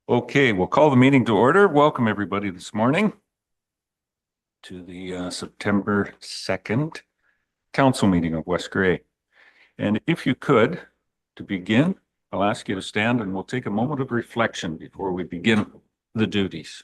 Okay, we'll call the meeting to order. Welcome everybody this morning to the September 2nd council meeting of West Grey. And if you could, to begin, I'll ask you to stand and we'll take a moment of reflection before we begin the duties.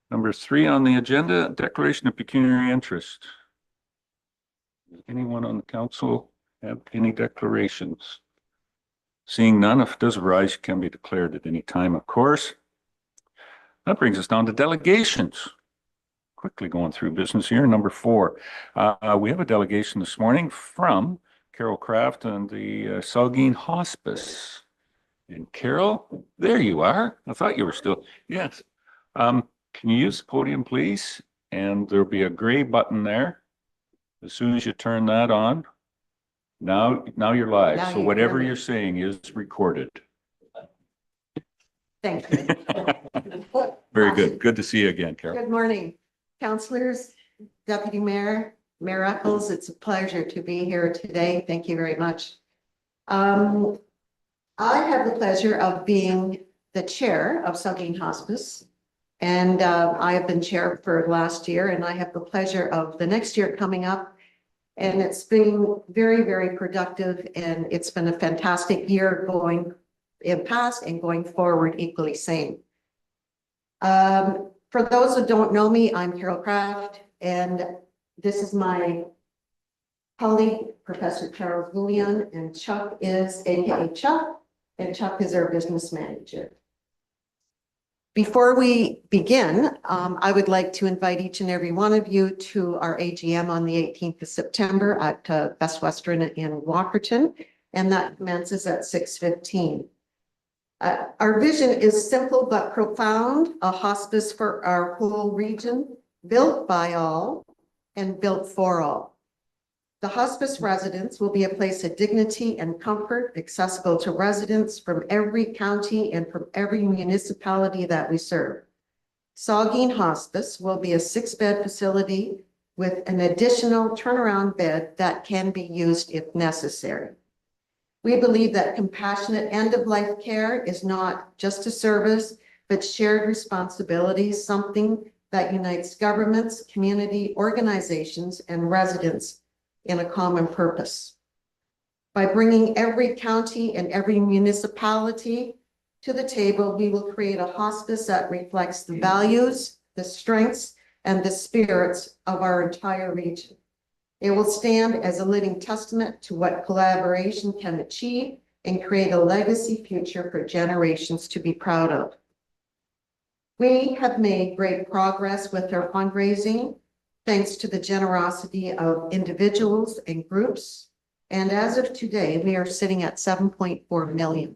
Number 3 on the agenda, declaration of pecuniary interest. Does anyone on the council have any declarations? Seeing none, if it does arise, it can be declared at any time, of course. That brings us down to delegations. Quickly going through business here. Number 4, we have a delegation this morning from Carol Craft and the Saugeen Hospice. And Carol, there you are. I thought you were still, yes. Can you use the podium, please? And there'll be a gray button there. As soon as you turn that on, now you're live. So whatever you're saying is recorded. Thank you. Very good. Good to see you again, Carol. Good morning, councillors, Deputy Mayor, Mayor Eccles. It's a pleasure to be here today. Thank you very much. I have the pleasure of being the chair of Saugeen Hospice. And I have been chair for last year, and I have the pleasure of the next year coming up. And it's been very, very productive, and it's been a fantastic year going in past and going forward equally same. For those who don't know me, I'm Carol Craft, and this is my colleague, Professor Charles Bouillon, and Chuck is AKA Chuck, and Chuck is our business manager. Before we begin, I would like to invite each and every one of you to our AGM on the 18th of September at Best Western in Walkerton, and that commences at 6:15. Our vision is simple but profound, a hospice for our whole region, built by all and built for all. The hospice residence will be a place of dignity and comfort, accessible to residents from every county and from every municipality that we serve. Saugeen Hospice will be a 6-bed facility with an additional turnaround bed that can be used if necessary. We believe that compassionate end-of-life care is not just a service, but shared responsibility, something that unites governments, community organizations, and residents in a common purpose. By bringing every county and every municipality to the table, we will create a hospice that reflects the values, the strengths, and the spirits of our entire region. It will stand as a living testament to what collaboration can achieve and create a legacy future for generations to be proud of. We have made great progress with our fundraising, thanks to the generosity of individuals and groups. And as of today, we are sitting at 7.4 million.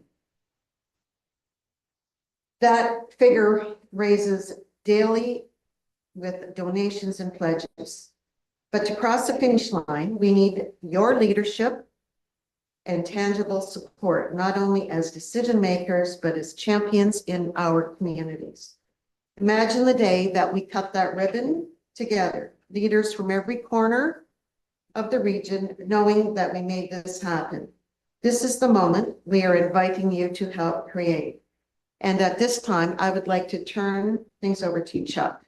That figure raises daily with donations and pledges. But to cross the finish line, we need your leadership and tangible support, not only as decision makers, but as champions in our communities. Imagine the day that we cut that ribbon together, leaders from every corner of the region, knowing that we made this happen. This is the moment we are inviting you to help create. And at this time, I would like to turn things over to Chuck.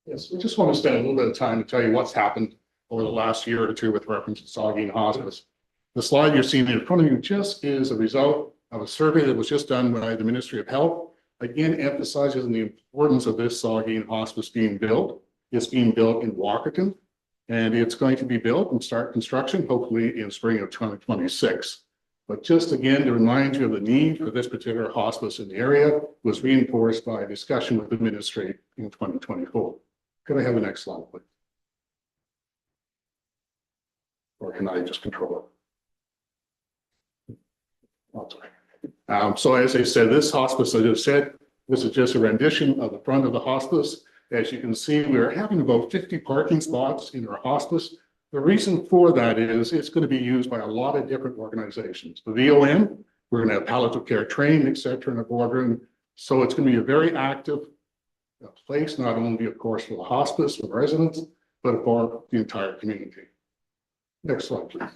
Yes, we just want to spend a little bit of time to tell you what's happened over the last year or two with reference to Saugeen Hospice. The slide you're seeing in front of you just is a result of a survey that was just done by the Ministry of Health. Again, emphasizes the importance of this Saugeen Hospice being built. It's being built in Walkerton, and it's going to be built and start construction hopefully in spring of 2026. But just again, to remind you of the need for this particular hospice in the area was reinforced by a discussion with the ministry in 2024. Could I have the next slide, please? Or can I just control it? Oh, sorry. So as I said, this hospice, as I just said, this is just a rendition of the front of the hospice. As you can see, we're having about 50 parking spots in our hospice. The reason for that is it's going to be used by a lot of different organizations. The VOM, we're going to have palliative care training, et cetera, in the boardroom. So it's going to be a very active place, not only, of course, for the hospice, for residents, but for the entire community. Next slide, please.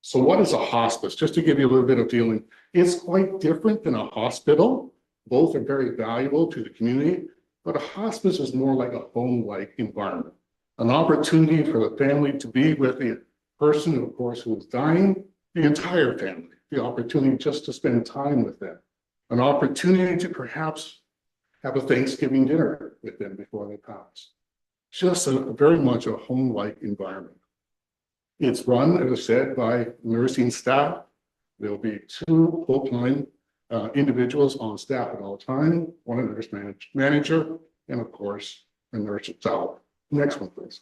So what is a hospice? Just to give you a little bit of feeling, it's quite different than a hospital. Both are very valuable to the community, but a hospice is more like a home-like environment. An opportunity for the family to be with the person, of course, who is dying, the entire family, the opportunity just to spend time with them. An opportunity to perhaps have a Thanksgiving dinner with them before they pass. Just very much a home-like environment. It's run, as I said, by nursing staff. There'll be 2 full-time individuals on staff at all time, one a nurse manager, and of course, a nurse itself. Next one, please.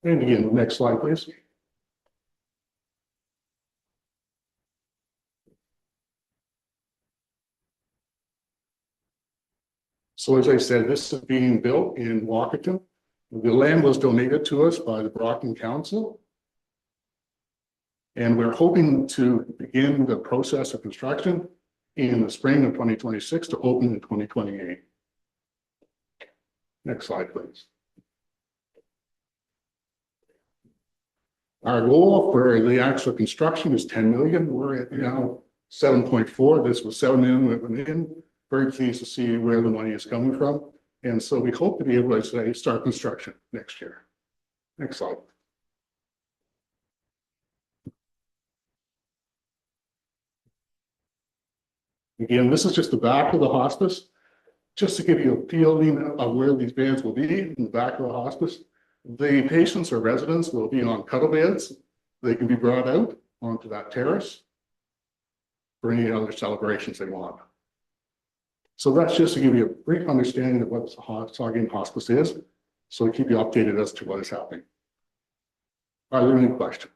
And again, next slide, please. So as I said, this is being built in Walkerton. The land was donated to us by the Brockton Council. And we're hoping to begin the process of construction in the spring of 2026 to open in 2028. Next slide, please. Our goal for the actual construction is 10 million. We're at now 7.4. This was 7 million we went in. Very pleased to see where the money is coming from. And so we hope to be able to say start construction next year. Next slide. Again, this is just the back of the hospice, just to give you a feeling of where these beds will be in the back of the hospice. The patients or residents will be on cuddle beds. They can be brought out onto that terrace for any other celebrations they want. So that's just to give you a brief understanding of what Saugeen Hospice is. So we keep you updated as to what is happening. Are there any questions?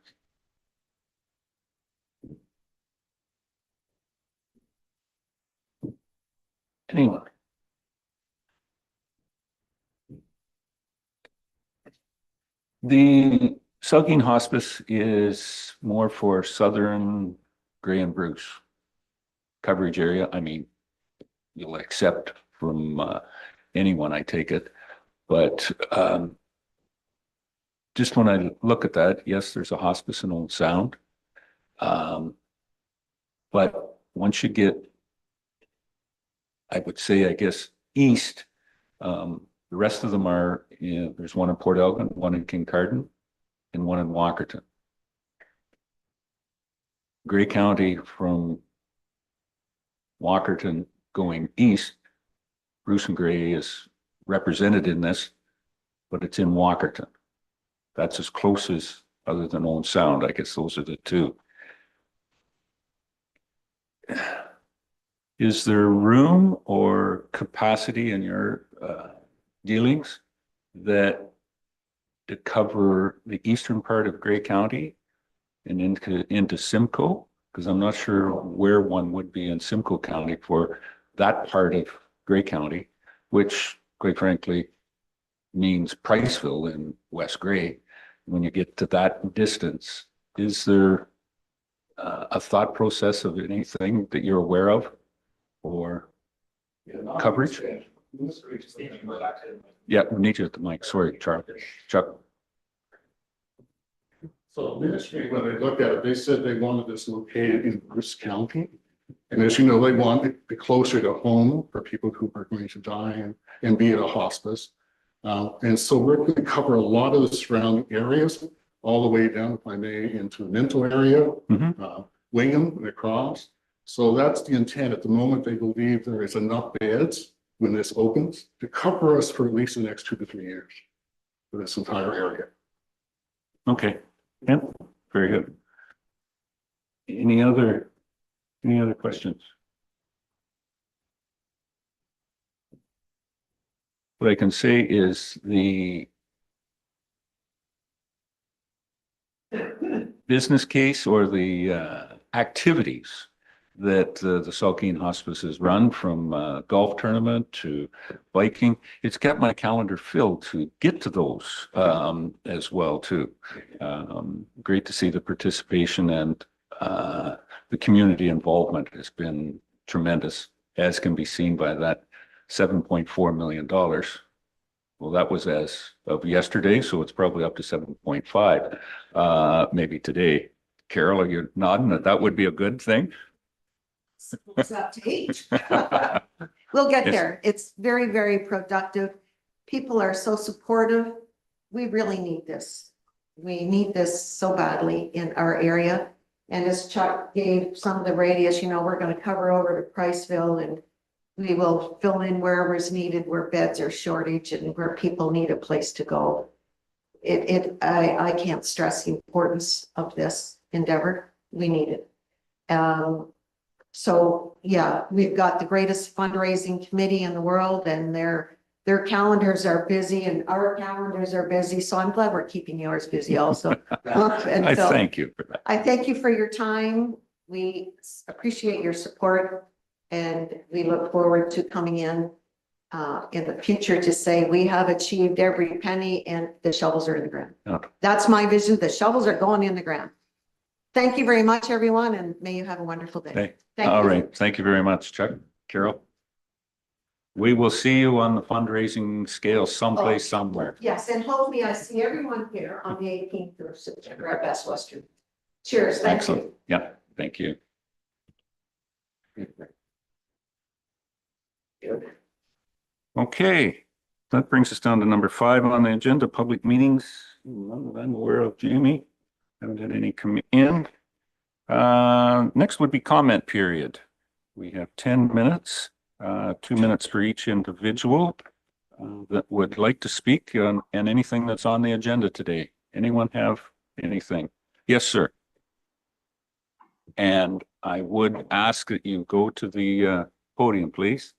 Anyone? The Saugeen Hospice is more for Southern Grey and Bruce coverage area. I mean, you'll accept from anyone, I take it. But just when I look at that, yes, there's a hospice in Old Sound. But once you get, I would say, I guess, east, the rest of them are, there's one in Port Elgin, one in Kincardine, and one in Walkerton. Grey County from Walkerton going east, Bruce and Grey is represented in this, but it's in Walkerton. That's as close as, other than Old Sound, I guess those are the 2. Is there room or capacity in your dealings that to cover the eastern part of Grey County and into Simcoe? Because I'm not sure where one would be in Simcoe County for that part of Grey County, which quite frankly means Priceville in West Grey. When you get to that distance, is there a thought process of anything that you're aware of or coverage? Yeah, we need you at the mic. Sorry, Chuck. So the ministry, when they looked at it, they said they wanted this located in Bruce County. And as you know, they want it to be closer to home for people who are going to die and be at a hospice. And so we're going to cover a lot of the surrounding areas, all the way down, if I may, into the Minto area, Wingham and across. So that's the intent. At the moment, they believe there is enough beds when this opens to cover us for at least the next 2 to 3 years for this entire area. Okay, yeah, very good. Any other questions? What I can say is the business case or the activities that the Saugeen Hospice has run, from golf tournament to biking, it's kept my calendar filled to get to those as well too. Great to see the participation, and the community involvement has been tremendous, as can be seen by that $7.4 million. Well, that was as of yesterday, so it's probably up to 7.5, maybe today. Carol, are you nodding that would be a good thing? It's up to each. We'll get Yes. there. It's very, very productive. People are so supportive. We really need this. We need this so badly in our area. And as Chuck gave some of the radius, we're going to cover over to Priceville, and we will fill in wherever is needed, where beds are shortage and where people need a place to go. I can't stress the importance of this endeavor. We need it. So yeah, we've got the greatest fundraising committee in the world, and their calendars are busy and our calendars are busy. So I'm glad we're keeping yours busy also. And I so thank you for that. I thank you for your time. We appreciate your support, and we look forward to coming in the future to say we have achieved every penny and the shovels are in the ground. Okay. That's my vision. The shovels are going in the ground. Thank you very much, everyone, and may you have a wonderful day. Okay. Thank All you. right. Thank you very much, Chuck. Carol? We will see you on the fundraising scale someplace, somewhere. Yes, and hopefully I see everyone here on the 18th of September at Best Western. Cheers. Thank Excellent. you. Yeah, thank you. Okay, that brings us down to number 5 on the agenda, public meetings. None that I'm aware of, Jamie. Haven't had any come in. Next would be comment period. We have 10 minutes, 2 minutes for each individual that would like to speak on and anything that's on the agenda today. Anyone have anything? Yes, sir. And I would ask that you go to the podium, please.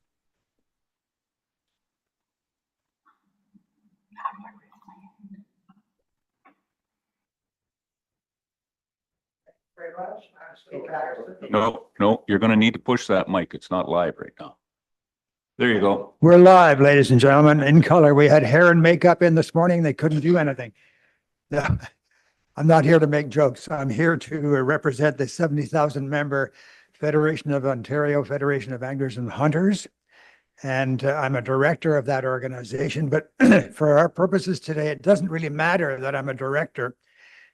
No, you're going to need to push that mic. It's not live right now. There you go. We're live, ladies and gentlemen, in color. We had hair and makeup in this morning. They couldn't do anything. No, I'm not here to make jokes. I'm here to represent the 70,000 member Federation of Ontario, Federation of Anglers and Hunters. And I'm a director of that organization. But for our purposes today, it doesn't really matter that I'm a director.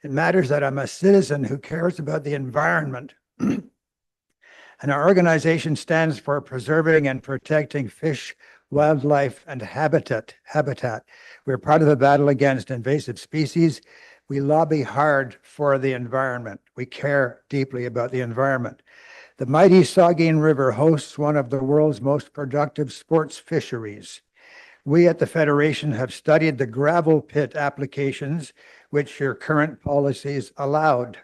It matters that I'm a citizen who cares about the environment. And our organization stands for preserving and protecting fish, wildlife, and habitat. We're part of the battle against invasive species. We lobby hard for the environment. We care deeply about the environment. The mighty Saugeen River hosts one of the world's most productive sports fisheries. We at the Federation have studied the gravel pit applications which your current policies allowed.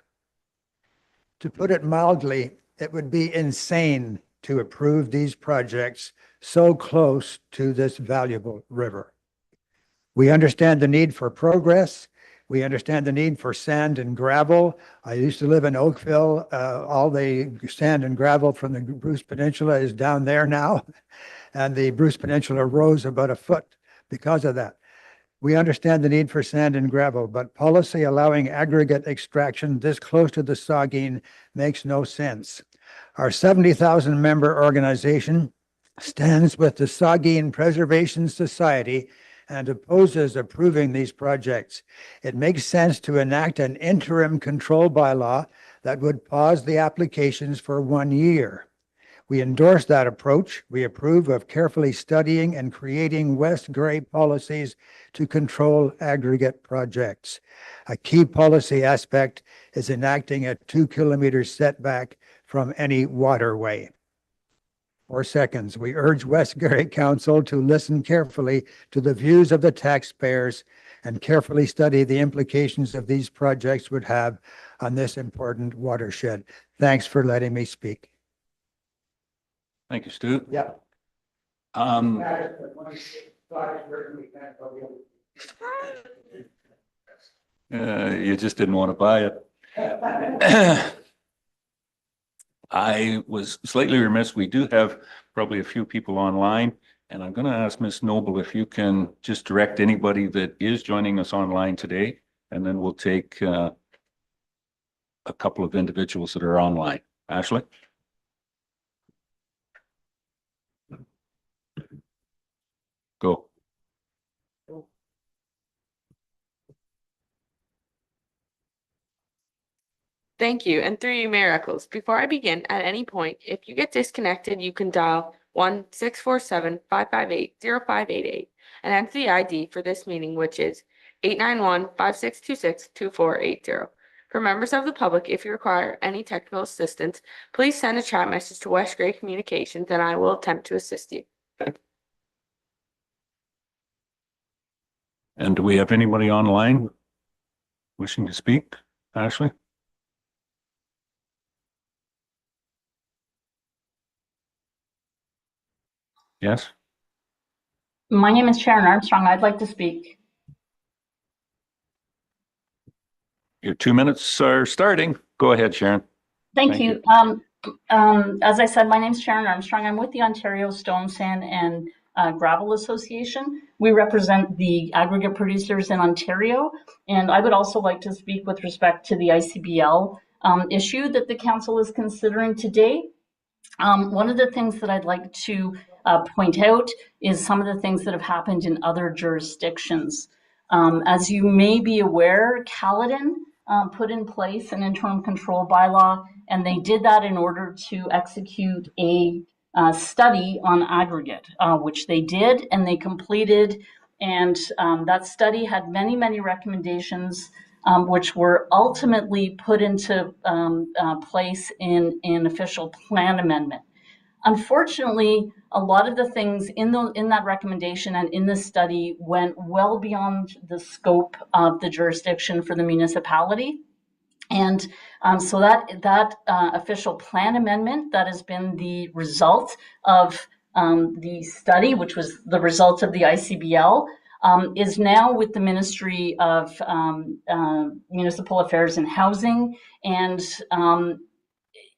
To put it mildly, it would be insane to approve these projects so close to this valuable river. We understand the need for progress. We understand the need for sand and gravel. I used to live in Oakville. All the sand and gravel from the Bruce Peninsula is down there now. And the Bruce Peninsula rose about a foot because of that. We understand the need for sand and gravel, but policy allowing aggregate extraction this close to the Saugeen makes no sense. Our 70,000 member organization stands with the Saugeen Preservation Society and opposes approving these projects. It makes sense to enact an interim control bylaw that would pause the applications for 1 year. We endorse that approach. We approve of carefully studying and creating West Grey policies to control aggregate projects. A key policy aspect is enacting a 2 kilometer setback from any waterway. 4 seconds. We urge Westbury Council to listen carefully to the views of the taxpayers and carefully study the implications of these projects would have on this important watershed. Thanks for letting me speak. Thank you, Stu. Yeah. You just didn't want to buy it. I was slightly remiss. We do have probably a few people online, and I'm going to ask Ms. Noble if you can just direct anybody that is joining us online today, and then we'll take a couple of individuals that are online. Ashley? Go. Thank you. And through you, Mayor Eccles, before I begin, at any point, if you get disconnected, you can dial 1-647-558-0588 and enter the ID for this meeting, which is 891-5626-2480. For members of the public, if you require any technical assistance, please send a chat message to West Grey Communications and I will attempt to assist you. And do we have anybody online wishing to speak? Ashley? Yes? My name is Sharon Armstrong. I'd like to speak. Your 2 minutes are starting. Go ahead, Sharon. Thank Thank you. As I said, my name is Sharon Armstrong. I'm with the Ontario Stone, Sand and Gravel Association. We represent the aggregate producers in Ontario. And I would also like to speak with respect to the ICBL issue that the council is considering today. One of the things that I'd like to point out is some of the things that have happened in other jurisdictions. As you may be aware, Caledon put in place an interim control bylaw, and they did that in order to execute a study on aggregate, which they did and they completed. And that study had many, many recommendations, which were ultimately put into place in an official plan amendment. Unfortunately, a lot of the things in that recommendation and in the study went well beyond the scope of the jurisdiction for the municipality. And so that official plan amendment that has been the result of the study, which was the result of the ICBL, is now with the Ministry of Municipal Affairs and Housing, and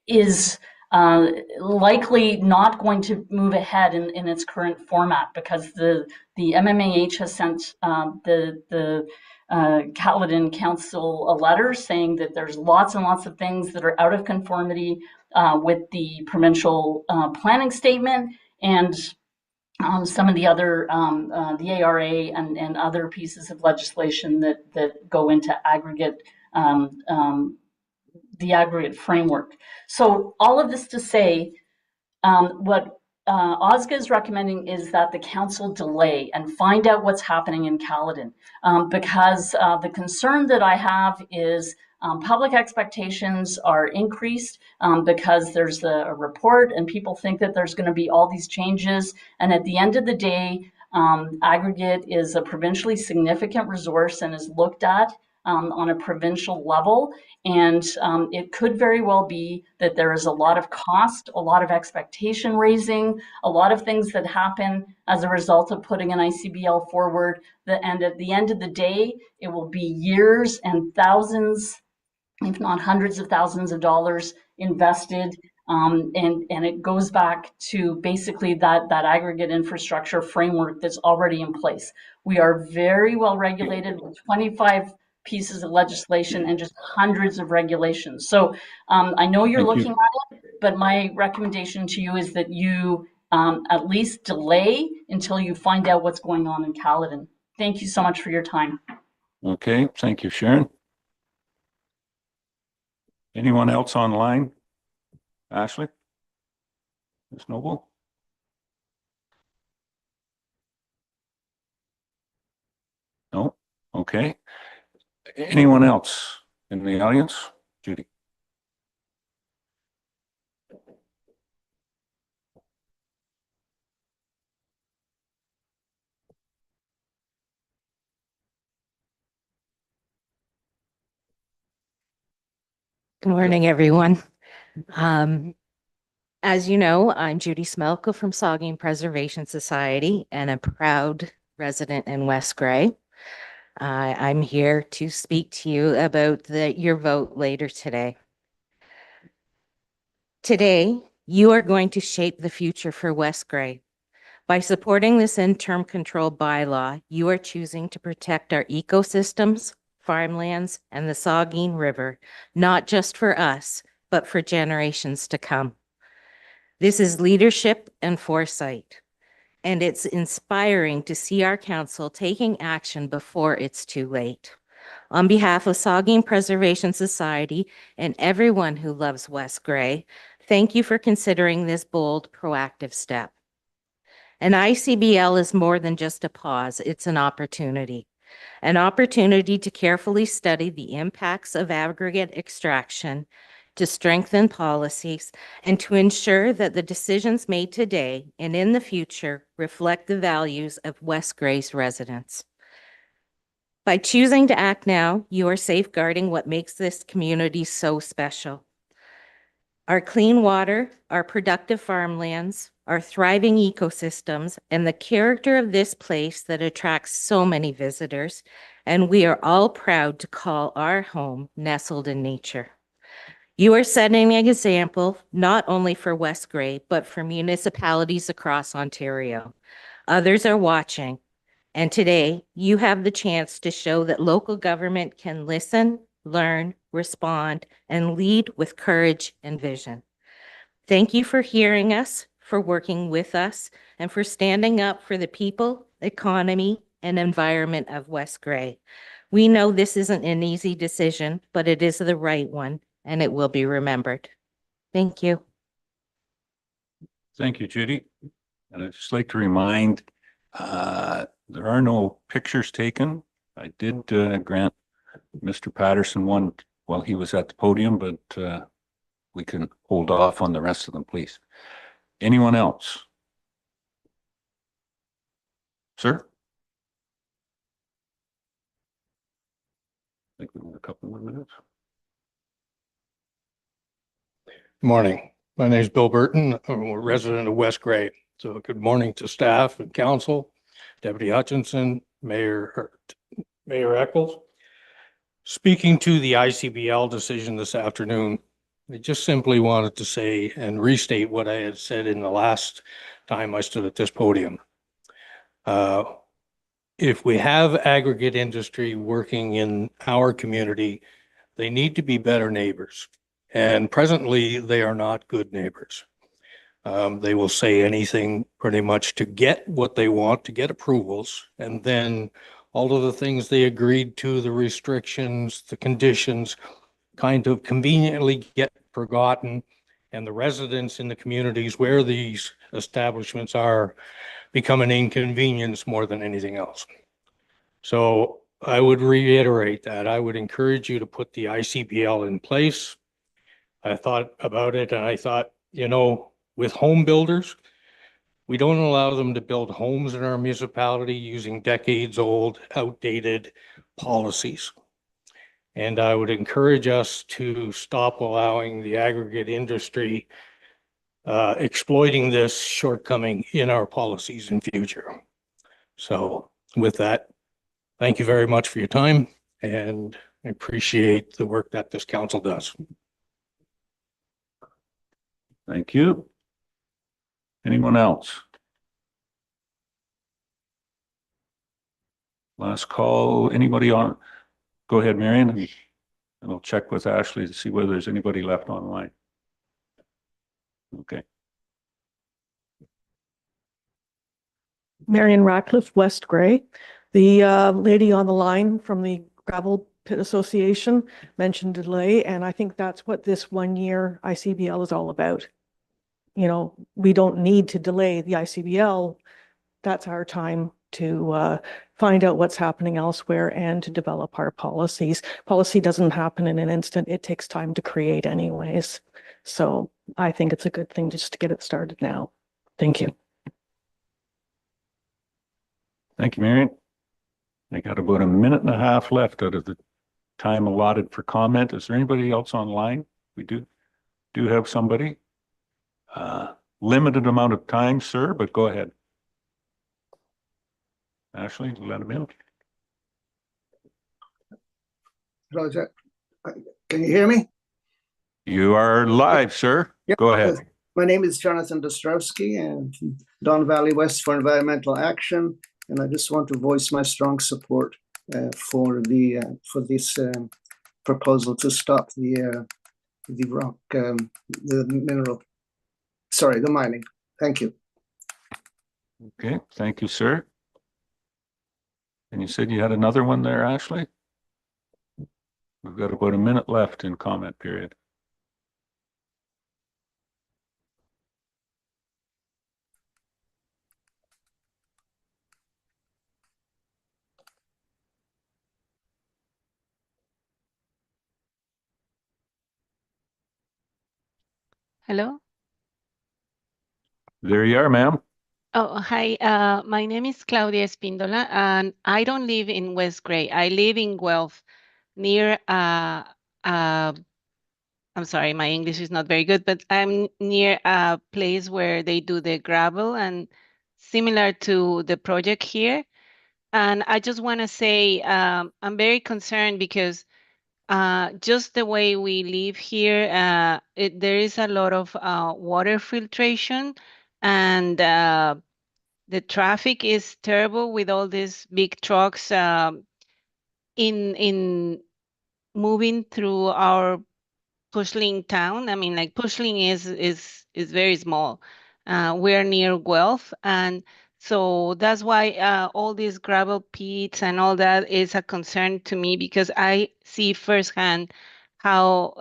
is likely not going to move ahead in its current format, because the MMAH has sent the Caledon Council a letter saying that there's lots and lots of things that are out of conformity with the provincial planning statement, and some of the other, the ARA and other pieces of legislation that go into aggregate, the aggregate framework. So all of this to say, what OSGA is recommending is that the council delay and find out what's happening in Caledon, because the concern that I have is public expectations are increased because there's a report and people think that there's going to be all these changes. And at the end of the day, aggregate is a provincially significant resource and is looked at on a provincial level. And it could very well be that there is a lot of cost, a lot of expectation raising, a lot of things that happen as a result of putting an ICBL forward. And at the end of the day, it will be years and thousands, if not hundreds of thousands of dollars invested. And it goes back to basically that aggregate infrastructure framework that's already in place. We are very well regulated with 25 pieces of legislation and just hundreds of regulations. So I know you're looking at it, but my recommendation to you is that you at least delay until you find out what's going on in Caledon. Thank you so much for your time. Okay, thank you, Sharon. Anyone else online? Ashley? Ms. Noble? No? Okay. Anyone else in the audience? Judy? Good morning, everyone. As you know, I'm Judy Smelko from Saugeen Preservation Society and a proud resident in West Gray. I'm here to speak to you about your vote later today. Today, you are going to shape the future for West Gray. By supporting this interim control bylaw, you are choosing to protect our ecosystems, farmlands, and the Saugeen River, not just for us, but for generations to come. This is leadership and foresight, and it's inspiring to see our council taking action before it's too late. On behalf of Saugeen Preservation Society and everyone who loves West Gray, thank you for considering this bold, proactive step. An ICBL is more than just a pause, it's an opportunity to carefully study the impacts of aggregate extraction, to strengthen policies, and to ensure that the decisions made today and in the future reflect the values of West Gray's residents. By choosing to act now, you are safeguarding what makes this community so special. Our clean water, our productive farmlands, our thriving ecosystems, and the character of this place that attracts so many visitors, and we are all proud to call our home nestled in nature. You are setting an example not only for West Gray, but for municipalities across Ontario. Others are watching, and today you have the chance to show that local government can listen, learn, respond, and lead with courage and vision. Thank you for hearing us, for working with us, and for standing up for the people, economy, and environment of West Gray. We know this isn't an easy decision, but it is the right one, and it will be remembered. Thank you. Thank you, Judy. And I'd just like to remind, there are no pictures taken. I did grant Mr. Patterson one while he was at the podium, but we can hold off on the rest of them, please. Anyone else? Sir? I think we have a couple more minutes. Morning. My name is Bill Burton. I'm a resident of West Gray. So good morning to staff and council, Deputy Hutchinson, Mayor Eccles. Speaking to the ICBL decision this afternoon, I just simply wanted to say and restate what I had said in the last time I stood at this podium. If we have aggregate industry working in our community, they need to be better neighbors. And presently, they are not good neighbors. They will say anything pretty much to get what they want, to get approvals. And then all of the things they agreed to, the restrictions, the conditions, kind of conveniently get forgotten. And the residents in the communities where these establishments are become an inconvenience more than anything else. So I would reiterate that. I would encourage you to put the ICBL in place. I thought about it and I thought, you know, with home builders, we don't allow them to build homes in our municipality using decades-old, outdated policies. And I would encourage us to stop allowing the aggregate industry exploiting this shortcoming in our policies in future. So with that, thank you very much for your time, and I appreciate the work that this council does. Thank you. Anyone else? Last call. Anybody on? Go ahead, Marion, and I'll check with Ashley to see whether there's anybody left online. Okay. Marion Ratcliffe, West Gray. The lady on the line from the Gravel Pit Association mentioned delay, and I think that's what this 1 year ICBL is all about. You know, we don't need to delay the ICBL. That's our time to find out what's happening elsewhere and to develop our policies. Policy doesn't happen in an instant. It takes time to create anyways. So I think it's a good thing just to get it started now. Thank you. Thank you, Marion. I got about a minute and a half left out of the time allotted for comment. Is there anybody else online? We do have somebody. Limited amount of time, sir, but go ahead. Ashley, let him in. Hello, Jack. Can you hear me? You are live, sir. Yeah. Go ahead. My name is Jonathan Dostrowski and from Don Valley West for Environmental Action, and I just want to voice my strong support for this proposal to stop the rock, the mineral, sorry, the mining. Thank you. Okay, thank you, sir. And you said you had another one there, Ashley? We've got about a minute left in comment period. Hello. There you are, ma'am. Oh, hi. My name is Claudia Espíndola, and I don't live in West Gray. I live in Guelph, near, I'm sorry, my English is not very good, but I'm near a place where they do the gravel and similar to the project here. And I just want to say I'm very concerned because just the way we live here, there is a lot of water filtration, and the traffic is terrible with all these big trucks in moving through our Pushling town. I mean, like Pushling is very small. We're near Guelph, and so that's why all these gravel pits and all that is a concern to me because I see firsthand how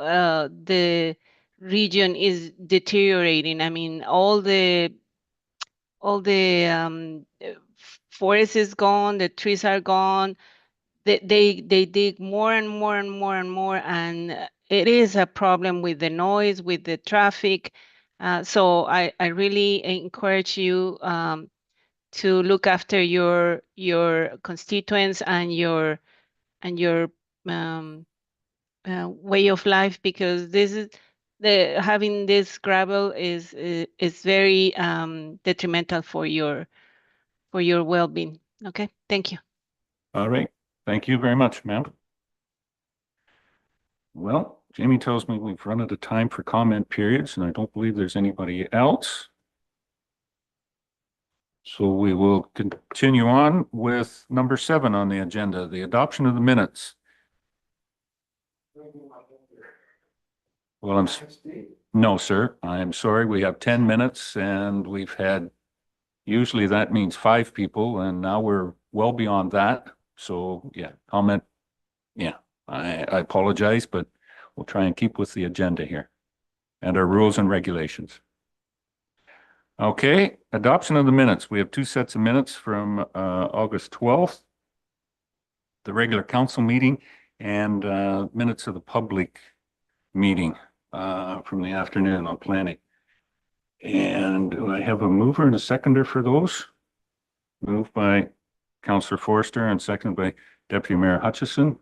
the region is deteriorating. I mean, all the forest is gone, the trees are gone. They dig more and more and more and more, and it is a problem with the noise, with the traffic. So I really encourage you to look after your constituents and your um, way of life, because this is the having this gravel is very detrimental for your well-being. Okay, thank you. All right. Thank you very much, ma'am. Well, Jamie tells me we've run out of time for comment periods, and I don't believe there's anybody else. So we will continue on with number 7 on the agenda, the adoption of the minutes. Well, no, sir. I'm sorry. We have 10 minutes and we've had, usually that means 5 people, and now we're well beyond that. So yeah, comment. Yeah, I apologize, but we'll try and keep with the agenda here and our rules and regulations. Okay, adoption of the minutes. We have 2 sets of minutes from August 12th, the regular council meeting, and minutes of the public meeting from the afternoon on planning. And do I have a mover and a seconder for those? Moved by Councillor Forster and seconded by Deputy Mayor Hutchison.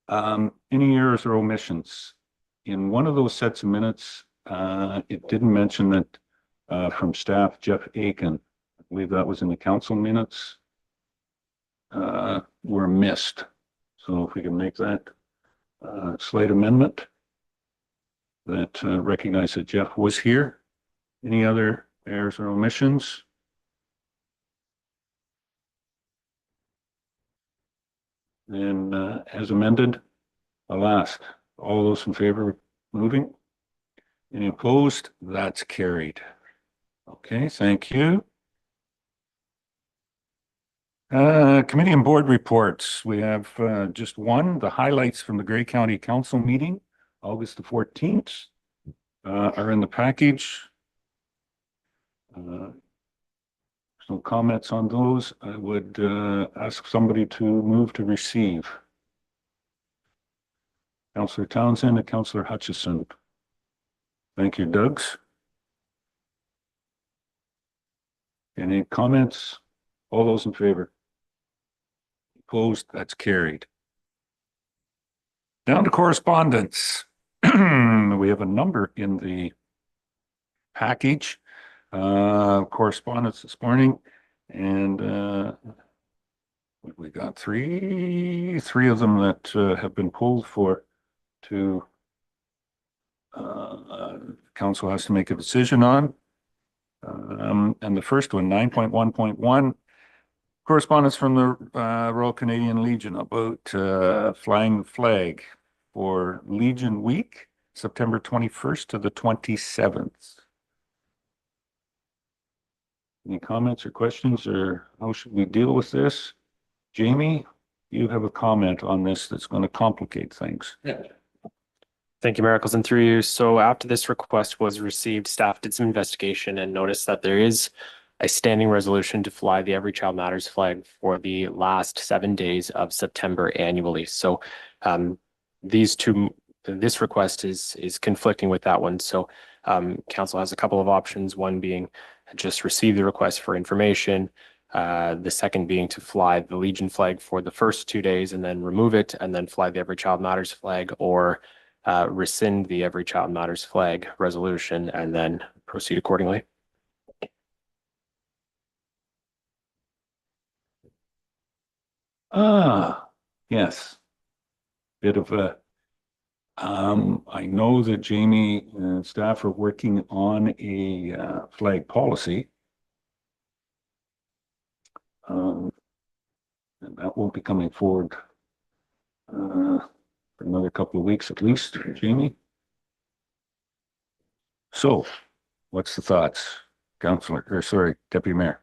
Any errors or omissions? In one of those sets of minutes, it didn't mention that from staff, Jeff Aiken, I believe that was in the council minutes, were missed. So if we can make that slight amendment that recognize that Jeff was here. Any other errors or omissions? Then as amended, I'll ask all those in favor of moving. Any opposed? That's carried. Okay, thank you. Committee and board reports. We have just one, the highlights from the Grey County Council meeting, August the 14th, are in the package. No comments on those. I would ask somebody to move to receive. Councillor Townsend and Councillor Hutchison. Thank you, Dougs. Any comments? All those in favor? Opposed? That's carried. Down to correspondence. We have a number in the package, correspondence this morning, and we got three of them that have been pulled council has to make a decision on. And the first one, 9.1.1, correspondence from the Royal Canadian Legion about flying the flag for Legion Week, September 21st to the 27th. Any comments or questions, or how should we deal with this? Jamie, you have a comment on this that's going to complicate things. Thank you, Miracles, and through you. So after this request was received, staff did some investigation and noticed that there is a standing resolution to fly the Every Child Matters flag for the last 7 days of September annually. So this request is conflicting with that one. So council has a couple of options, one being just receive the request for information. The second being to fly the Legion flag for the first 2 days and then remove it and then fly the Every Child Matters flag, or rescind the Every Child Matters flag resolution and then proceed accordingly. Yes. Bit of a, I know that Jamie and staff are working on a flag policy. And that won't be coming forward for another couple of weeks at least, Jamie. So what's the thoughts, Councillor, or sorry, Deputy Mayor?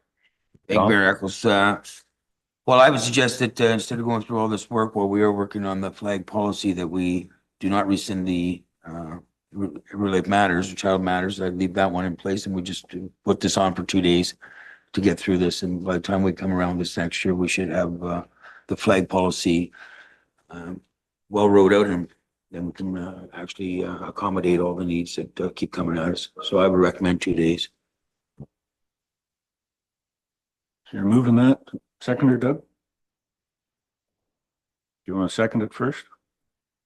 Thank you, Mayor Eccles. Well, I would suggest that instead of going through all this work while we are working on the flag policy, that we do not rescind the Every Matters or Child Matters. I'd leave that one in place and we just put this on for 2 days to get through this. And by the time we come around this next year, we should have the flag policy well wrote out, and then we can actually accommodate all the needs that keep coming at us. So I would recommend 2 days. So you're moving that. Seconder, Doug? Do you want to second it first?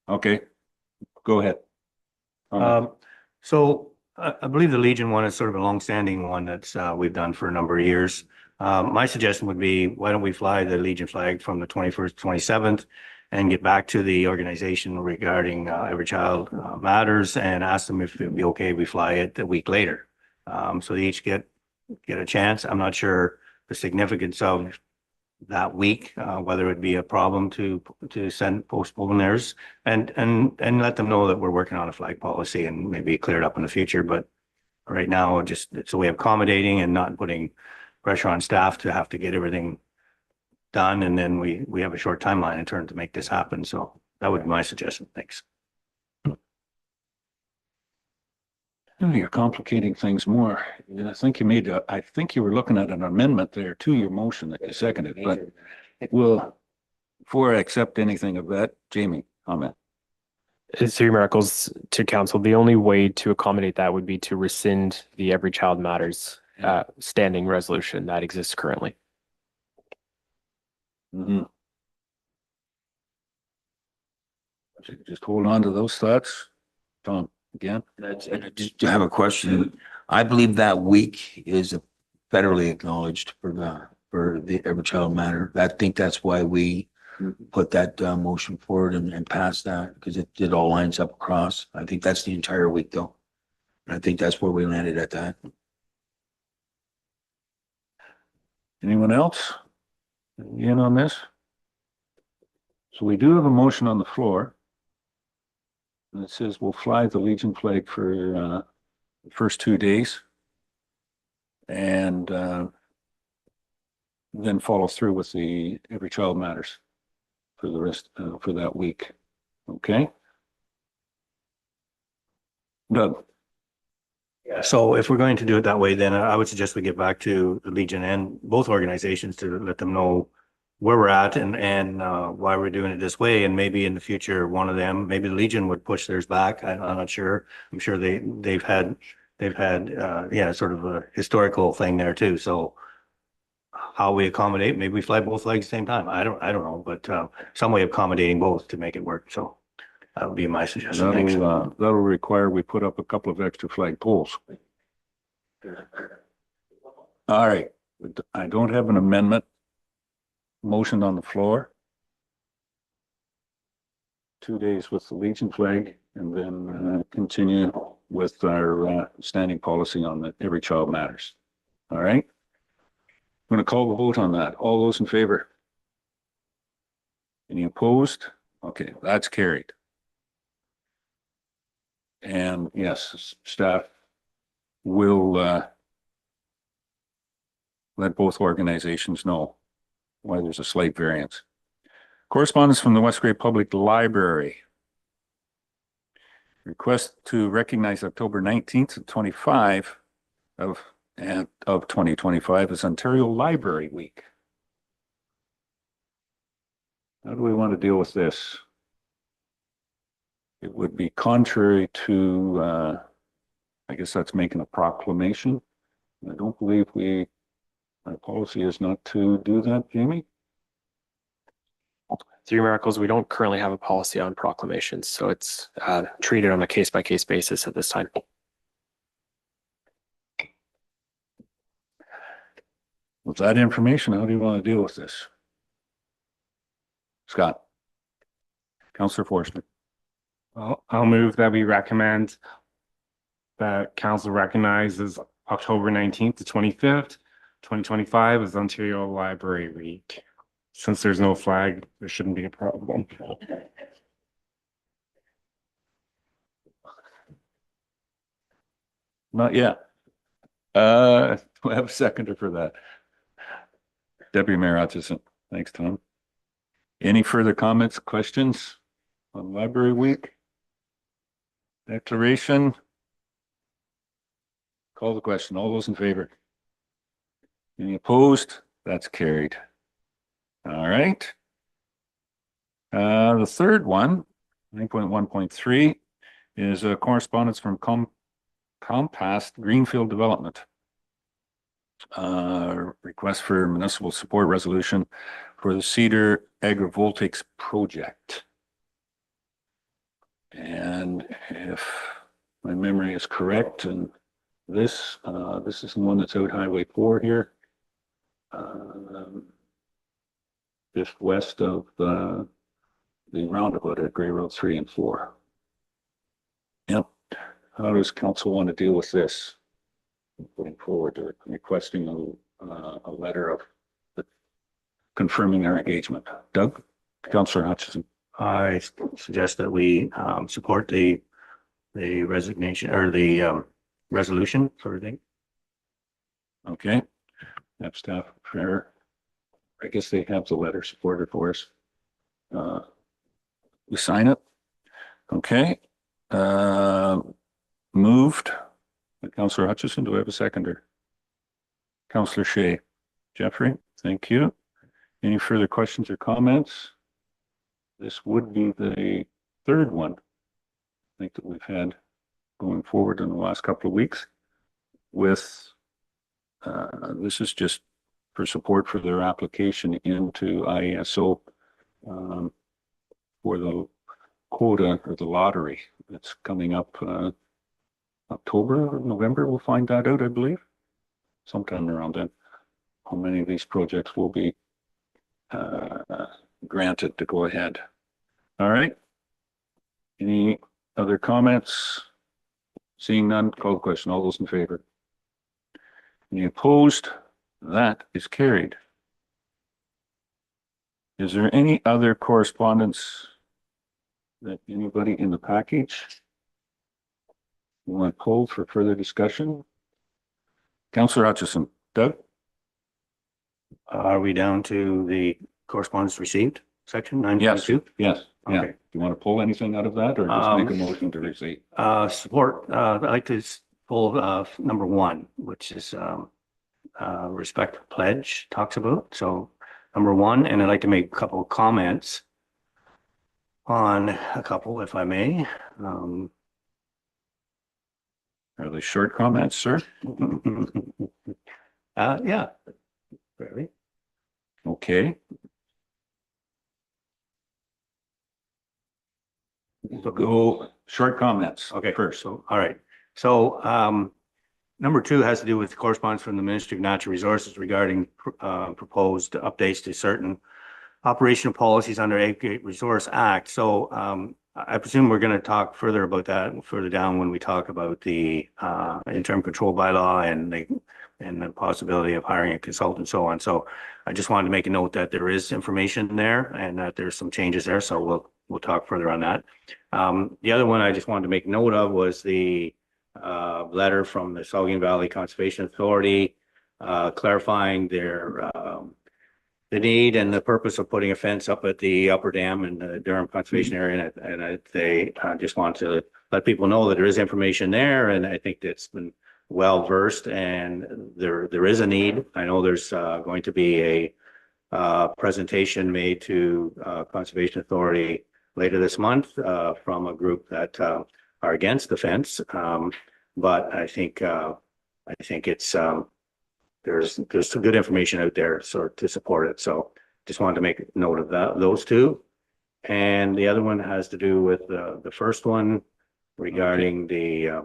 Okay, go ahead. So I believe the Legion one is sort of a long-standing one that's we've done for a number of years. My suggestion would be, why don't we fly the Legion flag from the 21st to 27th and get back to the organization regarding Every Child Matters and ask them if it'd be okay if we fly it a week later. So they each get a chance. I'm not sure the significance of that week, whether it'd be a problem to postpone theirs and let them know that we're working on a flag policy and maybe clear it up in the future. But right now, just it's a way of accommodating and not putting pressure on staff to have to get everything done. And then we have a short timeline in turn to make this happen. So that would be my suggestion. Thanks. You're complicating things more. I think you made I think you were looking at an amendment there to your motion that you seconded, but before I accept anything of that, Jamie, comment. Through Miracles to council, the only way to accommodate that would be to rescind the Every Child Matters standing resolution that exists currently. Just hold on to those thoughts. Tom, again? And I just have a question. I believe that week is federally acknowledged for the Every Child Matter. I think that's why we put that motion forward and passed that, because it all lines up across. I think that's the entire week though. And I think that's where we landed at that. Anyone else in on this? So we do have a motion on the floor. And it says we'll fly the Legion flag for the first 2 days. And then follow through with the Every Child Matters for the rest for that week. Okay. Doug. Yeah, so if we're going to do it that way, then I would suggest we get back to the Legion and both organizations to let them know where we're at and why we're doing it this way. And maybe in the future, one of them, maybe the Legion would push theirs back. I'm not sure. I'm sure they've had sort of a historical thing there too. So how we accommodate, maybe we fly both flags at the same time. I don't know, but some way of accommodating both to make it work. So That would be my suggestion. Thanks. That'll require we put up a couple of extra flag poles. All right, I don't have an amendment motion on the floor. 2 days with the Legion flag and then continue with our standing policy on the Every Child Matters. All right. I'm going to call the vote on that. All those in favor? Any opposed? Okay, that's carried. And yes, staff will let both organizations know why there's a slight variance. Correspondence from the West Grey Public Library. Request to recognize October 19th and 25 of 2025 as Ontario Library Week. How do we want to deal with this? It would be contrary to, I guess that's making a proclamation. I don't believe our policy is not to do that, Jamie? Through miracles, we don't currently have a policy on proclamations, so it's treated on a case-by-case basis at this time. With that information, how do you want to deal with this? Scott? Councillor Forstner? Well, I'll move that we recommend that council recognizes October 19th to 25th, 2025 as Ontario Library Week. Since there's no flag, there shouldn't be a problem. Not yet. Do I have a seconder for that? Deputy Mayor Hutchison. Thanks, Tom. Any further comments, questions on Library Week? Declaration? Call the question. All those in favor? Any opposed? That's carried. All right. The third one, 9.1.3, is a correspondence from Compass Greenfield Development. Request for municipal support resolution for the Cedar Agrivoltaics project. And if my memory is correct, and this is the one that's out Highway 4 here. Just west of the roundabout at Grey Road 3 and 4. Yep. How does council want to deal with this? Putting forward to requesting a letter of confirming our engagement. Doug? Councillor Hutchison. I suggest that we support the resignation or the resolution sort of thing. Okay. Have staff fair. I guess they have the letter supported for us. We sign it. Okay. Moved by Councillor Hutchison. Do I have a seconder? Councillor Shea. Jeffrey, thank you. Any further questions or comments? This would be the third one, I think, that we've had going forward in the last couple of weeks with, this is just for support for their application into IESO for the quota or the lottery that's coming up October or November. We'll find that out, I believe, sometime around then, how many of these projects will be granted to go ahead. All right. Any other comments? Seeing none, call the question. All those in favor? Any opposed? That is carried. Is there any other correspondence that anybody in the package want to pull for further discussion? Councillor Hutchison. Doug? Are we down to the correspondence received section 9.2? Yes. Yeah. Okay. Do you want to pull anything out of that or just make a motion to receive? Support. I'd like to pull number 1, which is respect pledge talks about. So number 1, and I'd like to make a couple of comments on a couple, if I may. Are they short comments, sir? Yeah. Very. Okay. go short comments. Okay, First. so, all right. So, number 2 has to do with correspondence from the Ministry of Natural Resources regarding, proposed updates to certain operational policies under Aggregate Resource Act. So, I presume we're going to talk further about that further down when we talk about the, interim control bylaw and the possibility of hiring a consultant and so on. So I just wanted to make a note that there is information there and that there's some changes there. So we'll talk further on that. The other one I just wanted to make note of was the letter from the Saugeen Valley Conservation Authority clarifying their the need and the purpose of putting a fence up at the upper dam in the Durham Conservation Area. And they just want to let people know that there is information there, and I think that's been well versed, and there is a need. I know there's going to be a presentation made to Conservation Authority later this month from a group that are against the fence. But I think it's there's some good information out there to support it. So just wanted to make note of those two. And the other one has to do with the first one regarding the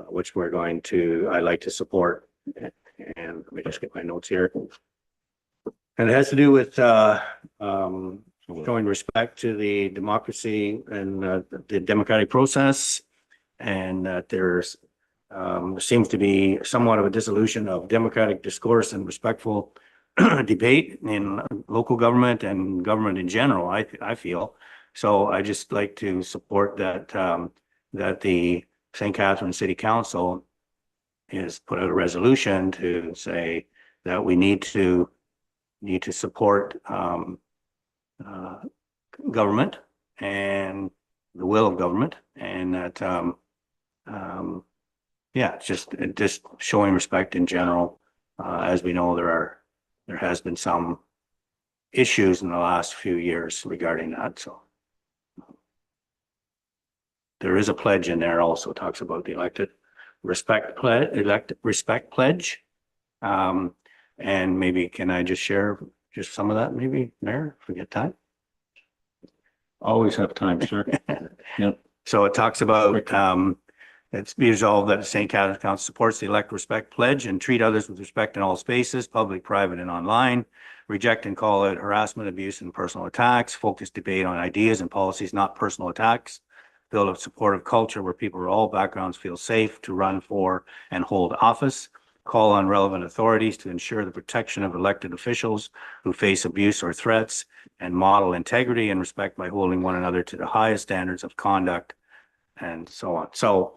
which I'd like to support. And let me just get my notes here. And it has to do with showing respect to the democracy and the democratic process, and that there seems to be somewhat of a dissolution of democratic discourse and respectful debate in local government and government in general, I feel. So I just like to support that that the St. Catharines City Council has put out a resolution to say that we need to support government and the will of government, and that yeah, just showing respect in general. As we know, there has been some issues in the last few years regarding that. So there is a pledge in there also, talks about the elected respect pledge. And maybe can I just share just some of that, maybe, Mayor, if we get time? Always have time, sir. Yep. So it talks about it's be resolved that the St. Catharines Council supports the elect respect pledge and treat others with respect in all spaces, public, private, and online. Reject and call out harassment, abuse, and personal attacks. Focus debate on ideas and policies, not personal attacks. Build a supportive culture where people of all backgrounds feel safe to run for and hold office. Call on relevant authorities to ensure the protection of elected officials who face abuse or threats, and model integrity and respect by holding one another to the highest standards of conduct, and so on. So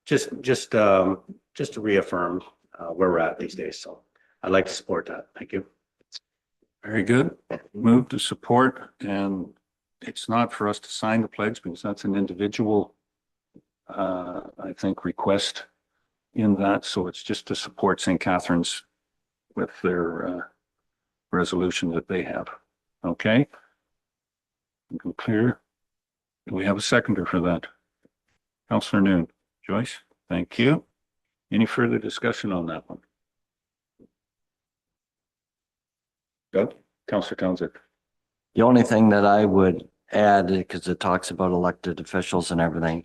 just to reaffirm where we're at these days. So I'd like to support that. Thank you. Very good. Move to support, and it's not for us to sign the pledge because that's an individual, I think, request in that. So it's just to support St. Catharines with their resolution that they have. Okay. Clear. Do we have a seconder for that? Councillor Noon. Joyce, thank you. Any further discussion on that one? Doug? Councillor Townsend. The only thing that I would add, because it talks about elected officials and everything,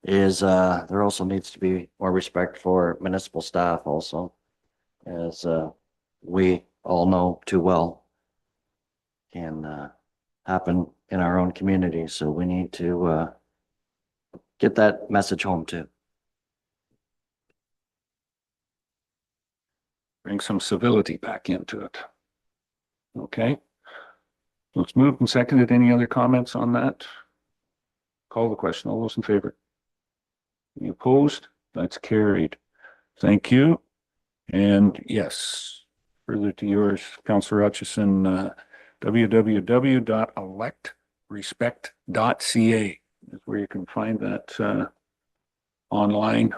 is there also needs to be more respect for municipal staff also, as we all know too well can happen in our own community. So we need to get that message home too. Bring some civility back into it. Okay. Let's move and seconded. Any other comments on that? Call the question. All those in favor? Any opposed? That's carried. Thank you. And yes, further to yours, Councillor Hutchison, www.electrespect.ca is where you can find that online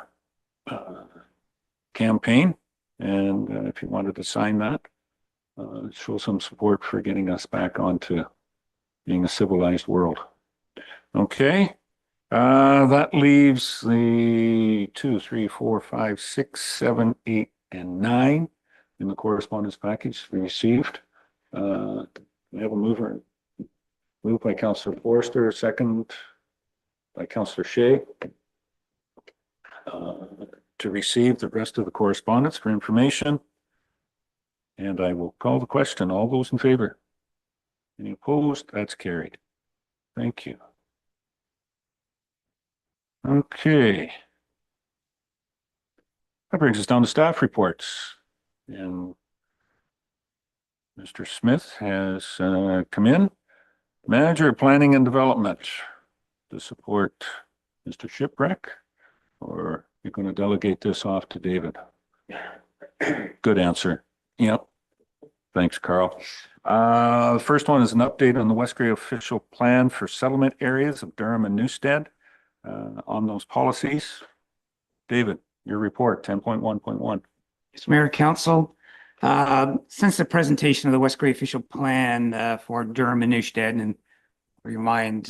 campaign. And if you wanted to sign that, show some support for getting us back onto being a civilized world. Okay. That leaves the 2, 3, 4, 5, 6, 7, 8, and 9 in the correspondence package we received. We have a mover. Moved by Councillor Forster, second by Councillor Shay. To receive the rest of the correspondence for information. And I will call the question. All those in favor? Any opposed? That's carried. Thank you. Okay. That brings us down to staff reports. And Mr. Smith has come in. Manager of Planning and Development to support Mr. Shipwreck, or you're going to delegate this off to David? Good answer. Yep. Thanks, Carl. The first one is an update on the West Grey official plan for settlement areas of Durham and Newstead on those policies. David, your report, 10.1.1. Mr. Mayor, Council, since the presentation of the West Grey official plan for Durham and Newstead, and remind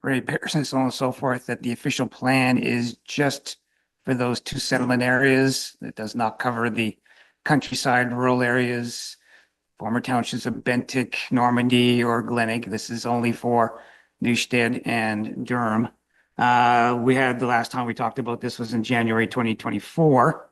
Ray Pearson, so on and so forth, that the official plan is just for those two settlement areas. It does not cover the countryside, rural areas, former townships of Bentic, Normandy, or Glenelg. This is only for Newstead and Durham. We had the last time we talked about this was in January 2024.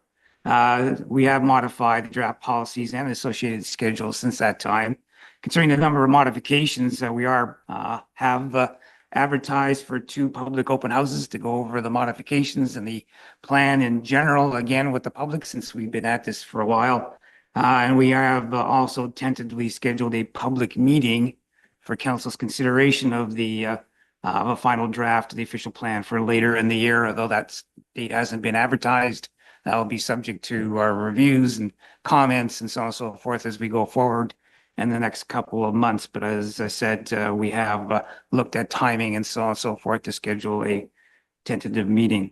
We have modified the draft policies and associated schedules since that time. Considering the number of modifications that we have advertised for 2 public open houses to go over the modifications and the plan in general, again, with the public, since we've been at this for a while. And we have also tentatively scheduled a public meeting for council's consideration of the of a final draft of the official plan for later in the year, although that date hasn't been advertised. That will be subject to our reviews and comments and so on and so forth as we go forward in the next couple of months. But as I said, we have looked at timing and so on and so forth to schedule a tentative meeting.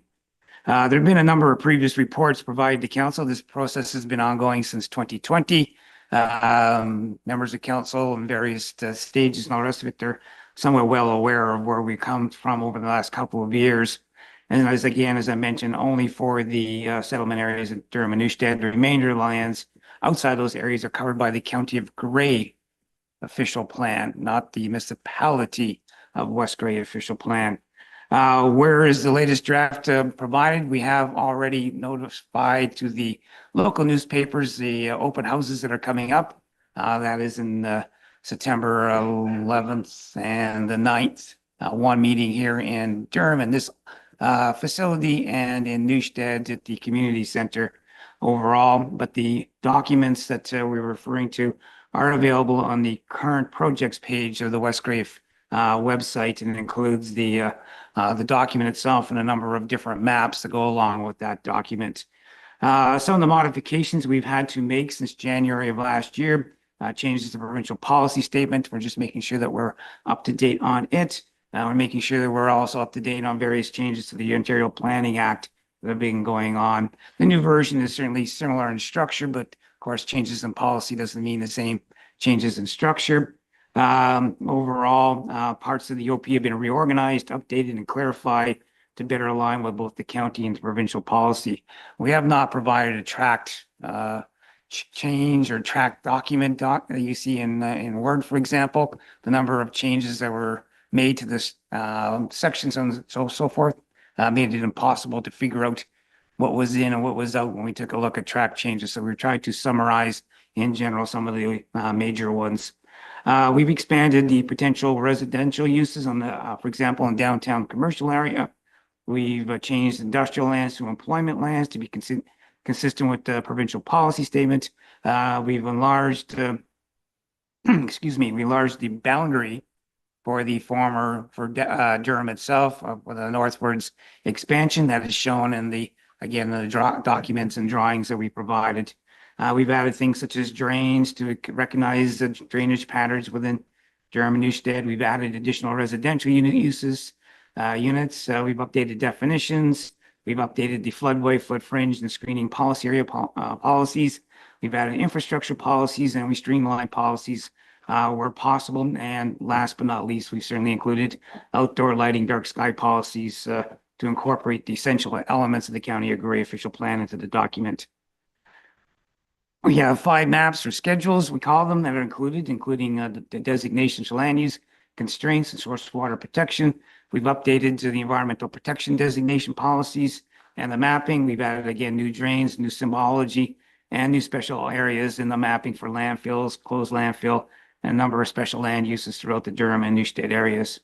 There have been a number of previous reports provided to council. This process has been ongoing since 2020. Members of council in various stages and all the rest of it, they're somewhat well aware of where we come from over the last couple of years. And as I mentioned, only for the settlement areas in Durham and Newstead, the remainder of lands outside those areas are covered by the County of Grey official plan, not the municipality of West Grey official plan. Where is the latest draft provided? We have already notified to the local newspapers the open houses that are coming up. That is in September 11th and the 9th. One meeting here in Durham in this facility and in Newstead at the community center overall. But the documents that we're referring to are available on the current projects page of the West Grey website, and it includes the document itself and a number of different maps that go along with that document. Some of the modifications we've had to make since January of last year, changes to the provincial policy statement. We're just making sure that we're up to date on it. We're making sure that we're also up to date on various changes to the Ontario Planning Act that have been going on. The new version is certainly similar in structure, but of course, changes in policy doesn't mean the same changes in structure. Overall, parts of the OP have been reorganized, updated, and clarified to better align with both the county and the provincial policy. We have not provided a tracked change or tracked document that you see in Word, for example. The number of changes that were made to this sections and so forth made it impossible to figure out what was in and what was out when we took a look at track changes. So we tried to summarize in general some of the major ones. We've expanded the potential residential uses on the, for example, in downtown commercial area. We've changed industrial lands to employment lands to be consistent with the provincial policy statement. We've enlarged, we enlarged the boundary for the Durham itself, with the northwards expansion that is shown in the documents and drawings that we provided. We've added things such as drains to recognize the drainage patterns within Durham and Newstead. We've added additional residential units. We've updated definitions. We've updated the floodway, flood fringe, and screening policy area policies. We've added infrastructure policies, and we streamlined policies where possible. And last but not least, we've certainly included outdoor lighting, dark sky policies to incorporate the essential elements of the County of Grey official plan into the document. We have 5 maps or schedules, we call them, that are included, including the designations for land use, constraints, and source water protection. We've updated to the environmental protection designation policies and the mapping. We've added, again, new drains, new symbology, and new special areas in the mapping for landfills, closed landfill, and a number of special land uses throughout the Durham and Newstead areas.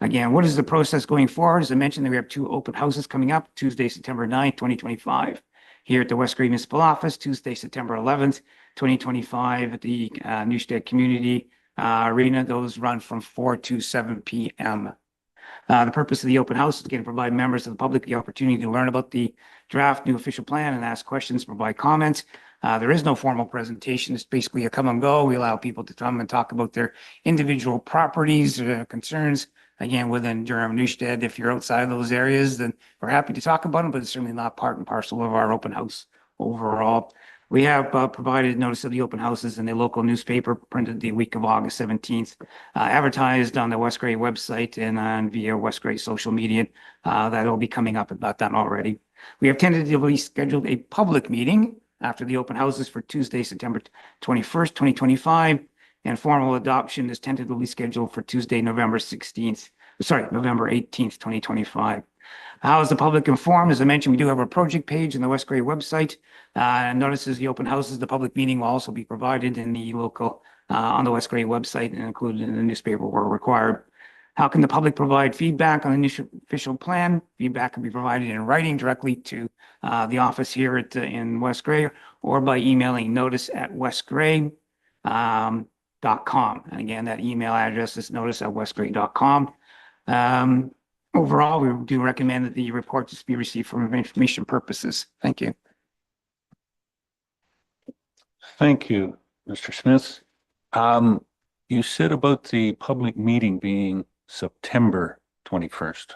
Again, what is the process going forward? As I mentioned, we have 2 open houses coming up, Tuesday, September 9th, 2025. Here at the West Grey Municipal Office, Tuesday, September 11th, 2025, at the Newstead Community Arena. Those run from 4 to 7 p.m. The purpose of the open house is again to provide members of the public the opportunity to learn about the draft new official plan and ask questions, provide comments. There is no formal presentation. It's basically a come and go. We allow people to come and talk about their individual properties, concerns. Again, within Durham, Newstead, if you're outside of those areas, then we're happy to talk about them, but it's certainly not part and parcel of our open house overall. We have provided notice of the open houses in the local newspaper, printed the week of August 17th, advertised on the West Grey website and on via West Grey social media. That'll be coming up about that already. We have tentatively scheduled a public meeting after the open houses for Tuesday, September 21st, 2025. And formal adoption is tentatively scheduled for Tuesday, November 18th, 2025. How is the public informed? As I mentioned, we do have a project page on the West Grey website. Notices the open houses, the public meeting will also be provided in the local, on the West Grey website and included in the newspaper where required. How can the public provide feedback on the new official plan? Feedback can be provided in writing directly to the office here in West Grey or by emailing notice@westgrey.com. And again, that email address is notice@westgrey.com. Overall, we do recommend that the report just be received for information purposes. Thank you. Thank you, Mr. Smith. You said about the public meeting being September 21st.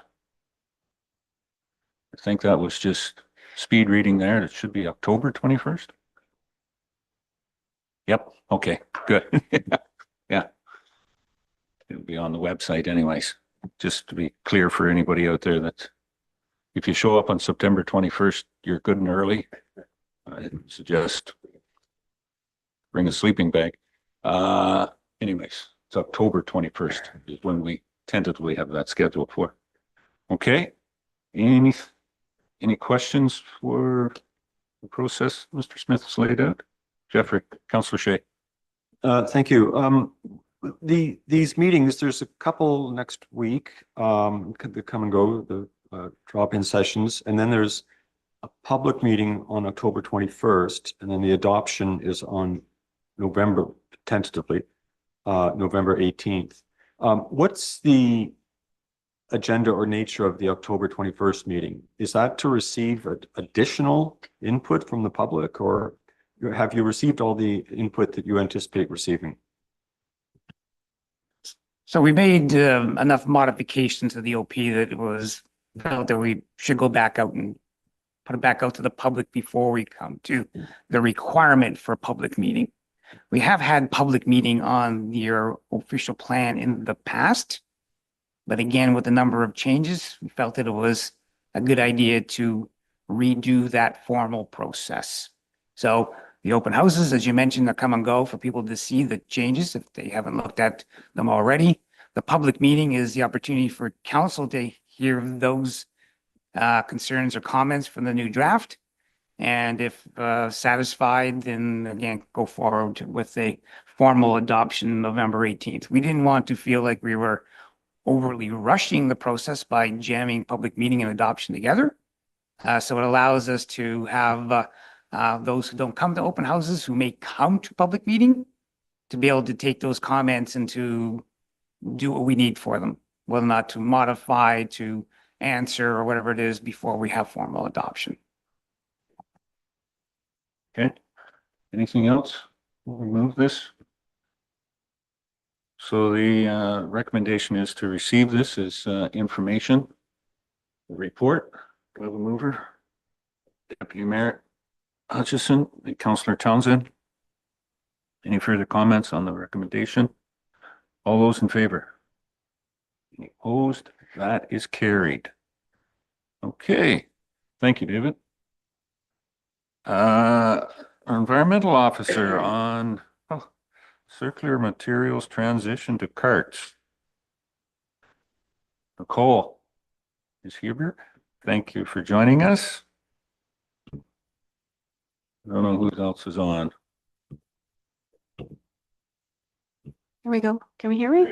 I think that was just speed reading there. It should be October 21st. Yep. Okay, good. Yeah. It'll be on the website anyways, just to be clear for anybody out there that if you show up on September 21st, you're good and early. I suggest bring a sleeping bag. Anyways, it's October 21st is when we tentatively have that scheduled for. Okay. Any questions for the process Mr. Smith has laid out? Jeffrey, Councillor Shea. Thank you. These meetings, there's a couple next week, the come and go, the drop-in sessions, and then there's a public meeting on October 21st, and then the adoption is on November, tentatively, November 18th. What's the agenda or nature of the October 21st meeting? Is that to receive additional input from the public, or have you received all the input that you anticipate receiving? So we made enough modifications to the OP that it was felt that we should go back out and put it back out to the public before we come to the requirement for a public meeting. We have had public meeting on your official plan in the past, but again, with the number of changes, we felt that it was a good idea to redo that formal process. So the open houses, as you mentioned, are come and go for people to see the changes if they haven't looked at them already. The public meeting is the opportunity for council to hear those concerns or comments from the new draft. And if satisfied, then again, go forward with a formal adoption November 18th. We didn't want to feel like we were overly rushing the process by jamming public meeting and adoption together. So it allows us to have those who don't come to open houses, who may come to public meeting, to be able to take those comments and to do what we need for them, whether or not to modify, to answer, or whatever it is before we have formal adoption. Okay. Anything else? We'll remove this. So the recommendation is to receive this as information. The report. Do I have a mover? Deputy Mayor Hutchison and Councillor Townsend. Any further comments on the recommendation? All those in favor? Any opposed? That is carried. Okay. Thank you, David. our environmental officer on circular materials transition to carts. Nicole is here. Thank you for joining us. I don't know who else is on. Here we go. Can we hear me?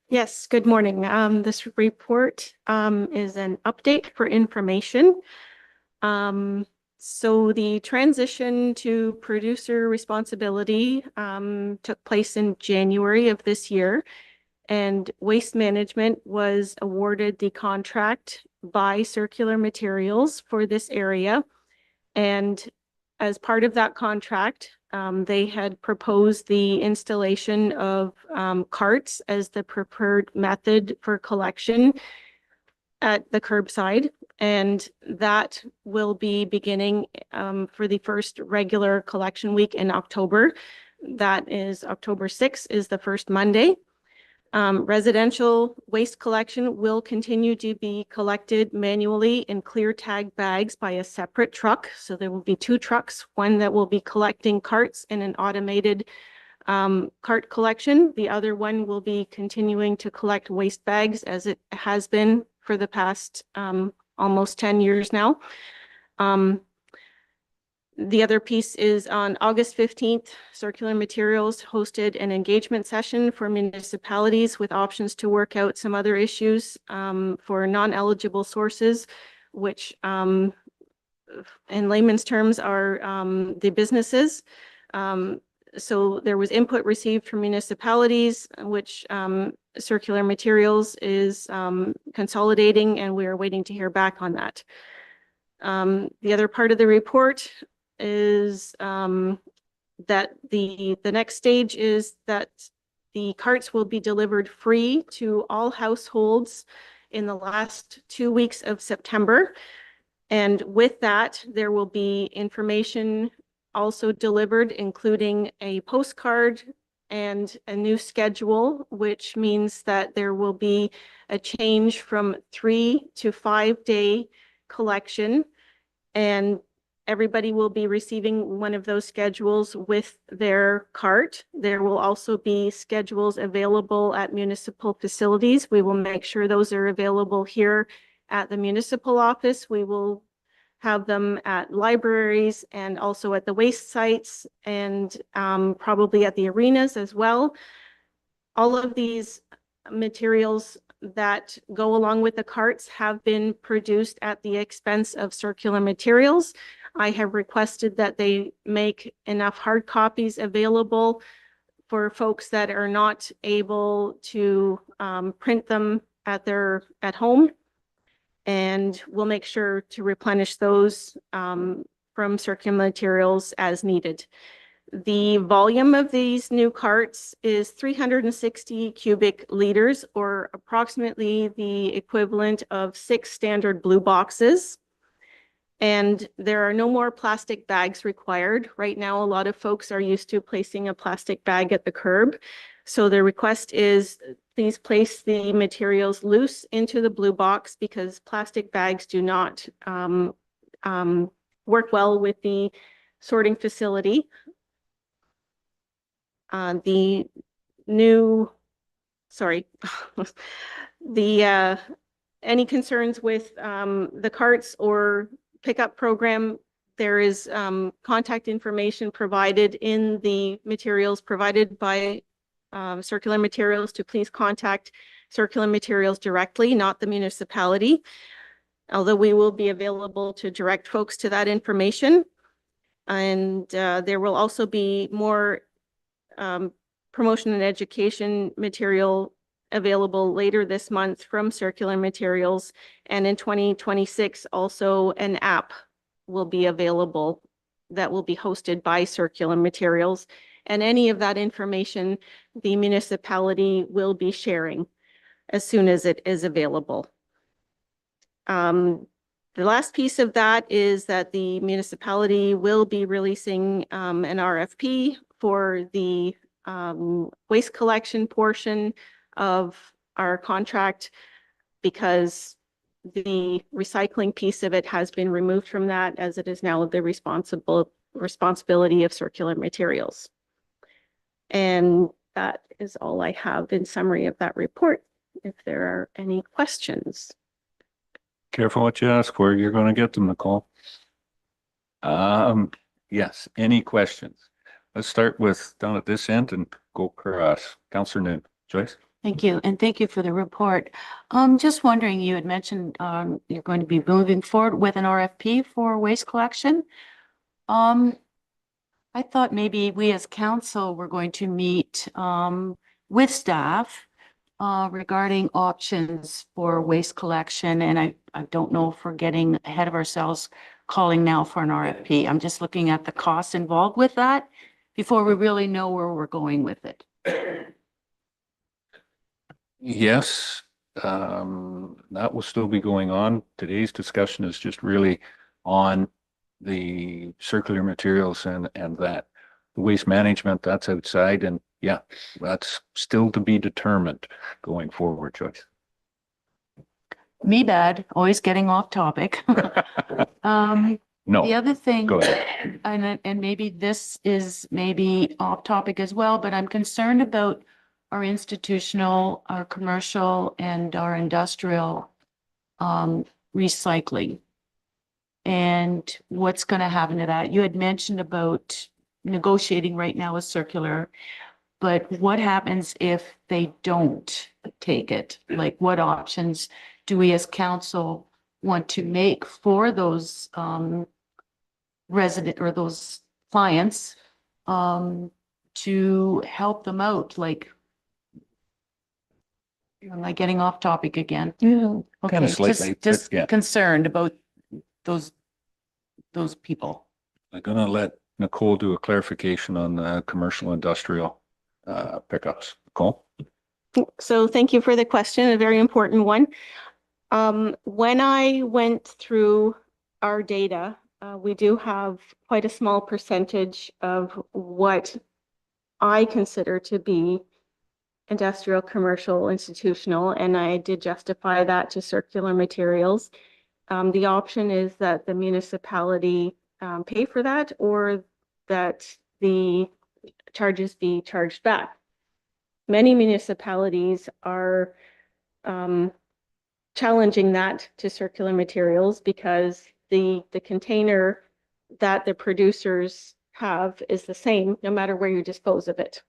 Yes, good morning. This report is an update for information. So the transition to producer responsibility took place in January of this year, and Waste Management was awarded the contract by Circular Materials for this area. And as part of that contract, they had proposed the installation of carts as the preferred method for collection at the curbside. And that will be beginning for the first regular collection week in October. That is October 6th is the first Monday. Residential waste collection will continue to be collected manually in clear tag bags by a separate truck. So there will be two trucks, one that will be collecting carts in an automated cart collection. The other one will be continuing to collect waste bags as it has been for the past almost 10 years now. The other piece is on August 15th, Circular Materials hosted an engagement session for municipalities with options to work out some other issues for non-eligible sources, which in layman's terms are the businesses. So there was input received from municipalities, which Circular Materials is consolidating, and we are waiting to hear back on that. The other part of the report is that the next stage is that the carts will be delivered free to all households in the last 2 weeks of September. And with that, there will be information also delivered, including a postcard and a new schedule, which means that there will be a change from 3 to 5 day collection, and everybody will be receiving one of those schedules with their cart. There will also be schedules available at municipal facilities. We will make sure those are available here at the municipal office. We will have them at libraries and also at the waste sites, and probably at the arenas as well. All of these materials that go along with the carts have been produced at the expense of Circular Materials. I have requested that they make enough hard copies available for folks that are not able to print them at home. And we'll make sure to replenish those from Circular Materials as needed. The volume of these new carts is 360 cubic liters, or approximately the equivalent of 6 standard blue boxes. And there are no more plastic bags required. Right now, a lot of folks are used to placing a plastic bag at the curb. So the request is please place the materials loose into the blue box, because plastic bags do not work well with the sorting facility. Any concerns with the carts or pickup program, there is contact information provided in the materials provided by Circular Materials to please contact Circular Materials directly, not the municipality, although we will be available to direct folks to that information. And there will also be more promotion and education material available later this month from Circular Materials. And in 2026, also an app will be available that will be hosted by Circular Materials. And any of that information the municipality will be sharing as soon as it is available. The last piece of that is that the municipality will be releasing an RFP for the waste collection portion of our contract, because the recycling piece of it has been removed from that, as it is now the responsibility of Circular Materials. And that is all I have in summary of that report. If there are any questions. Careful what you ask for. You're going to get them, Nicole. Yes, any questions? Let's start with down at this end and go across. Councillor Noon. Joyce? Thank you, and thank you for the report. Just wondering, you had mentioned you're going to be moving forward with an RFP for waste collection. I thought maybe we as council were going to meet with staff regarding options for waste collection, and I don't know if we're getting ahead of ourselves calling now for an RFP. I'm just looking at the costs involved with that before we really know where we're going with it. Yes, that will still be going on. Today's discussion is just really on the circular materials and that. The waste management, that's outside, and yeah, that's still to be determined going forward, Joyce. Me bad, always getting off topic. No. The other thing, Go ahead. and maybe this is maybe off topic as well, but I'm concerned about our institutional, our commercial, and our industrial recycling. And what's going to happen to that? You had mentioned about negotiating right now with Circular, but what happens if they don't take it? Like, what options do we as council want to make for those resident or those clients to help them out? Like, am I getting off topic again? Yeah, Okay, kind of slightly. just yeah. concerned about those people. I'm gonna let Nicole do a clarification on the commercial industrial pickups. Nicole? So thank you for the question, a very important one. When I went through our data, we do have quite a small percentage of what I consider to be industrial, commercial, institutional, and I did justify that to Circular Materials. The option is that the municipality pay for that, or that the charges be charged back. Many municipalities are challenging that to Circular Materials because the container that the producers have is the same no matter where you dispose of it.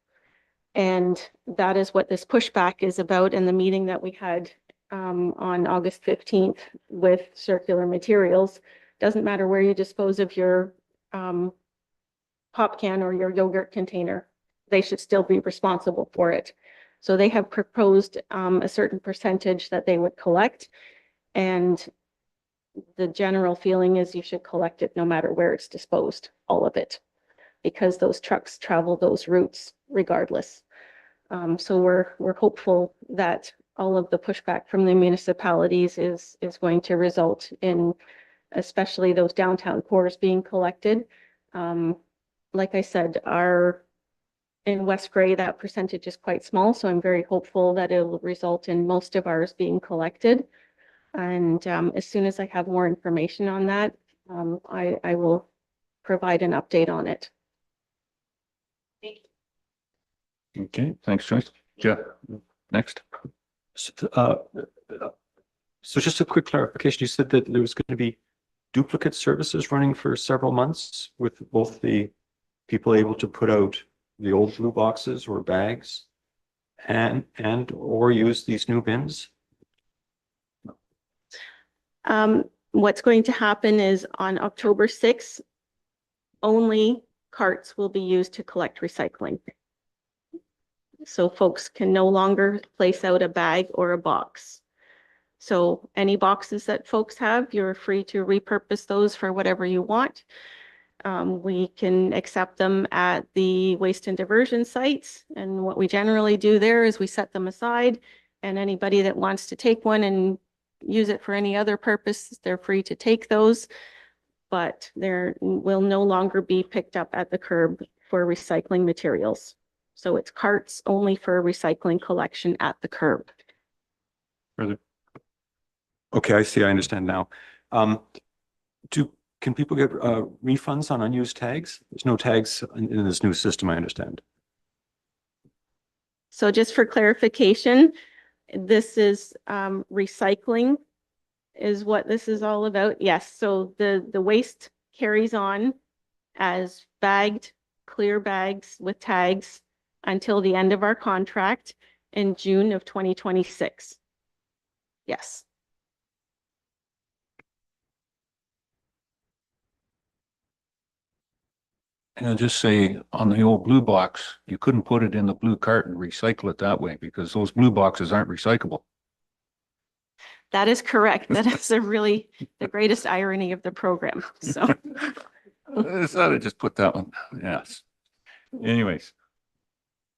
And that is what this pushback is about in the meeting that we had on August 15th with Circular Materials. Doesn't matter where you dispose of your pop can or your yogurt container, they should still be responsible for it. So they have proposed a certain percentage that they would collect, and the general feeling is you should collect it no matter where it's disposed, all of it, because those trucks travel those routes regardless. So we're hopeful that all of the pushback from the municipalities is going to result in especially those downtown cores being collected. Like I said, in West Grey, that percentage is quite small, so I'm very hopeful that it will result in most of ours being collected. And as soon as I have more information on that, I will provide an update on it. Okay, thanks, Joyce. Jeff, next. So just a quick clarification. You said that there was going to be duplicate services running for several months with both the people able to put out the old blue boxes or bags and or use these new bins? What's going to happen is on October 6th, only carts will be used to collect recycling. So folks can no longer place out a bag or a box. So any boxes that folks have, you're free to repurpose those for whatever you want. We can accept them at the waste and diversion sites. And what we generally do there is we set them aside, and anybody that wants to take one and use it for any other purpose, they're free to take those. But there will no longer be picked up at the curb for recycling materials. So it's carts only for recycling collection at the curb. Further. Okay, I see. I understand now. Can people get refunds on unused tags? There's no tags in this new system, I understand. So just for clarification, this is recycling is what this is all about. Yes, so the waste carries on as bagged, clear bags with tags until the end of our contract in June of 2026. Yes. And I'll just say on the old blue box, you couldn't put it in the blue cart and recycle it that way because those blue boxes aren't recyclable. That is correct. That is the greatest irony of the program. So I thought I just put that one. Yes. Anyways.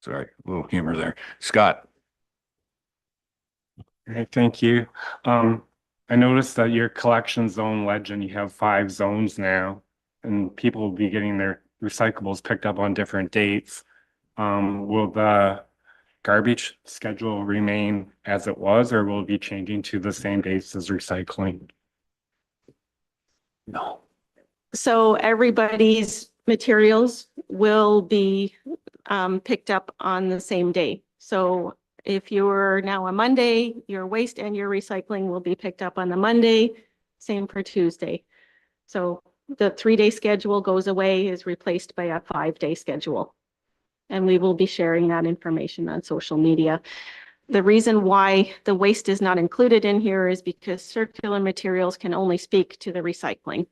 Sorry, a little humor there. Scott. Okay, thank you. I noticed that your collection zone legend, you have 5 zones now, and people will be getting their recyclables picked up on different dates. Will the garbage schedule remain as it was, or will it be changing to the same dates as recycling? No. So everybody's materials will be picked up on the same day. So if you're now a Monday, your waste and your recycling will be picked up on the Monday, same for Tuesday. So the 3-day schedule goes away, is replaced by a 5-day schedule. And we will be sharing that information on social media. The reason why the waste is not included in here is because circular materials can only speak to the recycling.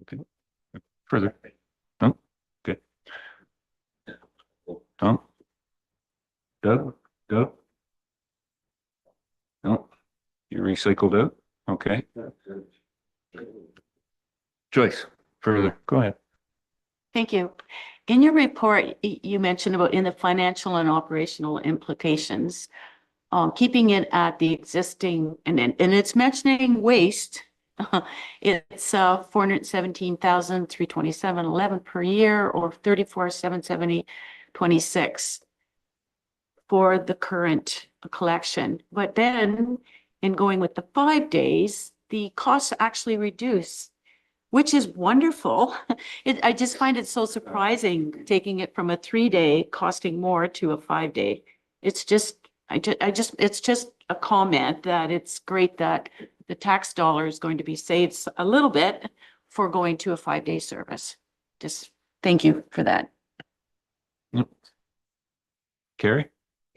Okay. Further. No? Okay. Tom? Doug? Doug? No? You recycled out? Okay. Joyce, further. Go ahead. Thank you. In your report, you mentioned about in the financial and operational implications, keeping it at the existing, and it's mentioning waste. It's 417,327.11 per year, or 34,770.26 for the current collection. But then, in going with the 5 days, the costs actually reduce, which is wonderful. I just find it so surprising, taking it from a 3-day costing more to a 5-day. It's just, it's just a comment that it's great that the tax dollar is going to be saved a little bit for going to a 5-day service. Just thank you for that. Carrie,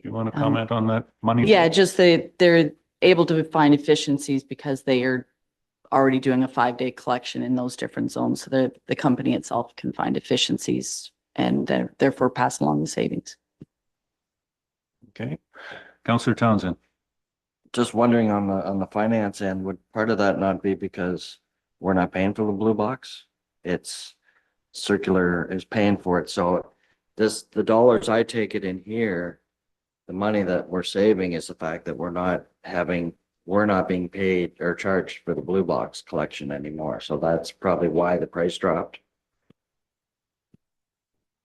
you want to comment on that money? Yeah, just they're able to find efficiencies because they are already doing a 5-day collection in those different zones. So the company itself can find efficiencies and therefore pass along the savings. Okay. Councillor Townsend. Just wondering on the finance end, would part of that not be because we're not paying for the blue box? It's circular is paying for it. So the dollars I take it in here, the money that we're saving is the fact that we're not being paid or charged for the blue box collection anymore. So that's probably why the price dropped.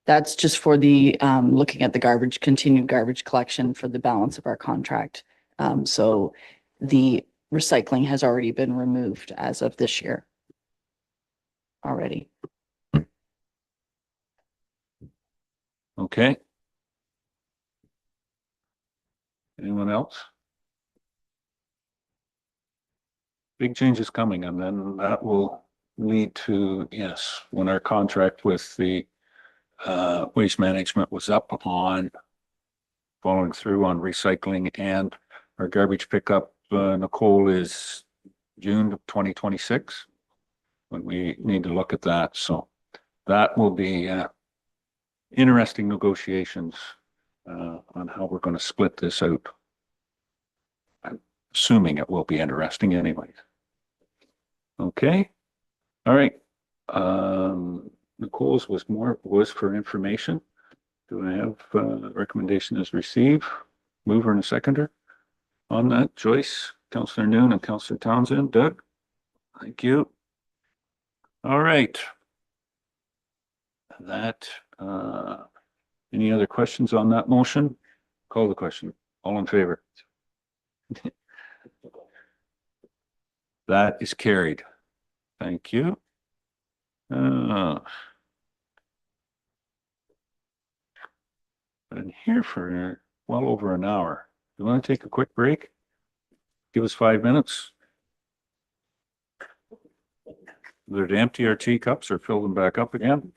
That's just for the looking at the continued garbage collection for the balance of our contract. So the recycling has already been removed as of this year already. Okay. Anyone else? Big changes coming, and then that will lead to, yes, when our contract with the waste management was up on following through on recycling and our garbage pickup, Nicole, is June of 2026 when we need to look at that. So that will be interesting negotiations on how we're going to split this out. I'm assuming it will be interesting anyway. Okay. All right. Nicole's was for information. Do I have recommendation as receive? Mover and a seconder on that. Joyce, Councillor Noon, and Councillor Townsend. Doug? Thank you. All right. That, any other questions on that motion? Call the question. All in favor? That is carried. Thank you. Been here for well over an hour. You want to take a quick break? Give us 5 minutes. Either to empty our teacups or fill them back up again.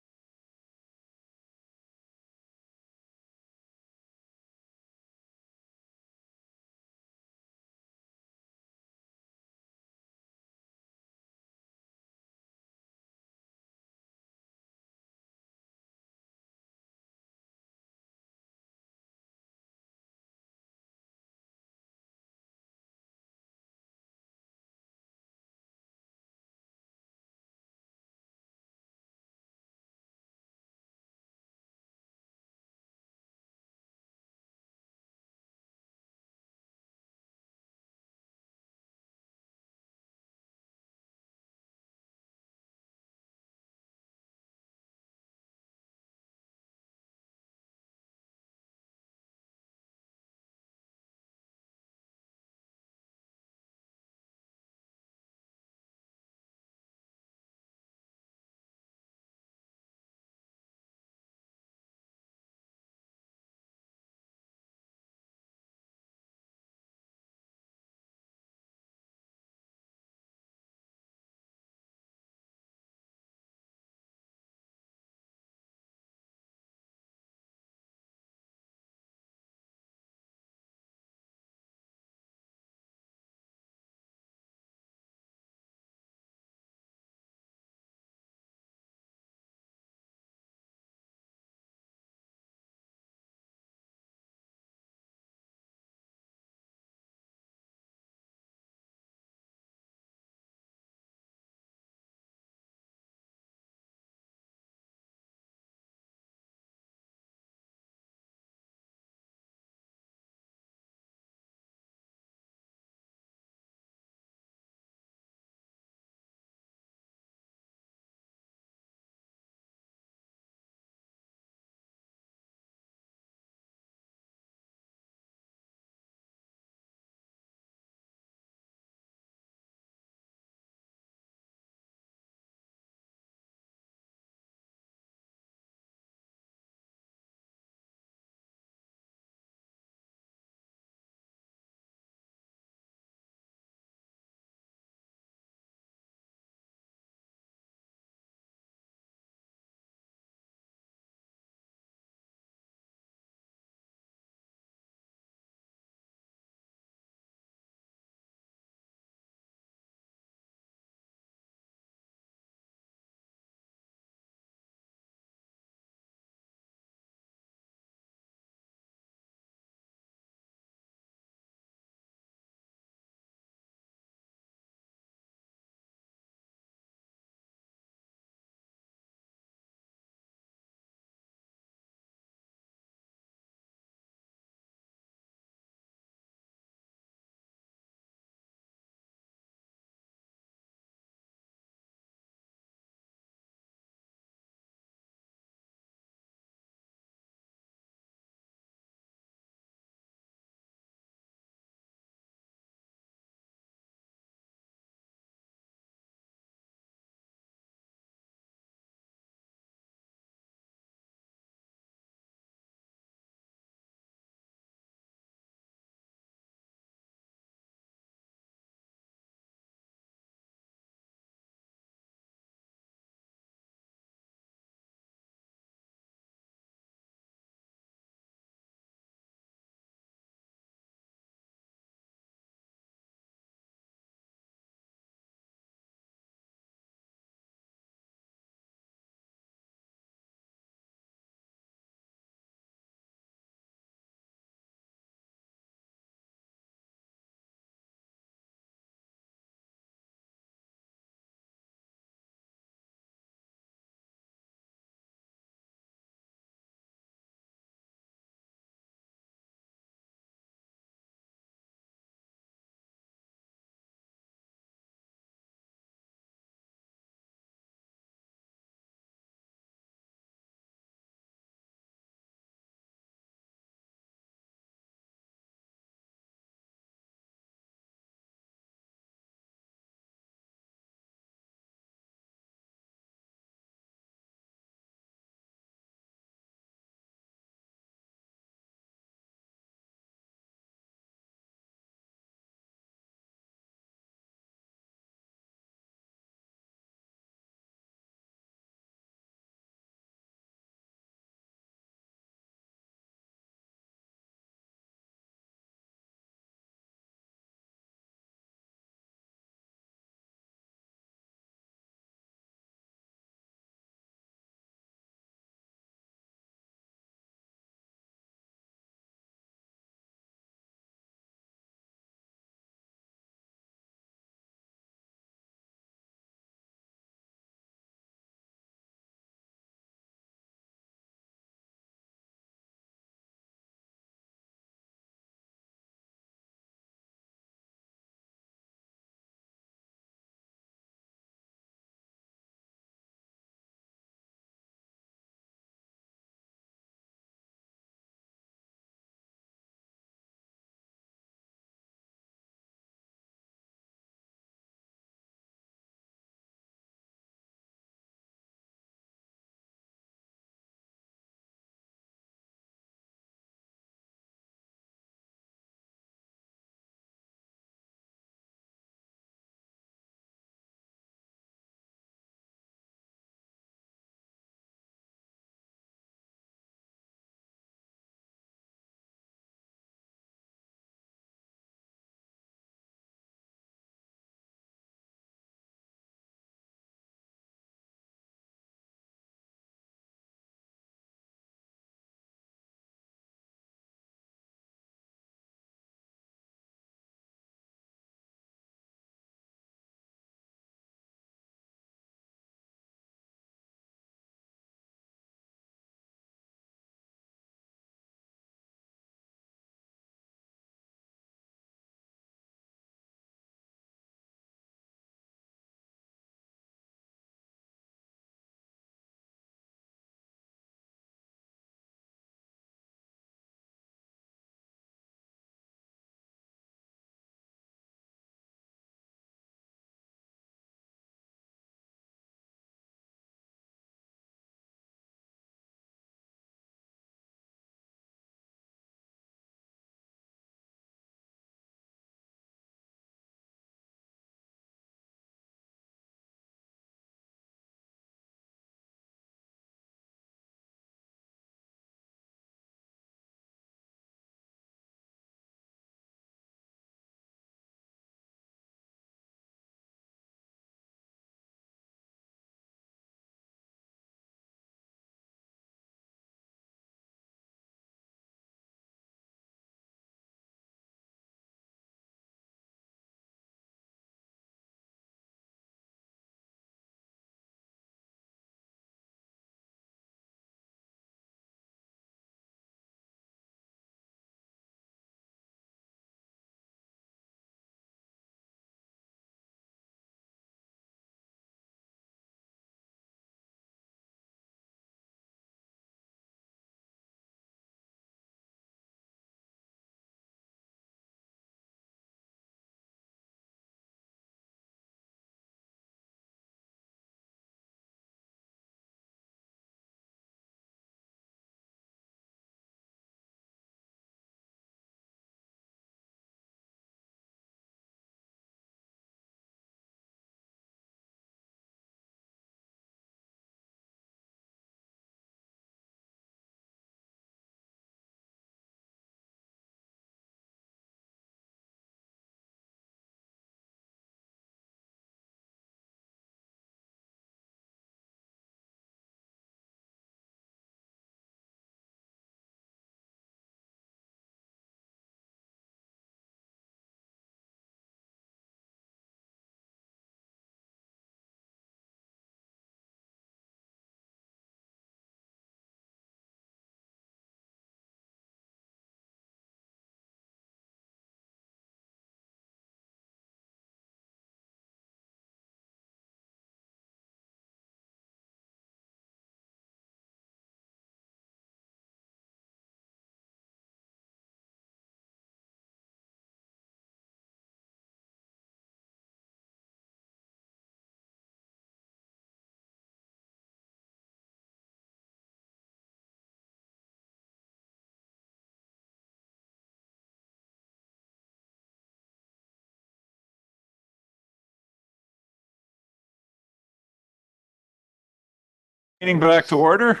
Meeting back to order.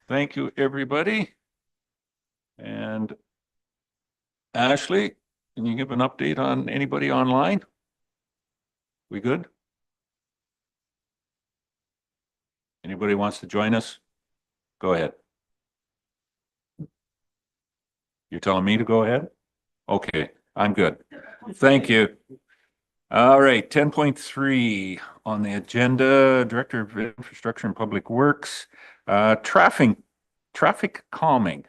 Thank you, everybody. And Ashley, can you give an update on anybody online? We good? Anybody wants to join us? Go ahead. You're telling me to go ahead? Okay, I'm good. Thank you. All right, 10.3 on the agenda, Director of Infrastructure and Public Works, traffic calming.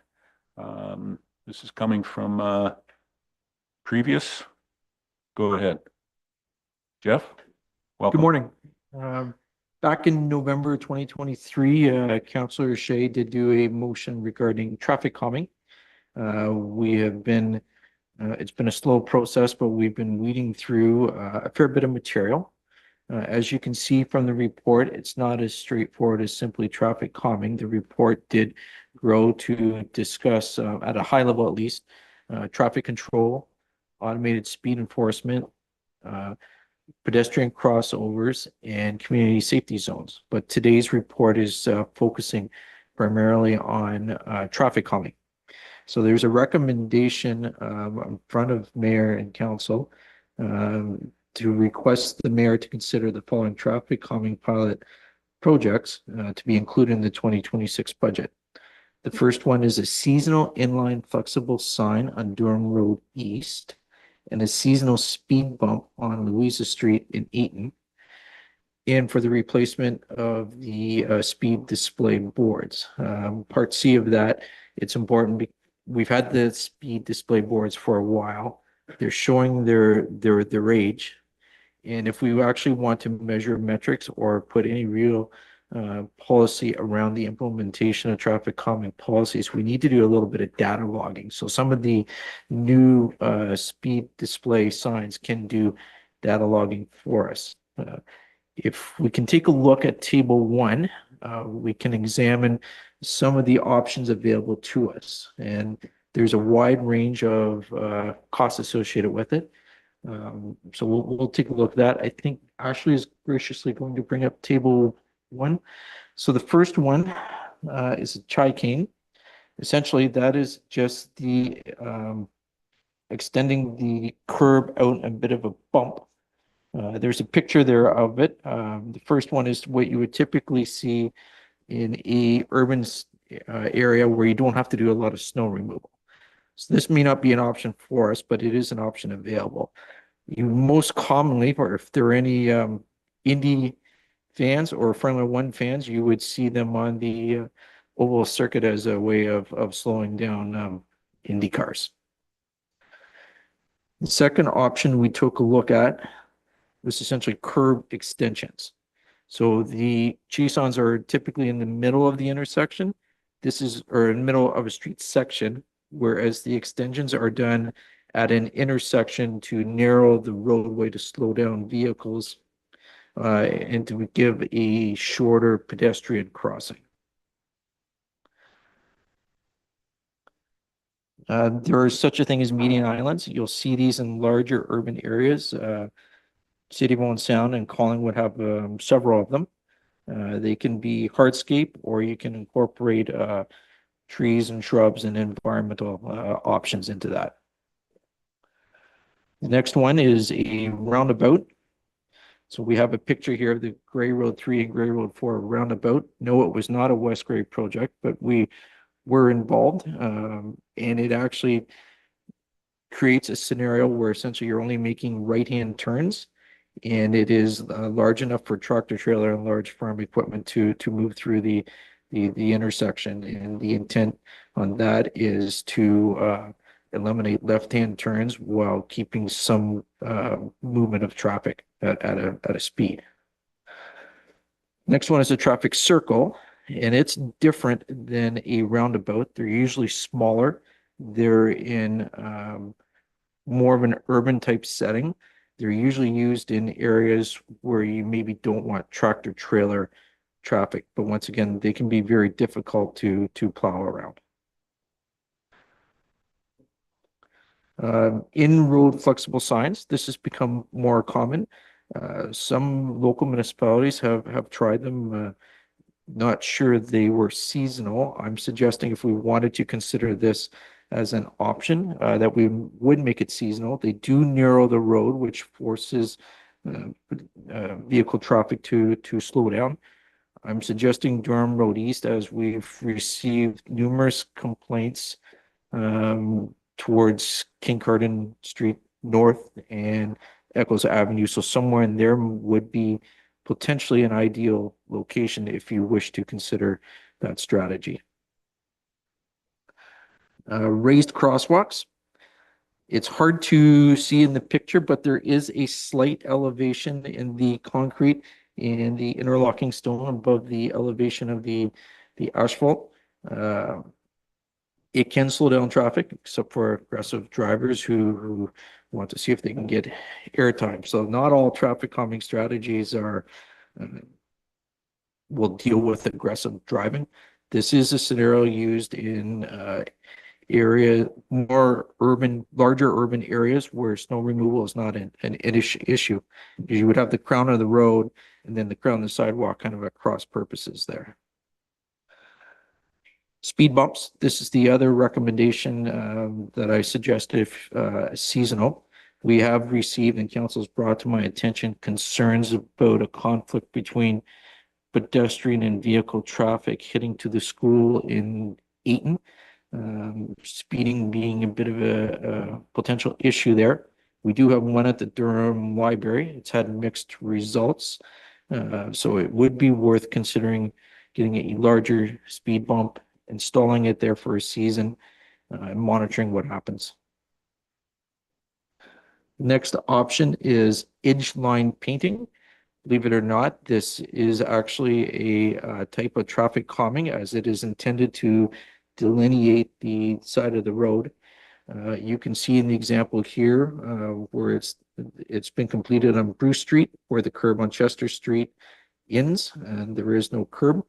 This is coming from previous. Go ahead. Jeff, welcome. Good morning. Back in November 2023, Councillor Shea did do a motion regarding traffic calming. We have been it's been a slow process, but we've been weeding through a fair bit of material. As you can see from the report, it's not as straightforward as simply traffic calming. The report did grow to discuss, at a high level at least, traffic control, automated speed enforcement, pedestrian crossovers, and community safety zones. But today's report is focusing primarily on traffic calming. So there's a recommendation in front of mayor and council to request the mayor to consider the following traffic calming pilot projects to be included in the 2026 budget. The first one is a seasonal inline flexible sign on Durham Road East and a seasonal speed bump on Louisa Street in Eaton, and for the replacement of the speed display boards. Part C of that, it's important. We've had the speed display boards for a while. They're showing their age. And if we actually want to measure metrics or put any real policy around the implementation of traffic calming policies, we need to do a little bit of data logging. So some of the new speed display signs can do data logging for us. If we can take a look at table 1, we can examine some of the options available to us. And there's a wide range of costs associated with it. So we'll take a look at that. I think Ashley is graciously going to bring up table 1. So the first one is a chicane. Essentially, that is just the extending the curb out a bit of a bump. There's a picture there of it. The first one is what you would typically see in a urban area where you don't have to do a lot of snow removal. So this may not be an option for us, but it is an option available. You most commonly, or if there are any Indy fans or Formula One fans, you would see them on the oval circuit as a way of slowing down Indy cars. The second option we took a look at was essentially curb extensions. So the caissons are typically in the middle of the intersection. This is, or in the middle of a street section, whereas the extensions are done at an intersection to narrow the roadway to slow down vehicles and to give a shorter pedestrian crossing. There is such a thing as median islands. You'll see these in larger urban areas. City of Owen Sound and Collingwood have several of them. They can be hardscape, or you can incorporate trees and shrubs and environmental options into that. The next one is a roundabout. So we have a picture here of the Grey Road 3 and Grey Road 4 roundabout. No, it was not a West Grey project, but we were involved, and it actually creates a scenario where essentially you're only making right-hand turns, and it is large enough for tractor trailer and large farm equipment to move through the intersection. And the intent on that is to eliminate left-hand turns while keeping some movement of traffic at a speed. Next one is a traffic circle, and it's different than a roundabout. They're usually smaller. They're in more of an urban type setting. They're usually used in areas where you maybe don't want tractor trailer traffic, but once again, they can be very difficult to plow around. In-road flexible signs, this has become more common. Some local municipalities have tried them. not sure they were seasonal. I'm suggesting if we wanted to consider this as an option, that we would make it seasonal. They do narrow the road, which forces vehicle traffic to slow down. I'm suggesting Durham Road East, as we've received numerous complaints towards Kincardine Street North and Eccles Avenue. So somewhere in there would be potentially an ideal location if you wish to consider that strategy. Raised crosswalks. It's hard to see in the picture, but there is a slight elevation in the concrete and the interlocking stone above the elevation of the asphalt. It can slow down traffic, except for aggressive drivers who want to see if they can get airtime. So not all traffic calming strategies are will deal with aggressive driving. This is a scenario used in larger urban areas where snow removal is not an issue. You would have the crown of the road and then the crown of the sidewalk kind of at cross purposes there. Speed bumps. This is the other recommendation that I suggested if seasonal. We have received, and council's brought to my attention, concerns about a conflict between pedestrian and vehicle traffic heading to the school in Eaton. Speeding being a bit of a potential issue there. We do have one at the Durham Library. It's had mixed results. So it would be worth considering getting a larger speed bump, installing it there for a season, and monitoring what happens. Next option is edge line painting. Believe it or not, this is actually a type of traffic calming, as it is intended to delineate the side of the road. You can see in the example here where it's been completed on Bruce Street, where the curb on Chester Street ends, and there is no curb.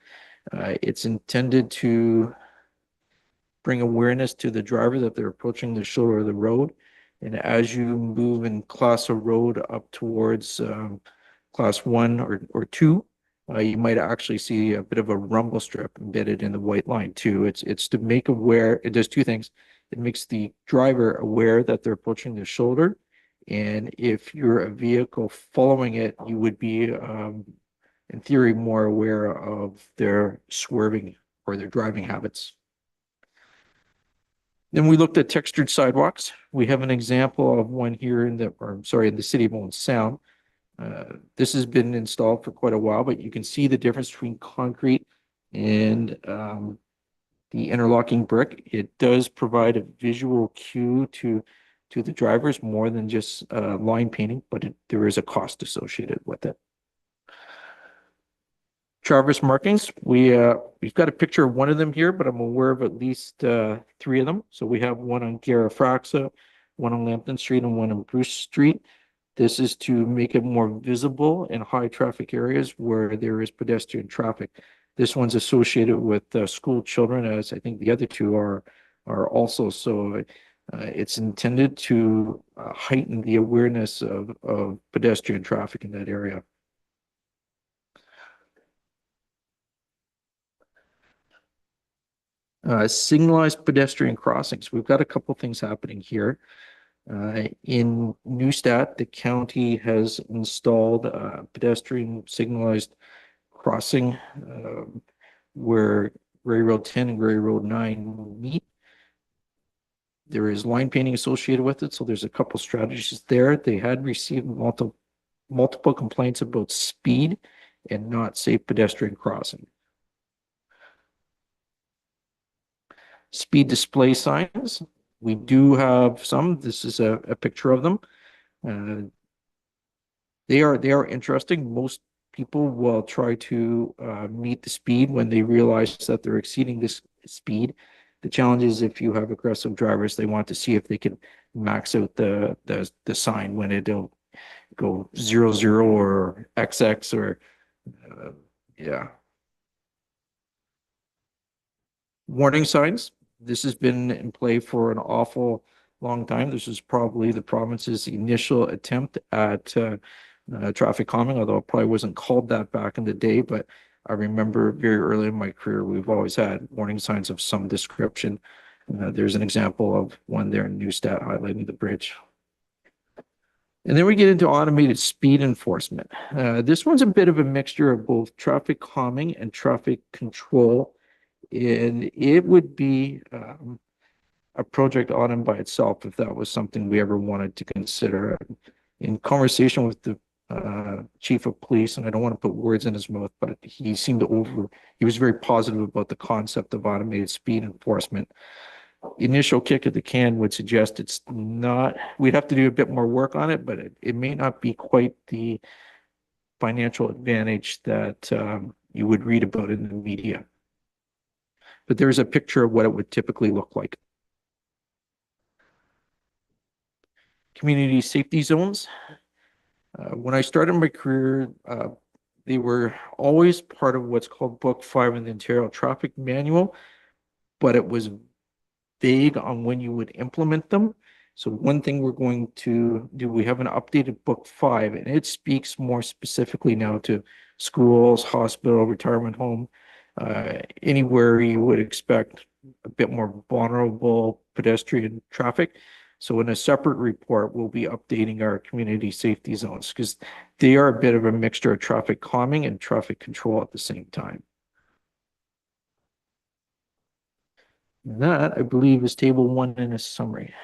It's intended to bring awareness to the driver that they're approaching the shoulder of the road. And as you move in class of road up towards class 1 or 2, you might actually see a bit of a rumble strip embedded in the white line too. It's to make aware. It does two things. It makes the driver aware that they're approaching the shoulder, and if you're a vehicle following it, you would be, in theory, more aware of their swerving or their driving habits. Then we looked at textured sidewalks. We have an example of one here in the city of Owen Sound. This has been installed for quite a while, but you can see the difference between concrete and the interlocking brick. It does provide a visual cue to the drivers more than just line painting, but there is a cost associated with it. Traverse markings. We've got a picture of one of them here, but I'm aware of at least 3 of them. So we have one on Garafraxa, one on Lambton Street, and one on Bruce Street. This is to make it more visible in high traffic areas where there is pedestrian traffic. This one's associated with school children, as I think the other 2 are also. So it's intended to heighten the awareness of pedestrian traffic in that area. Signalized pedestrian crossings. We've got a couple things happening here. In Neustadt, the county has installed a pedestrian signalized crossing where Gray Road 10 and Gray Road 9 meet. There is line painting associated with it, so there's a couple strategies there. They had received multiple complaints about speed and not safe pedestrian crossing. Speed display signs. We do have some. This is a picture of them. They are interesting. Most people will try to meet the speed when they realize that they're exceeding this speed. The challenge is if you have aggressive drivers, they want to see if they can max out the sign when it'll go 00 or XX or yeah. Warning signs. This has been in play for an awful long time. This is probably the province's initial attempt at traffic calming, although it probably wasn't called that back in the day. But I remember very early in my career, we've always had warning signs of some description. There's an example of one there in Newstat highlighting the bridge. And then we get into automated speed enforcement. This one's a bit of a mixture of both traffic calming and traffic control. And it would be a project on by itself if that was something we ever wanted to consider. In conversation with the chief of police, and I don't want to put words in his mouth, but he was very positive about the concept of automated speed enforcement. Initial kick of the can would suggest it's not, we'd have to do a bit more work on it, but it may not be quite the financial advantage that you would read about in the media. But there's a picture of what it would typically look like. Community safety zones. When I started my career, they were always part of what's called Book 5 in the Ontario Traffic Manual, but it was vague on when you would implement them. So one thing we're going to do, we have an updated Book 5, and it speaks more specifically now to schools, hospital, retirement home, anywhere you would expect a bit more vulnerable pedestrian traffic. So in a separate report, we'll be updating our community safety zones because they are a bit of a mixture of traffic calming and traffic control at the same time. And that, I believe, is table 1 in a summary.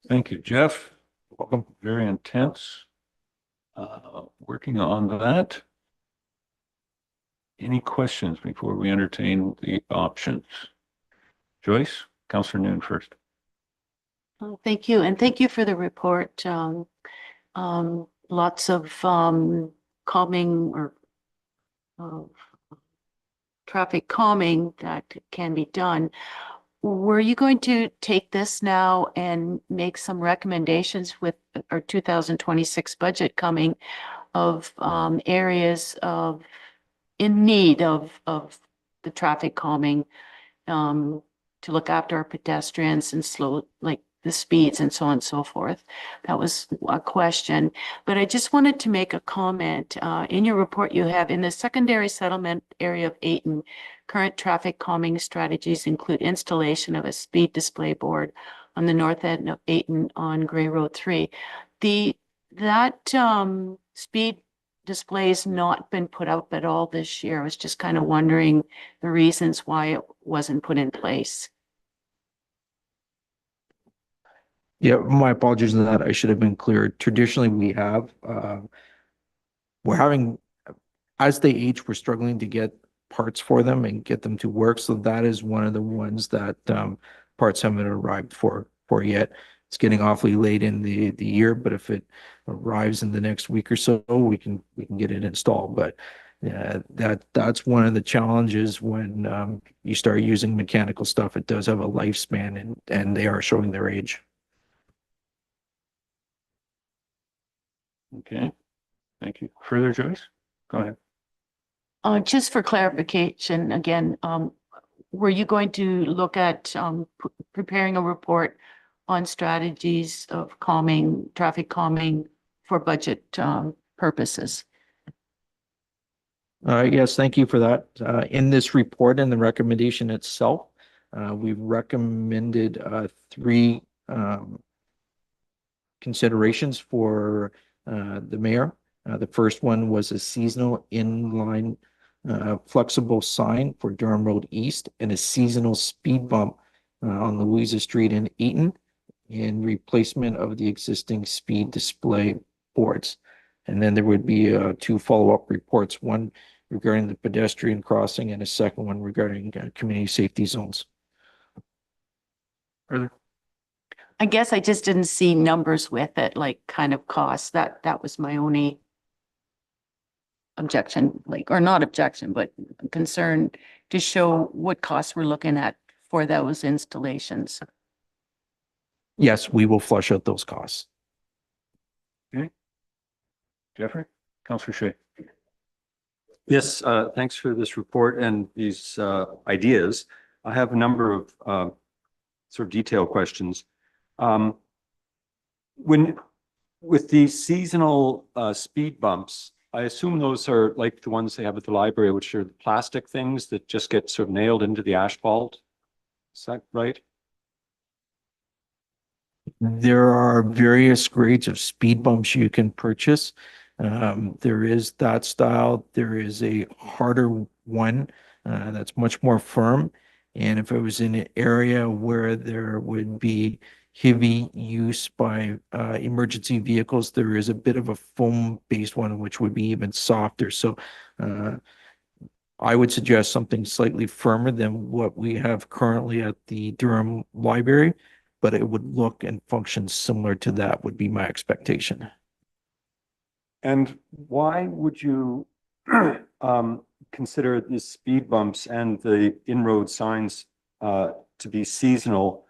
Thank you, Jeff. Welcome. Very intense. Working on that. Any questions before we entertain the options? Joyce, Councillor Noon first. Oh, thank you. And thank you for the report. Lots of calming or traffic calming that can be done. Were you going to take this now and make some recommendations with our 2026 budget coming of areas of in need of the traffic calming to look after our pedestrians and slow like the speeds and so on and so forth? That was a question, but I just wanted to make a comment. In your report, you have in the secondary settlement area of Ayton, current traffic calming strategies include installation of a speed display board on the north end of Ayton on Gray Road 3. That speed display has not been put up at all this year. I was just kind of wondering the reasons why it wasn't put in place. Yeah, my apologies on that. I should have been clear. Traditionally, we have, we're having, as they age, we're struggling to get parts for them and get them to work. So that is one of the ones that parts haven't arrived for yet. It's getting awfully late in the year, but if it arrives in the next week or so, we can get it installed. But that's one of the challenges when you start using mechanical stuff. It does have a lifespan, and they are showing their age. Okay, thank you. Further, Joyce? Go ahead. Just for clarification, again, were you going to look at preparing a report on strategies of calming, traffic calming for budget purposes? Yes, thank you for that. In this report and the recommendation itself, we've recommended 3 considerations for the mayor. The first one was a seasonal inline flexible sign for Durham Road East and a seasonal speed bump on Louisa Street in Ayton in replacement of the existing speed display boards. And then there would be 2 follow-up reports, one regarding the pedestrian crossing and a second one regarding community safety zones. Further? I guess I just didn't see numbers with it, like kind of costs. That was my only objection, like, or not objection, but concern to show what costs we're looking at for those installations. Yes, we will flush out those costs. Okay. Jeffrey? Councillor Shea. Yes, thanks for this report and these ideas. I have a number of sort of detailed questions. When with the seasonal speed bumps, I assume those are like the ones they have at the library, which are the plastic things that just get sort of nailed into the asphalt. Is that right? There are various grades of speed bumps you can purchase. There is that style. There is a harder one that's much more firm. And if it was in an area where there would be heavy use by emergency vehicles, there is a bit of a foam-based one, which would be even softer. So I would suggest something slightly firmer than what we have currently at the Durham Library, but it would look and function similar to that would be my expectation. And why would you consider the speed bumps and the in-road signs to be seasonal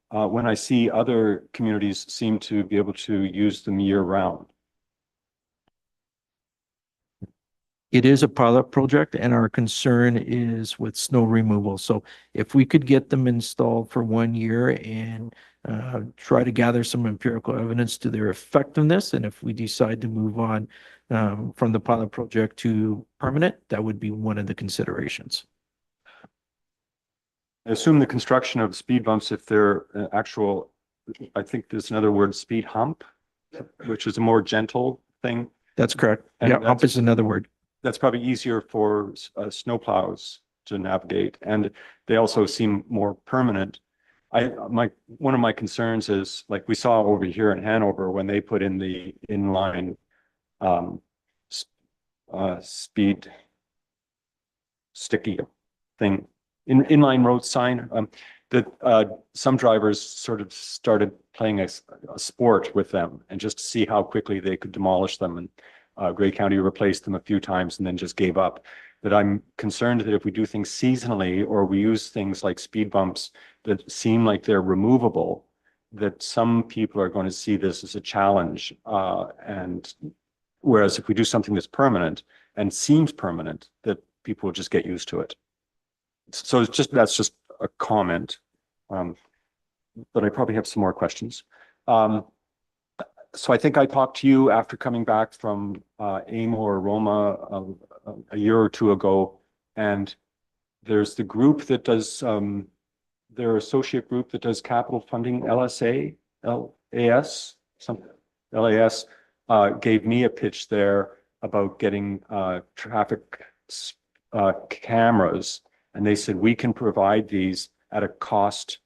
when I see other communities seem to be able to use them year-round? It is a pilot project and our concern is with snow removal. So if we could get them installed for 1 year and try to gather some empirical evidence to their effectiveness, and if we decide to move on from the pilot project to permanent, that would be one of the considerations. I assume the construction of speed bumps, if they're actual, I think there's another word, speed hump, which is a more gentle thing. That's correct. And Yeah, hump is another word. That's probably easier for snowplows to navigate, and they also seem more permanent. One of my concerns is, like we saw over here in Hanover when they put in the inline speed sticky thing, inline road sign, that some drivers sort of started playing a sport with them and just to see how quickly they could demolish them. And Grey County replaced them a few times and then just gave up. That I'm concerned that if we do things seasonally or we use things like speed bumps that seem like they're removable, that some people are going to see this as a challenge. And whereas if we do something that's permanent and seems permanent, that people will just get used to it. So it's just, that's just a comment. But I probably have some more questions. So I think I talked to you after coming back from AMO or Roma a year or two ago, and there's the group that does their associate group that does capital funding, LAS, something. LAS gave me a pitch there about getting traffic cameras, and they said we can provide these at a cost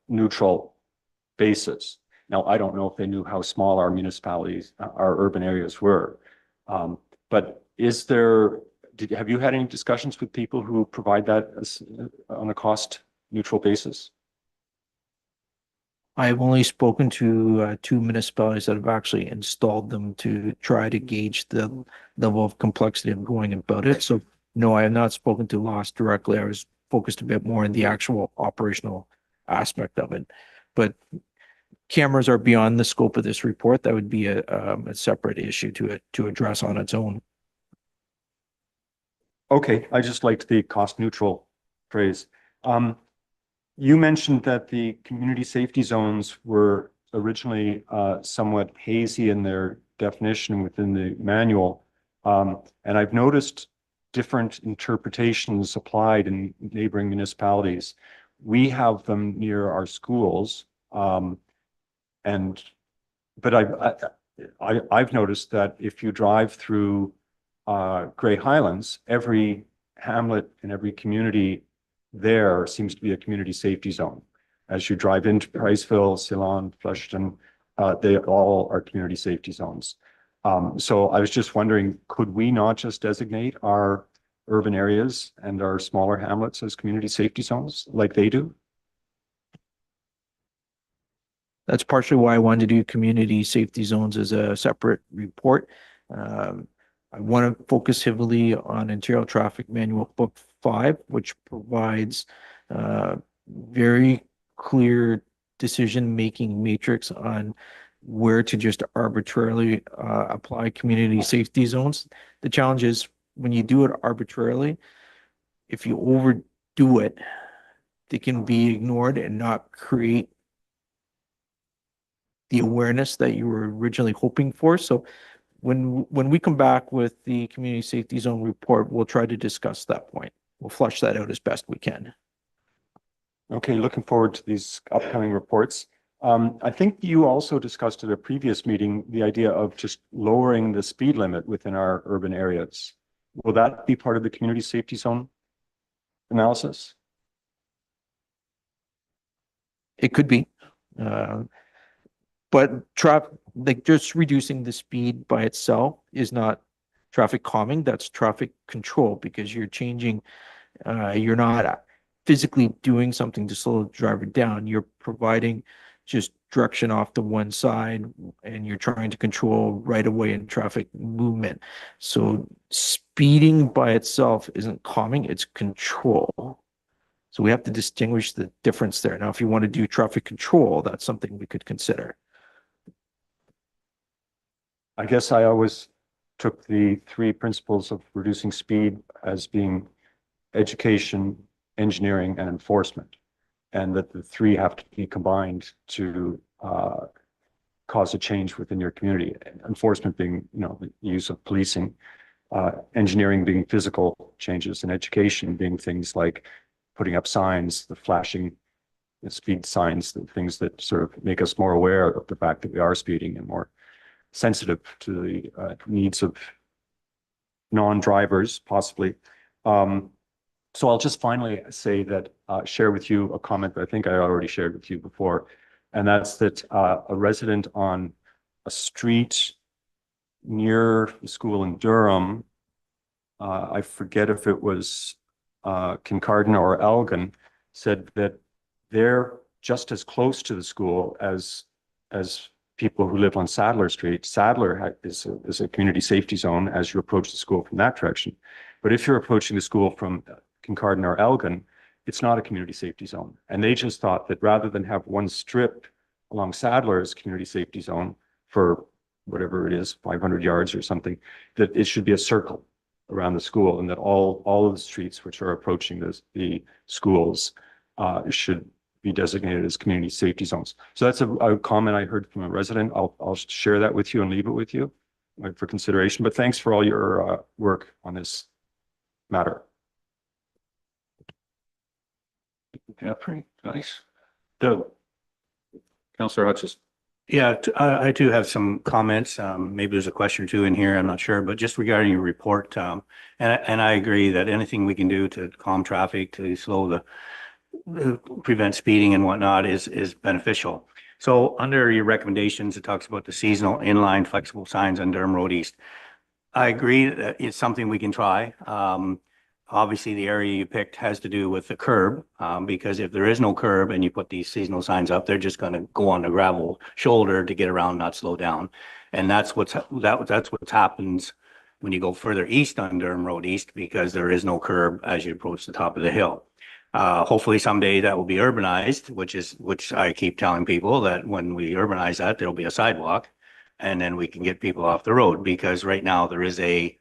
neutral basis. Now, I don't know if they knew how small our municipalities, our urban areas were. But is there, have you had any discussions with people who provide that as, on a cost neutral basis? I've only spoken to 2 municipalities that have actually installed them to try to gauge the level of complexity of going about it. So no, I have not spoken to LAS directly. I was focused a bit more on the actual operational aspect of it. But cameras are beyond the scope of this report. That would be a separate issue to address on its own. Okay, I just liked the cost neutral phrase. You mentioned that the community safety zones were originally somewhat hazy in their definition within the manual. And I've noticed different interpretations applied in neighboring municipalities. We have them near our schools. But I've noticed that if you drive through Grey Highlands, every hamlet and every community there seems to be a community safety zone. As you drive into Priceville, Ceylon, Flushton, they all are community safety zones. So I was just wondering, could we not just designate our urban areas and our smaller hamlets as community safety zones like they do? That's partially why I wanted to do community safety zones as a separate report. I want to focus heavily on Ontario Traffic Manual Book 5, which provides very clear decision-making matrix on where to just arbitrarily apply community safety zones. The challenge is when you do it arbitrarily, if you overdo it, they can be ignored and not create the awareness that you were originally hoping for. So when we come back with the community safety zone report, we'll try to discuss that point. We'll flush that out as best we can. Okay, looking forward to these upcoming reports. I think you also discussed at a previous meeting the idea of just lowering the speed limit within our urban areas. Will that be part of the community safety zone analysis? It could be. But like just reducing the speed by itself is not traffic calming, that's traffic control, because you're changing, you're not physically doing something to slow the driver down. You're providing just direction off to one side, and you're trying to control right away in traffic movement. So speeding by itself isn't calming, it's control. So we have to distinguish the difference there. Now, if you want to do traffic control, that's something we could consider. I guess I always took the three principles of reducing speed as being education, engineering, and enforcement, and that the three have to be combined to cause a change within your community. Enforcement being, the use of policing, engineering being physical changes, and education being things like putting up signs, the flashing the speed signs, the things that sort of make us more aware of the fact that we are speeding and more sensitive to the needs of non-drivers, possibly. So I'll just finally say that, share with you a comment that I think I already shared with you before, and that's that a resident on a street near the school in Durham, I forget if it was Kincardine or Elgin, said that they're just as close to the school as people who live on Sadler Street. Sadler is a community safety zone as you approach the school from that direction. But if you're approaching the school from Kincardine or Elgin, it's not a community safety zone. And they just thought that rather than have one strip along Sadler's community safety zone for whatever it is, 500 yards or something, that it should be a circle around the school, and that all of the streets which are approaching the schools should be designated as community safety zones. So that's a comment I heard from a resident. I'll share that with you and leave it with you for consideration. But thanks for all your work on this matter. Jeffrey, nice. Doug. Councillor Hutchison. Yeah, I do have some comments. Maybe there's a question or two in here, I'm not sure, but just regarding your report, and I agree that anything we can do to calm traffic, to slow prevent speeding and whatnot is beneficial. So under your recommendations, it talks about the seasonal inline flexible signs on Durham Road East. I agree that it's something we can try. Obviously, the area you picked has to do with the curb, because if there is no curb and you put these seasonal signs up, they're just going to go on the gravel shoulder to get around, not slow down. And that's what happens when you go further east on Durham Road East, because there is no curb as you approach the top of the hill. Hopefully someday that will be urbanized, which I keep telling people that when we urbanize that, there'll be a sidewalk, and then we can get people off the road, because right now there is a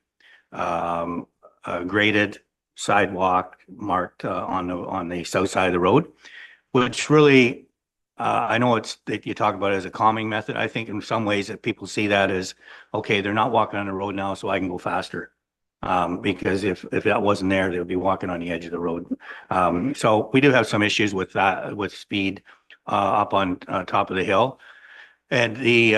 graded sidewalk marked on the south side of the road, which really I know that you talk about it as a calming method. I think in some ways that people see that as, okay, they're not walking on the road now, so I can go faster. Because if that wasn't there, they would be walking on the edge of the road. So we do have some issues with that, with speed up on top of the hill. And the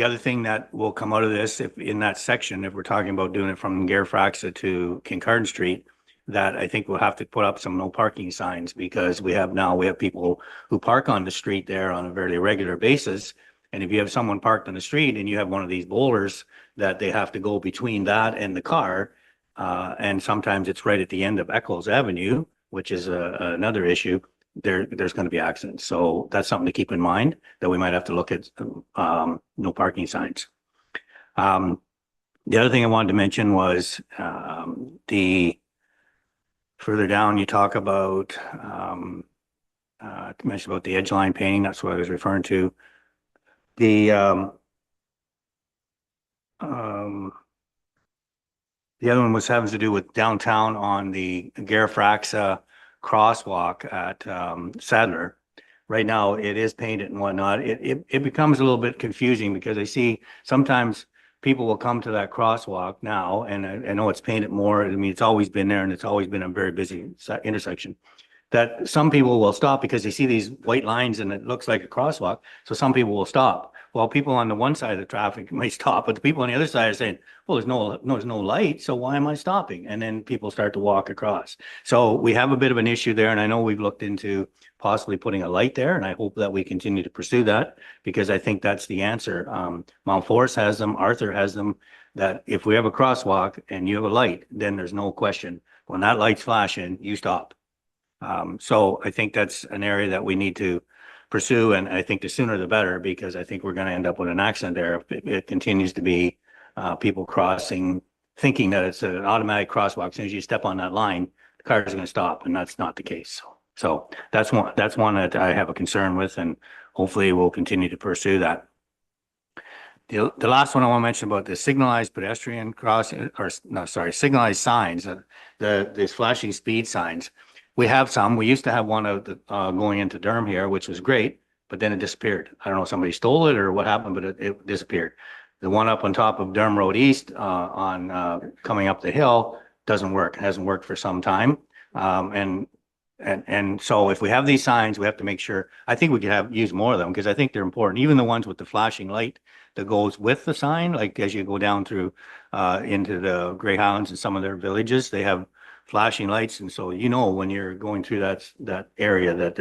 other thing that will come out of this, if in that section, if we're talking about doing it from Garifraxa to Kincardine Street, that I think we'll have to put up some no parking signs, because we have people who park on the street there on a very regular basis. And if you have someone parked on the street and you have one of these boulders that they have to go between that and the car, and sometimes it's right at the end of Eccles Avenue, which is another issue, there's going to be accidents. So that's something to keep in mind, that we might have to look at no parking signs. The other thing I wanted to mention was the further down you talk about, mentioned about the edge line painting. That's what I was referring to. The other one was having to do with downtown on the Garifraxa crosswalk at Sadler. right now it is painted and whatnot, it becomes a little bit confusing because I see sometimes people will come to that crosswalk now, and I know it's painted more. I mean, it's always been there and it's always been a very busy intersection. That some people will stop because they see these white lines and it looks like a crosswalk. So some people will stop. While people on the one side of the traffic might stop, but the people on the other side are saying, well, there's no light, so why am I stopping? And then people start to walk across. So we have a bit of an issue there, and I know we've looked into possibly putting a light there, and I hope that we continue to pursue that because I think that's the answer. Mount Forest has them, Arthur has them, that if we have a crosswalk and you have a light, then there's no question. When that light's flashing, you stop. So I think that's an area that we need to pursue, and I think the sooner the better, because I think we're going to end up with an accident there if it continues to be people crossing, thinking that it's an automatic crosswalk. As soon as you step on that line, the car is going to stop, and that's not the case. So that's one that I have a concern with, and hopefully we'll continue to pursue that. The last one I want to mention about the signalized pedestrian crossing, or no, sorry, signalized signs, these flashing speed signs. We have some. We used to have one of the going into Durham here, which was great, but then it disappeared. I don't know if somebody stole it or what happened, but it disappeared. The one up on top of Durham Road East on coming up the hill doesn't work. It hasn't worked for some time. And so if we have these signs, we have to make sure, I think we could use more of them because I think they're important. Even the ones with the flashing light that goes with the sign, like as you go down through into the Greyhounds and some of their villages, they have flashing lights. And so, you know, when you're going through that area that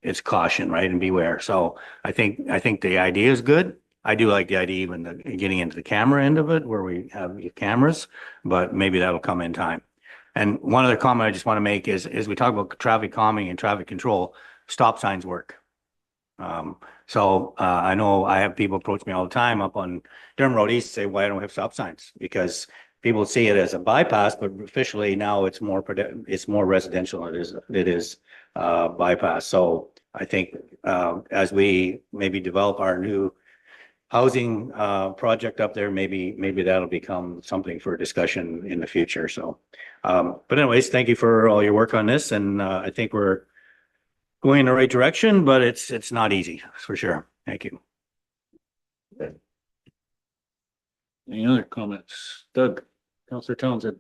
it's caution, right? And beware. So I think the idea is good. I do like the idea, even getting into the camera end of it where we have cameras, but maybe that'll come in time. And one other comment I just want to make is we talk about traffic calming and traffic control, stop signs work. I know I have people approach me all the time up on Durham Road East, say, why don't we have stop signs? Because people see it as a bypass, but officially now it's more residential. It is bypass. So I think as we maybe develop our new housing project up there, maybe that'll become something for discussion in the future. So, but anyways, thank you for all your work on this, and I think we're going in the right direction, but it's not easy for sure. Thank you. Any other comments? Doug, Councillor Townsend.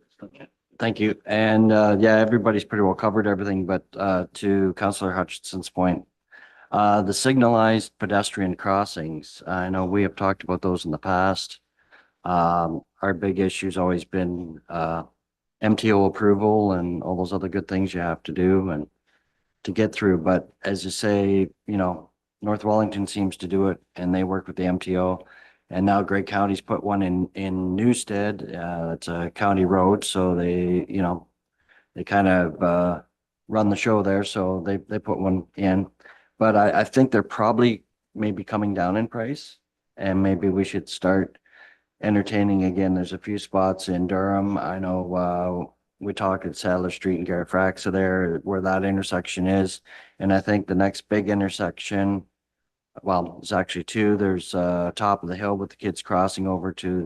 Thank you. And yeah, everybody's pretty well covered everything, but to Councillor Hutchinson's point, the signalized pedestrian crossings, I know we have talked about those in the past. Our big issue's always been MTO approval and all those other good things you have to do and to get through. But as you say, you know, North Wellington seems to do it and they work with the MTO. And now Grey County's put one in Newstead. It's a county road, so they, you know, they kind of run the show there. So they put one in. But I think they're probably maybe coming down in price, and maybe we should start entertaining again. There's a few spots in Durham. I know we talked at Sadler Street and Garrett Fraxa there where that intersection is. And I think the next big intersection, well, there's actually two. There's top of the hill with the kids crossing over to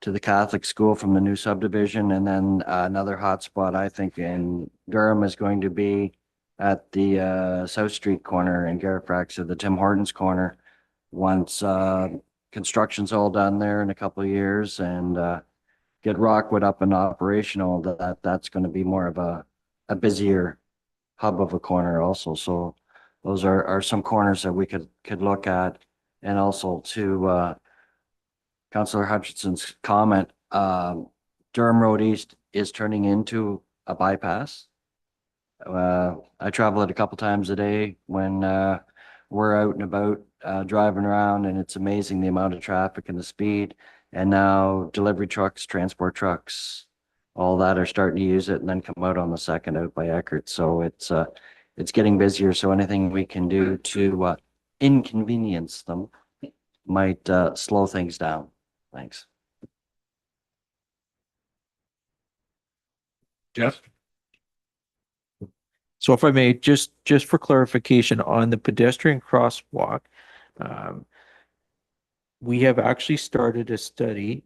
the Catholic school from the new subdivision. And then another hot spot, I think, in Durham is going to be at the South Street corner in Garrett Fraxa, the Tim Hortons corner. Once construction's all done there in a couple of years and get Rockwood up and operational, that's going to be more of a busier hub of a corner also. So those are some corners that we could look at. And also to Councillor Hutchinson's comment, Durham Road East is turning into a bypass. I travel it a couple times a day when we're out and about driving around, and it's amazing the amount of traffic and the speed. And now delivery trucks, transport trucks, all that are starting to use it and then come out on the second out by Eckert. So it's getting busier. So anything we can do to inconvenience them might slow things down. Thanks. Jeff? So if I may, just for clarification on the pedestrian crosswalk, we have actually started a study,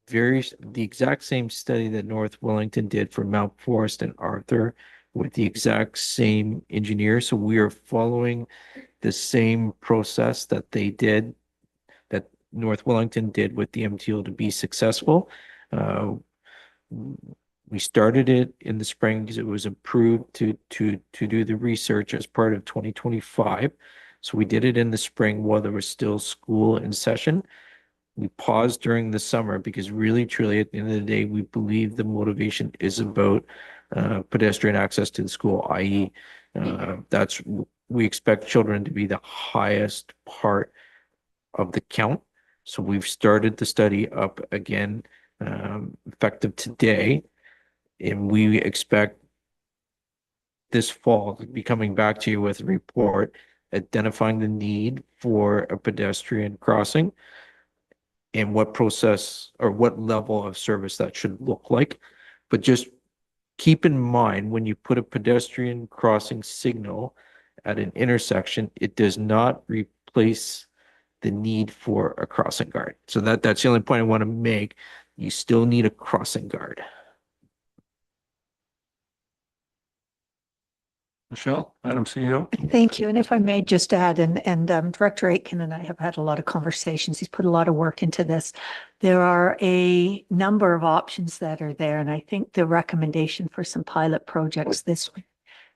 the exact same study that North Wellington did for Mount Forest and Arthur, with the exact same engineer. So we are following the same process that they did, that North Wellington did with the MTO to be successful. We started it in the spring because it was approved to do the research as part of 2025. So we did it in the spring while there was still school in session. We paused during the summer because really, truly, at the end of the day, we believe the motivation is about pedestrian access to the school, i.e., we expect children to be the highest part of the count. So we've started the study up again, effective today, and we expect this fall to be coming back to you with a report identifying the need for a pedestrian crossing and what process or what level of service that should look like. But just keep in mind, when you put a pedestrian crossing signal at an intersection, it does not replace the need for a crossing guard. So that's the only point I want to make. You still need a crossing guard. Michelle, Madam CEO. Thank you. And if I may just add, and Director Aitken and I have had a lot of conversations. He's put a lot of work into this. There are a number of options that are there. And I think the recommendation for some pilot projects this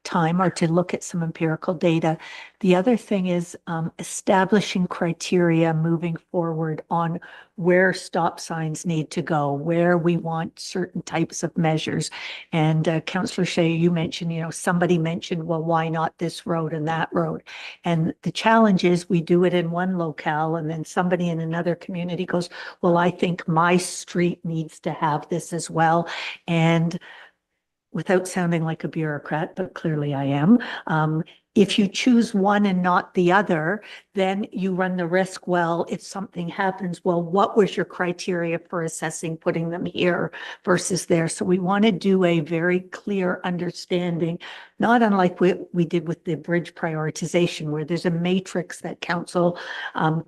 time are to look at some empirical data. The other thing is establishing criteria moving forward on where stop signs need to go, where we want certain types of measures. And Councillor Shea, you mentioned, somebody mentioned, well, why not this road and that road? And the challenge is we do it in one locale and then somebody in another community goes, well, I think my street needs to have this as well. And without sounding like a bureaucrat, but clearly I am, if you choose one and not the other, then you run the risk, well, if something happens, well, what was your criteria for assessing putting them here versus there? So we want to do a very clear understanding, not unlike what we did with the bridge prioritization, where there's a matrix that council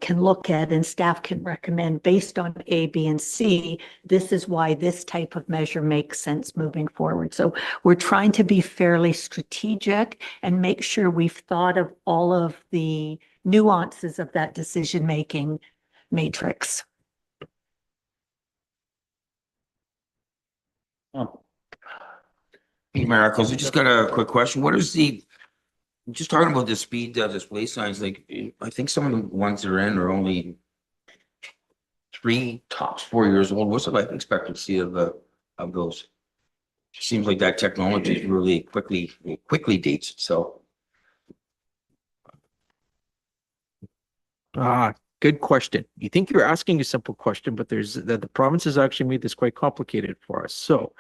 can look at and staff can recommend based on A, B, and C. This is why this type of measure makes sense moving forward. So we're trying to be fairly strategic and make sure we've thought of all of the nuances of that decision-making matrix. Hey, Miracles, I just got a quick question. What is just talking about the speed display signs, like, I think some of the ones that are in are only 3, tops 4 years old. What's the life expectancy of those? Seems like that technology is really quickly dates itself. Good question. You think you're asking a simple question, but the province has actually made this quite complicated for us. So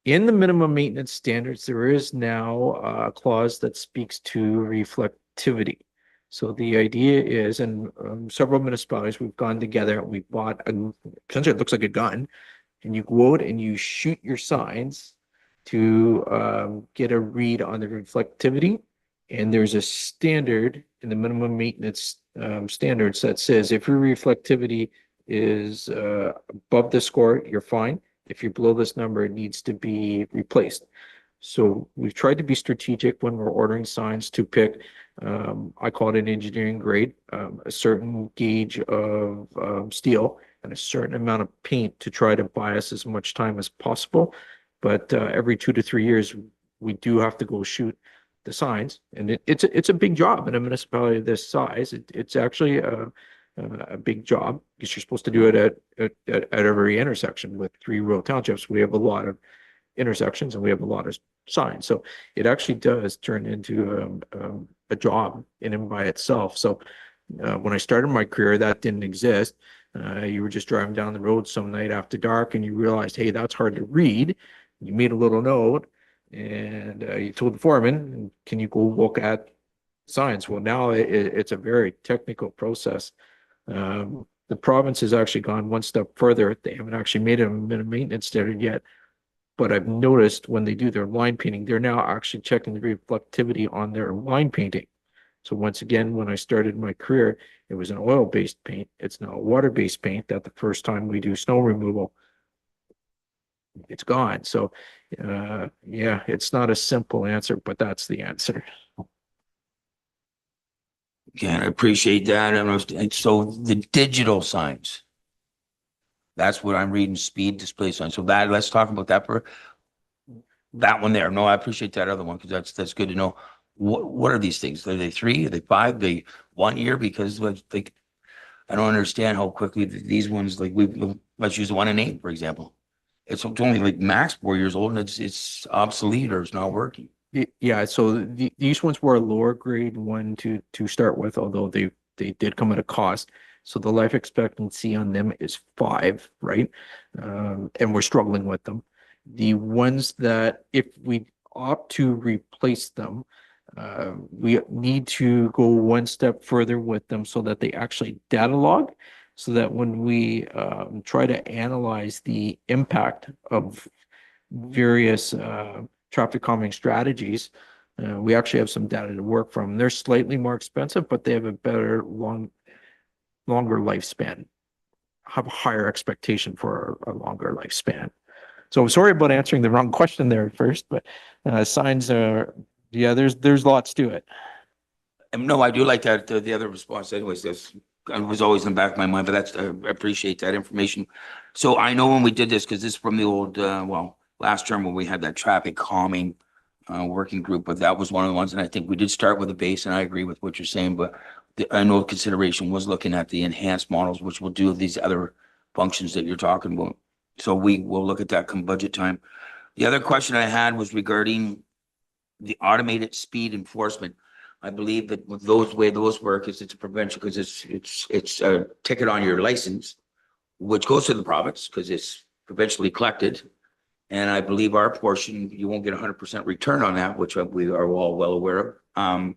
in the minimum maintenance standards, there is now a clause that speaks to reflectivity. So the idea is, and several municipalities, we've gone together, we bought essentially it looks like a gun, and you go out and you shoot your signs to get a read on the reflectivity. And there's a standard in the minimum maintenance standards that says if your reflectivity is above the score, you're fine. If you're below this number, it needs to be replaced. So we've tried to be strategic when we're ordering signs to pick, I call it an engineering grade, a certain gauge of steel and a certain amount of paint to try to buy us as much time as possible. But every 2 to 3 years, we do have to go shoot the signs, and it's a big job in a municipality of this size. It's actually a big job because you're supposed to do it at every intersection. With 3 rural townships, we have a lot of intersections and we have a lot of signs, so it actually does turn into a job in and by itself. So when I started my career, that didn't exist. You were just driving down the road some night after dark and you realized, hey, that's hard to read. You made a little note and you told the foreman, can you go look at signs? Well, now it's a very technical process. The province has actually gone one step further. They haven't actually made it a minimum maintenance standard yet, but I've noticed when they do their line painting, they're now actually checking the reflectivity on their line painting. So once again, when I started my career, it was an oil-based paint. It's now a water-based paint that the first time we do snow removal. it's gone. So, yeah, it's not a simple answer, but that's the answer. Again, I appreciate that. And so the digital signs, that's what I'm reading, speed display signs. So that, let's talk about that for that one there. No, I appreciate that other one because that's good to know. What are these things? Are they 3? Are they 5? Are they 1 year? Because like, I don't understand how quickly these ones, like let's use the one in 8, for example. It's only like max 4 years old and it's obsolete or it's not working. Yeah, so these ones were a lower grade one to start with, although they did come at a cost. So the life expectancy on them is 5, right? And we're struggling with them. The ones that if we opt to replace them, we need to go one step further with them so that they actually data log, so that when we try to analyze the impact of various traffic calming strategies, we actually have some data to work from. They're slightly more expensive, but they have a better longer lifespan, have a higher expectation for a longer lifespan. So sorry about answering the wrong question there at first, but signs are, yeah, there's lots to it. And no, I do like that. The other response anyways, this was always in the back of my mind, but that's, I appreciate that information. So I know when we did this, because this is from the old, last term when we had that traffic calming working group, but that was one of the ones. And I think we did start with a base, and I agree with what you're saying, but I know consideration was looking at the enhanced models, which will do these other functions that you're talking about. So we will look at that come budget time. The other question I had was regarding the automated speed enforcement. I believe that with those way those work is it's a prevention because it's a ticket on your license, which goes to the province because it's provincially collected. And I believe our portion, you won't get 100% return on that, which we are all well aware of.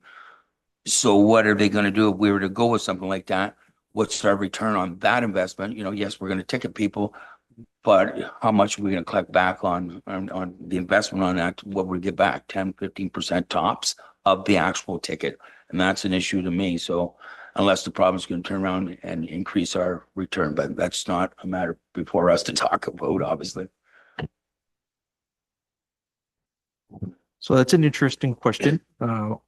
So what are they going to do if we were to go with something like that? What's our return on that investment? You know, yes, we're going to ticket people, but how much are we going to collect back on the investment on that? What we get back? 10, 15% tops of the actual ticket. And that's an issue to me. So unless the province is going to turn around and increase our return, but that's not a matter before us to talk about, obviously. So that's an interesting question.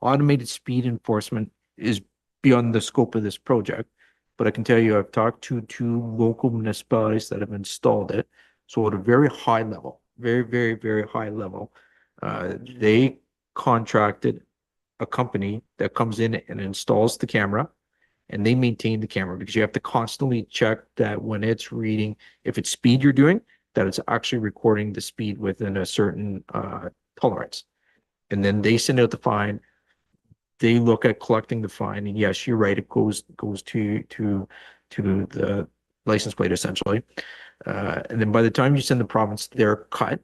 Automated speed enforcement is beyond the scope of this project, but I can tell you I've talked to 2 local municipalities that have installed it. So at a very high level, very, very, very high level, they contracted a company that comes in and installs the camera, and they maintain the camera because you have to constantly check that when it's reading, if it's speed you're doing, that it's actually recording the speed within a certain tolerance. And then they send out the fine. They look at collecting the fine, and yes, you're right. It goes to the license plate essentially. And then by the time you send the province their cut,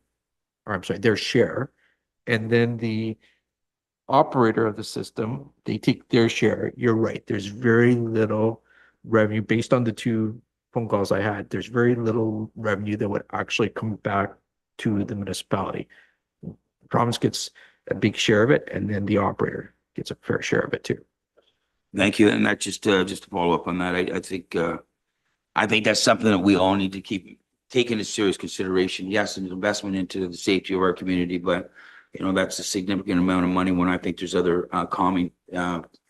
or I'm sorry, their share, and then the operator of the system, they take their share. You're right. There's very little revenue based on the 2 phone calls I had. There's very little revenue that would actually come back to the municipality. The province gets a big share of it, and then the operator gets a fair share of it too. Thank you. And that just to follow up on that, I think that's something that we all need to keep taking into serious consideration. Yes, an investment into the safety of our community, but you know, that's a significant amount of money when I think there's other calming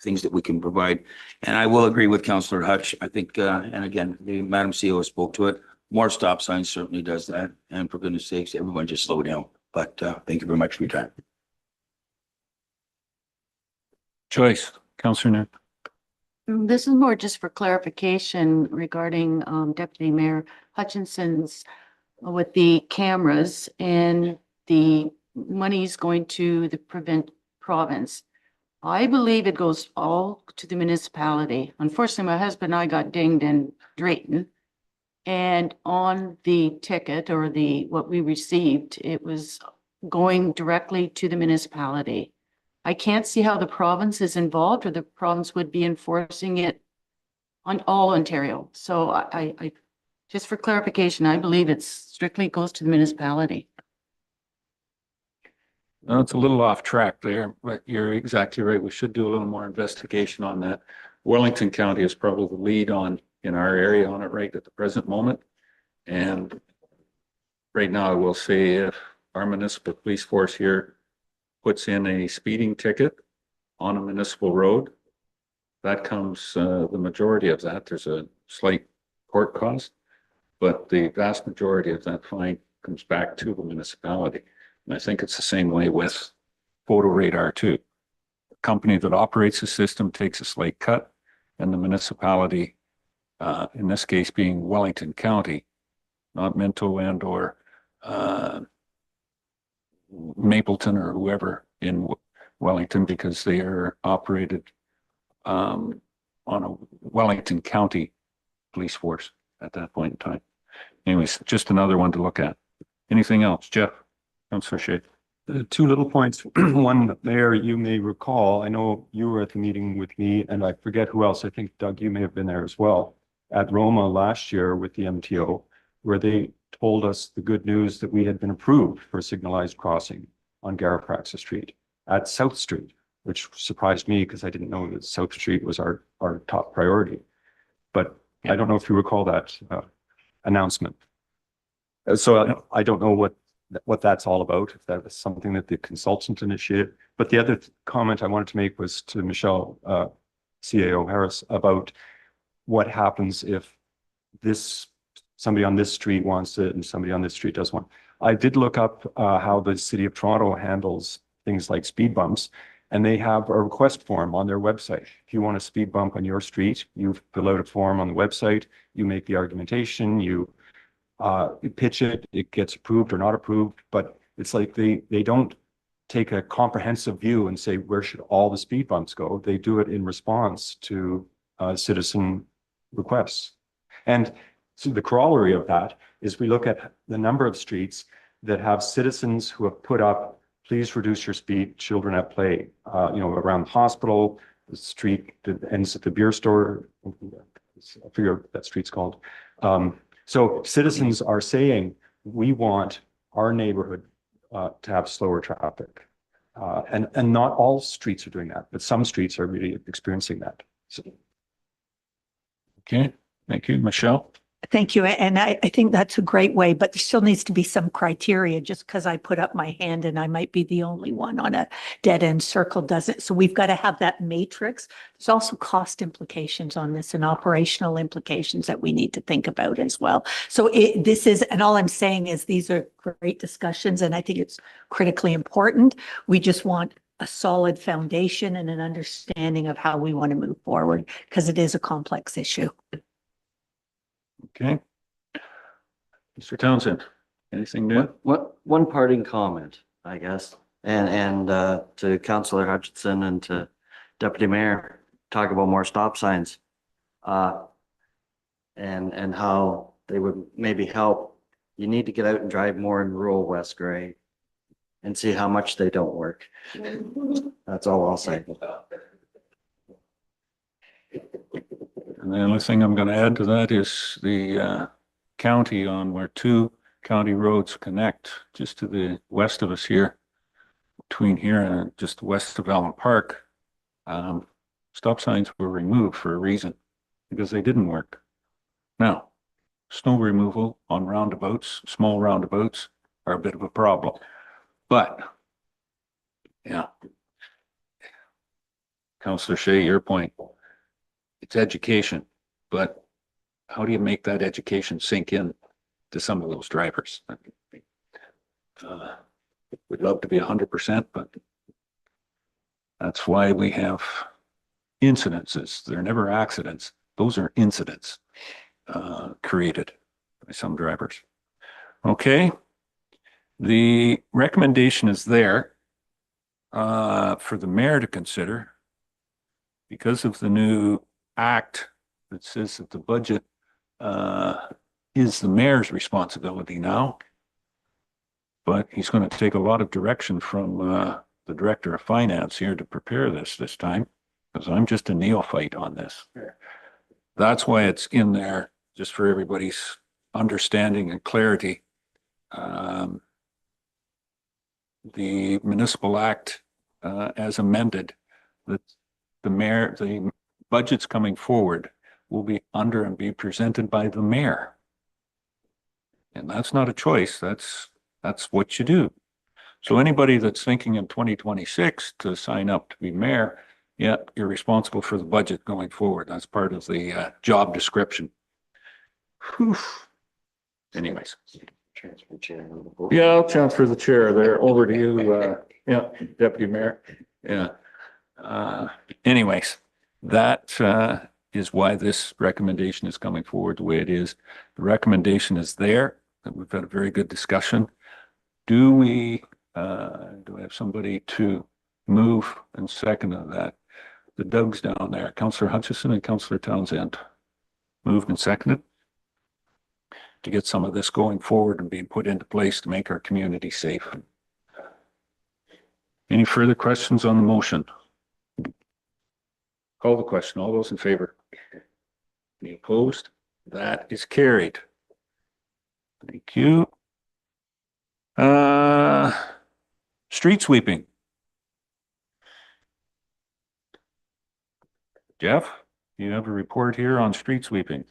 things that we can provide. And I will agree with Councillor Hutch. I think, and again, the Madam CEO spoke to it. More stop signs certainly does that. And for goodness sakes, everyone just slow down. But thank you very much for your time. Joyce, Councillor Nick. This is more just for clarification regarding Deputy Mayor Hutchinson's with the cameras and the money's going to the province. I believe it goes all to the municipality. Unfortunately, my husband and I got dinged in Drayton, and on the ticket or what we received, it was going directly to the municipality. I can't see how the province is involved, or the province would be enforcing it on all Ontario. So I just for clarification, I believe it strictly goes to the municipality. No, it's a little off track there, but you're exactly right. We should do a little more investigation on that. Wellington County is probably the lead in our area on it right at the present moment. And right now, I will say if our municipal police force here puts in a speeding ticket on a municipal road, that comes, the majority of that, there's a slight court cost, but the vast majority of that fine comes back to the municipality. And I think it's the same way with photo radar too. The company that operates the system takes a slight cut, and the municipality, in this case being Wellington County, not Minto and or Mapleton or whoever in Wellington, because they are operated on a Wellington County police force at that point in time. Anyways, just another one to look at. Anything else, Jeff? Councillor Shea. Two little points. One, Mayor, you may recall, I know you were at the meeting with me, and I forget who else. I think Doug, you may have been there as well, at Roma last year with the MTO, where they told us the good news that we had been approved for a signalized crossing on Garapraxa Street at South Street, which surprised me because I didn't know that South Street was our top priority. But I don't know if you recall that announcement. So I don't know what that's all about, if that was something that the consultant initiated. But the other comment I wanted to make was to Michelle, CAO Harris, about what happens if somebody on this street wants it and somebody on this street doesn't want. I did look up how the City of Toronto handles things like speed bumps, and they have a request form on their website. If you want a speed bump on your street, you fill out a form on the website, you make the argumentation, you pitch it, it gets approved or not approved, but it's like they don't take a comprehensive view and say, where should all the speed bumps go? They do it in response to citizen requests. And so the corollary of that is we look at the number of streets that have citizens who have put up, please reduce your speed, children at play, around the hospital, the street that ends at the beer store. I forget what that street's called. So citizens are saying, we want our neighborhood to have slower traffic. And not all streets are doing that, but some streets are really experiencing that. So. Okay, thank you. Michelle? Thank you. And I think that's a great way, but there still needs to be some criteria. Just because I put up my hand and I might be the only one on a dead end circle doesn't. So we've got to have that matrix. There's also cost implications on this and operational implications that we need to think about as well. So this is, and all I'm saying is these are great discussions and I think it's critically important. We just want a solid foundation and an understanding of how we want to move forward because it is a complex issue. Okay. Mr. Townsend, anything new? One parting comment, I guess, and to Councillor Hutchinson and to Deputy Mayor, talk about more stop signs. And how they would maybe help. You need to get out and drive more in rural West Grey and see how much they don't work. That's all I'll say. And the only thing I'm going to add to that is the county on where two county roads connect just to the west of us here, between here and just west of Allen Park. Stop signs were removed for a reason, because they didn't work. Now, snow removal on roundabouts, small roundabouts, are a bit of a problem. But, yeah. Councillor Shea, your point. It's education, but how do you make that education sink in to some of those drivers? We'd love to be 100%, but that's why we have incidences. They're never accidents. Those are incidents created by some drivers. Okay. The recommendation is there for the mayor to consider because of the new act that says that the budget is the mayor's responsibility now, but he's going to take a lot of direction from the director of finance here to prepare this time, because I'm just a neophyte on this. That's why it's in there, just for everybody's understanding and clarity. The municipal act as amended, that the budgets coming forward will be under and be presented by the mayor. And that's not a choice. That's what you do. So anybody that's thinking in 2026 to sign up to be mayor, yeah, you're responsible for the budget going forward. That's part of the job description. Whew. Anyways. Yeah, I'll transfer the chair there over to you, yeah, Deputy Mayor. Yeah. Anyways, that is why this recommendation is coming forward the way it is. The recommendation is there. We've had a very good discussion. Do I have somebody to move and second that? The Doug's down there, Councillor Hutchison and Councillor Townsend. Moved and seconded to get some of this going forward and being put into place to make our community safe. Any further questions on the motion? Call the question. All those in favor? Any opposed? That is carried. Thank you. Street sweeping. Jeff, you have a report here on street sweeping.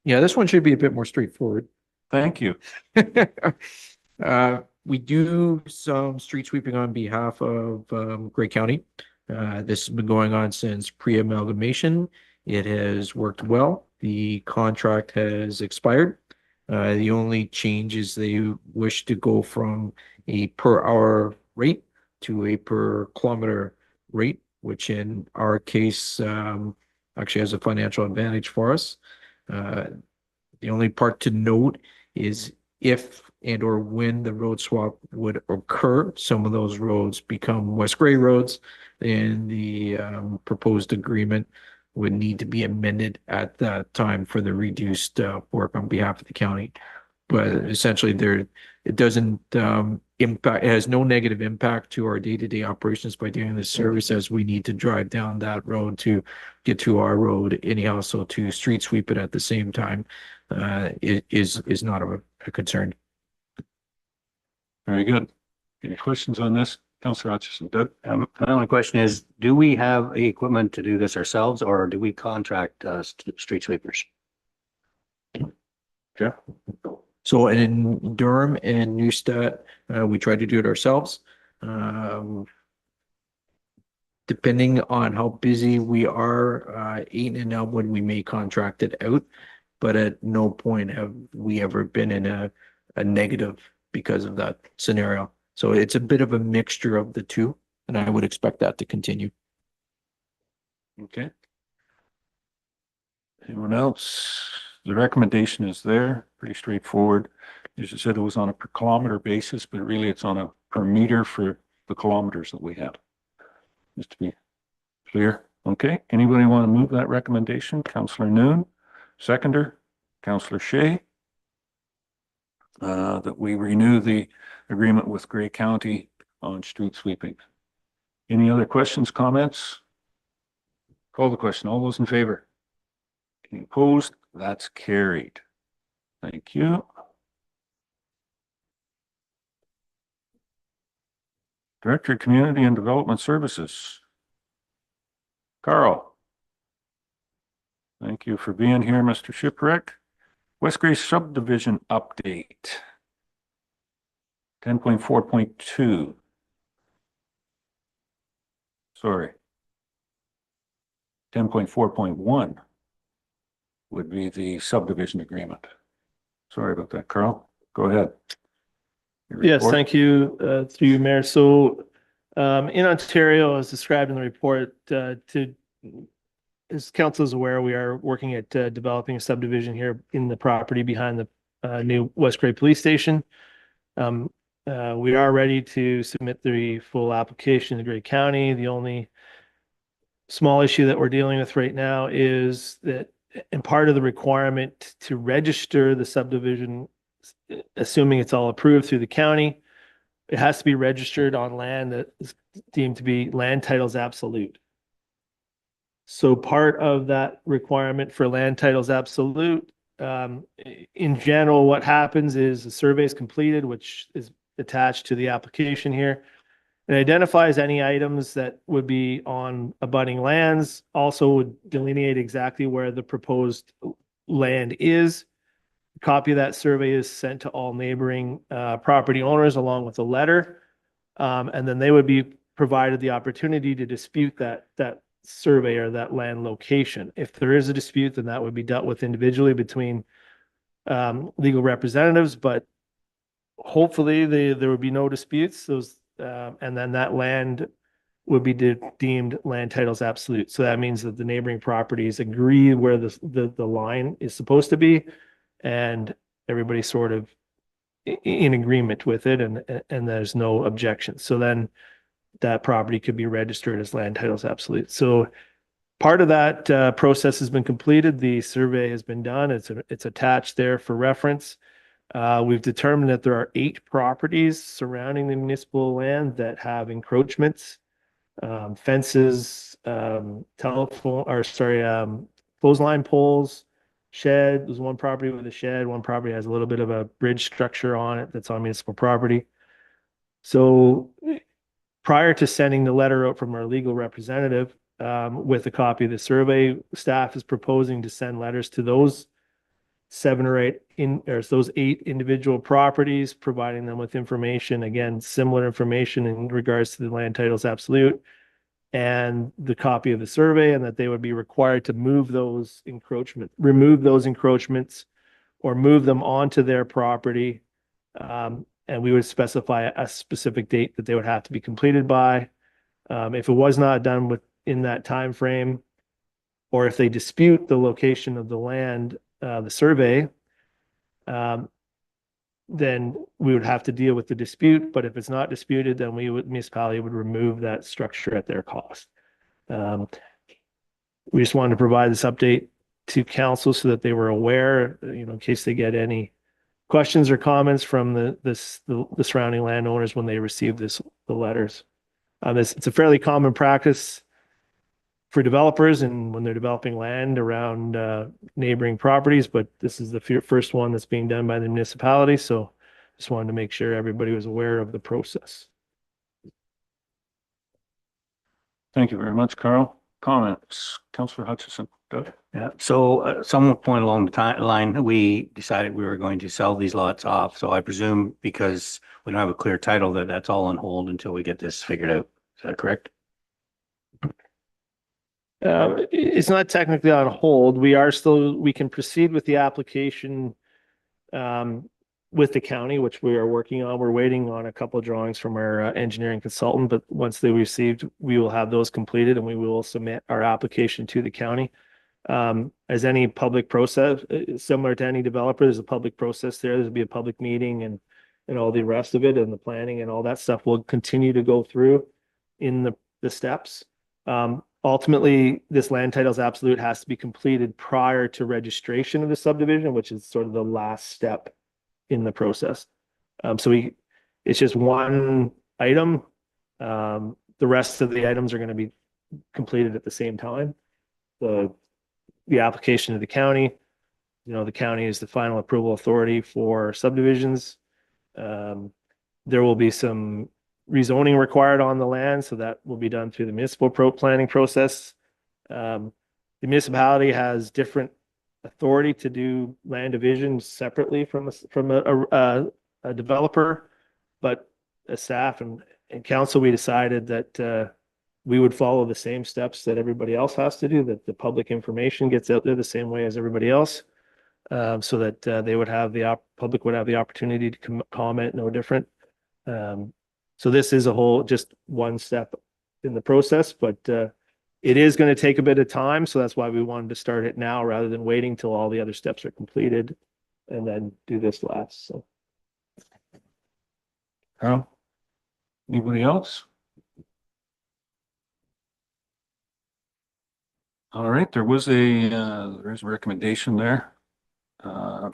Yeah, this one should be a bit more straightforward. Thank you. We do some street sweeping on behalf of Grey County. This has been going on since pre-amalgamation. It has worked well. The contract has expired. The only change is they wish to go from a per hour rate to a per kilometer rate, which in our case actually has a financial advantage for us. The only part to note is if and or when the road swap would occur, some of those roads become West Grey roads, then the proposed agreement would need to be amended at that time for the reduced work on behalf of the county. But essentially it doesn't impact, it has no negative impact to our day-to-day operations by doing this service, as we need to drive down that road to get to our road anyhow. So to street sweep it at the same time is not a concern. Very good. Any questions on this? Councillor Hutchison. Doug? My only question is, do we have equipment to do this ourselves, or do we contract street sweepers? Jeff? So in Durham and Neustadt, we try to do it ourselves. Depending on how busy we are, Ayton and Elmwood, we may contract it out, but at no point have we ever been in a negative because of that scenario. So it's a bit of a mixture of the two, and I would expect that to continue. Okay. Anyone else? The recommendation is there, pretty straightforward. As you said, it was on a per kilometer basis, but really it's on a per meter for the kilometers that we have. Just to be clear. Okay, anybody want to move that recommendation? Councillor Noon, seconder, Councillor Shea. That we renew the agreement with Grey County on street sweeping. Any other questions, comments? Call the question. All those in favor? Any opposed? That's carried. Thank you. Director of Community and Development Services. Carl. Thank you for being here, Mr. Shipwreck. West Grey subdivision update. 10.4.2. Sorry. 10.4.1 would be the subdivision agreement. Sorry about that, Carl. Go ahead. Your Yes, report. thank you, through you, Mayor. So in Ontario, as described in the report, as council is aware, we are working at developing a subdivision here in the property behind the new West Grey Police Station. We are ready to submit the full application to Grey County. The only small issue that we're dealing with right now is that, and part of the requirement to register the subdivision, assuming it's all approved through the county, it has to be registered on land that is deemed to be land titles absolute. So part of that requirement for land titles absolute, in general, what happens is the survey is completed, which is attached to the application here. It identifies any items that would be on abutting lands, also would delineate exactly where the proposed land is. A copy of that survey is sent to all neighboring property owners along with a letter. And then they would be provided the opportunity to dispute that survey or that land location. If there is a dispute, then that would be dealt with individually between legal representatives, but hopefully there would be no disputes. And then that land would be deemed land titles absolute. So that means that the neighboring properties agree where the line is supposed to be, and everybody's sort of in agreement with it, and there's no objection. So then that property could be registered as land titles absolute. So part of that process has been completed. The survey has been done. It's attached there for reference. We've determined that there are 8 properties surrounding the municipal land that have encroachments, fences, clothesline poles, shed. There's one property with a shed. One property has a little bit of a bridge structure on it that's on municipal property. So prior to sending the letter out from our legal representative with a copy of the survey, staff is proposing to send letters to those 7 or 8 those 8 individual properties, providing them with information, again, similar information in regards to the land titles absolute and the copy of the survey, and that they would be required to remove those encroachments or move them onto their property. And we would specify a specific date that they would have to be completed by. If it was not done within that time frame, or if they dispute the location of the land, the survey, then we would have to deal with the dispute. But if it's not disputed, then municipality would remove that structure at their cost. We just wanted to provide this update to council so that they were aware, in case they get any questions or comments from the surrounding landowners when they receive the letters. It's a fairly common practice for developers and when they're developing land around neighboring properties, but this is the first one that's being done by the municipality. So just wanted to make sure everybody was aware of the process. Thank you very much, Carl. Comments, Councillor Hutchison. Doug? Yeah, so at some point along the timeline, we decided we were going to sell these lots off. So I presume because we don't have a clear title that that's all on hold until we get this figured out. Is that correct? It's not technically on hold. We can proceed with the application with the county, which we are working on. We're waiting on a couple of drawings from our engineering consultant, but once they're received, we will have those completed and we will submit our application to the county. As any public process, similar to any developer, there's a public process there. There'll be a public meeting and all the rest of it, and the planning and all that stuff will continue to go through in the steps. Ultimately, this land titles absolute has to be completed prior to registration of the subdivision, which is sort of the last step in the process. It's just one item. The rest of the items are going to be completed at the same time. The application to the county, the county is the final approval authority for subdivisions. There will be some rezoning required on the land, so that will be done through the municipal planning process. The municipality has different authority to do land divisions separately from a developer, but as staff and council, we decided that we would follow the same steps that everybody else has to do, that the public information gets out there the same way as everybody else, so that public would have the opportunity to comment no different. So this is just one step in the process, but it is going to take a bit of time. So that's why we wanted to start it now rather than waiting till all the other steps are completed and then do this last. So, Carl, anybody else? All right, there's a recommendation there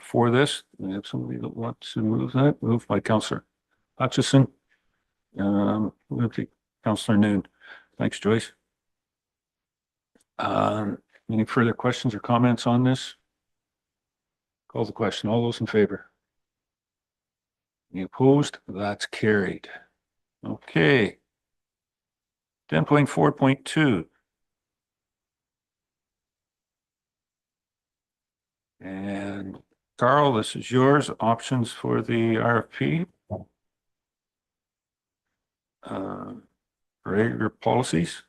for this. We have somebody that wants to move that. Moved by Councillor Hutchison. Councillor Noon. Thanks, Joyce. Any further questions or comments on this? Call the question. All those in favor? Any opposed? That's carried. Okay. 10.4.2. And Carl, this is yours. Options for the RFP. Ray, your policies.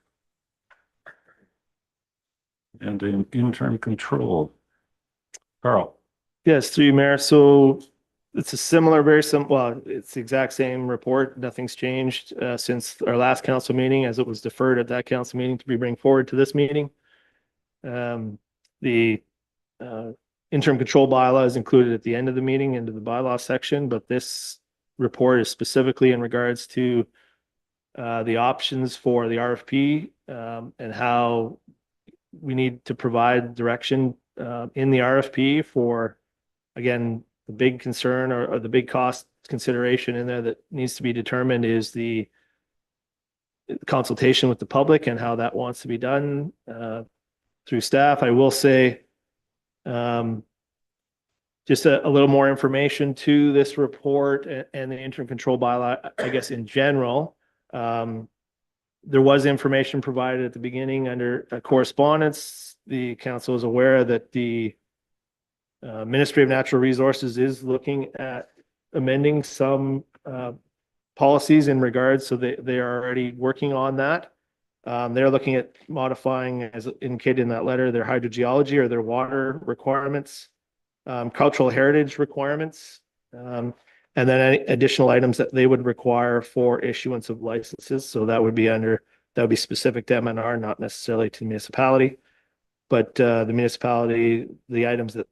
And in interim control. Carl. Yes, through you, Mayor. So it's a similar, very simple, well, it's the exact same report. Nothing's changed since our last council meeting, as it was deferred at that council meeting to be bring forward to this meeting. The interim control bylaw is included at the end of the meeting into the bylaw section, but this report is specifically in regards to the options for the RFP and how we need to provide direction in the RFP for, again, the big concern or the big cost consideration in there that needs to be determined is the consultation with the public and how that wants to be done through staff. I will say just a little more information to this report and the interim control bylaw, I guess, in general. There was information provided at the beginning under correspondence. The council is aware that the Ministry of Natural Resources is looking at amending some policies in regards, so they are already working on that. They're looking at modifying, as indicated in that letter, their hydrogeology or their water requirements, cultural heritage requirements, and then any additional items that they would require for issuance of licenses. So that would be specific to MNR, not necessarily to the municipality. But the municipality, the items that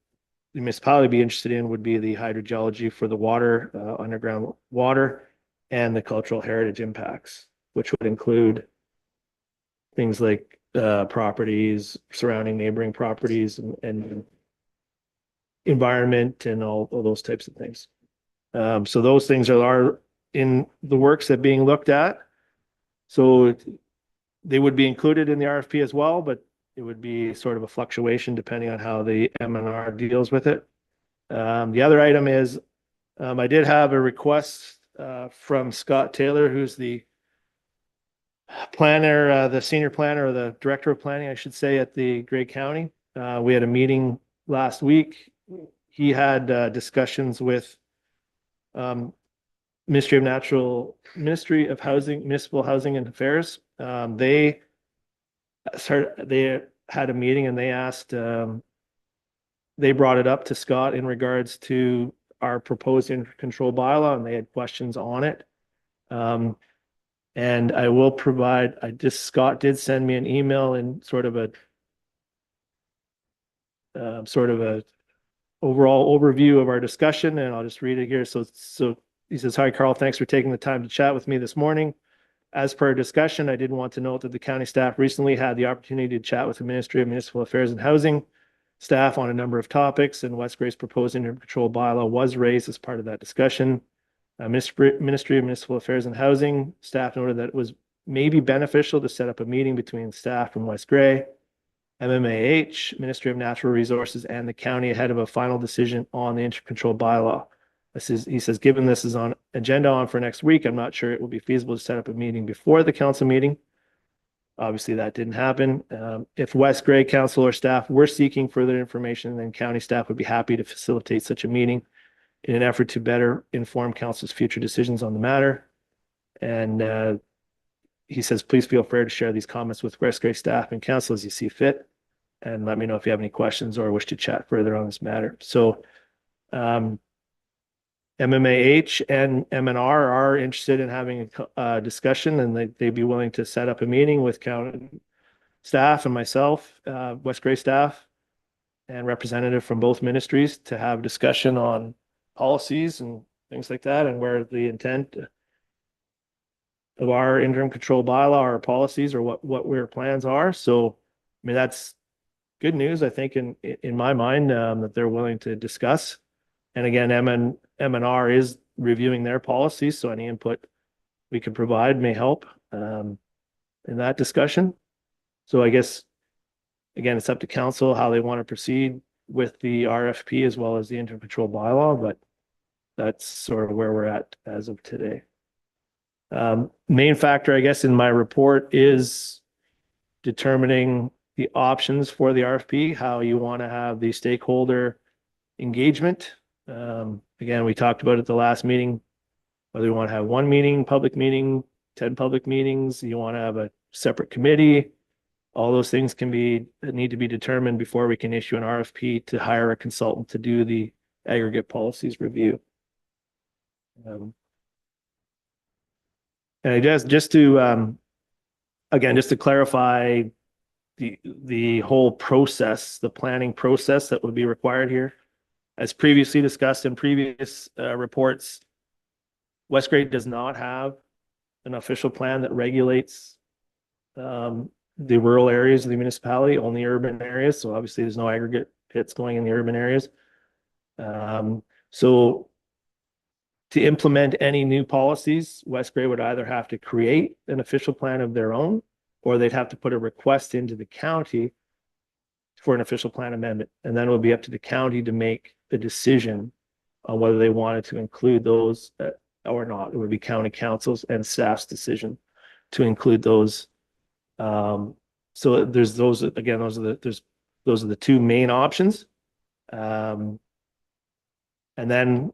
the municipality be interested in would be the hydrogeology for the water, underground water, and the cultural heritage impacts, which would include things like properties, surrounding neighboring properties, and environment, and all those types of things. So those things are in the works that being looked at. So they would be included in the RFP as well, but it would be sort of a fluctuation depending on how the MNR deals with it. The other item is I did have a request from Scott Taylor, who's the planner, the senior planner, or the director of planning, I should say, at the Grey County. We had a meeting last week. He had discussions with Ministry of Housing, Municipal Housing and Affairs. They had a meeting and they asked, they brought it up to Scott in regards to our proposed control bylaw, and they had questions on it. And I will provide, Scott did send me an email in sort of a overall overview of our discussion, and I'll just read it here. So he says, "Hi, Carl, thanks for taking the time to chat with me this morning. As per our discussion, I did want to note that the county staff recently had the opportunity to chat with the Ministry of Municipal Affairs and Housing staff on a number of topics, and West Grey's proposed interim control bylaw was raised as part of that discussion. Ministry of Municipal Affairs and Housing staff noted that it was maybe beneficial to set up a meeting between staff from West Grey, MMAH, Ministry of Natural Resources, and the county ahead of a final decision on the interim control bylaw. He says, given this is on agenda on for next week, I'm not sure it will be feasible to set up a meeting before the council meeting. Obviously, that didn't happen. If West Grey council or staff were seeking further information, then county staff would be happy to facilitate such a meeting in an effort to better inform council's future decisions on the matter." And he says, "Please feel free to share these comments with West Grey staff and council as you see fit, and let me know if you have any questions or wish to chat further on this matter." So MMAH and MNR are interested in having a discussion, and they'd be willing to set up a meeting with county staff and myself, West Grey staff, and representative from both ministries to have discussion on policies and things like that, and where the intent of our interim control bylaw, our policies, or what our plans are. So, I mean, that's good news, I think, in my mind, that they're willing to discuss. And again, MNR is reviewing their policies, so any input we can provide may help in that discussion. So I guess, again, it's up to council how they want to proceed with the RFP as well as the interim control bylaw, but that's sort of where we're at as of today. Main factor, I guess, in my report is determining the options for the RFP, how you want to have the stakeholder engagement. Again, we talked about at the last meeting, whether we want to have one meeting, public meeting, 10 public meetings, you want to have a separate committee. All those things need to be determined before we can issue an RFP to hire a consultant to do the aggregate policies review. And I just to again, just to clarify the whole process, the planning process that would be required here. As previously discussed in previous reports, Westgrade does not have an official plan that regulates the rural areas of the municipality, only urban areas. So obviously there's no aggregate pits going in the urban areas. So to implement any new policies, Westgrade would either have to create an official plan of their own, or they'd have to put a request into the county for an official plan amendment. And then it would be up to the county to make the decision on whether they wanted to include those or not. It would be county councils and staff's decision to include those. So there's those, again, those are the two main options. And then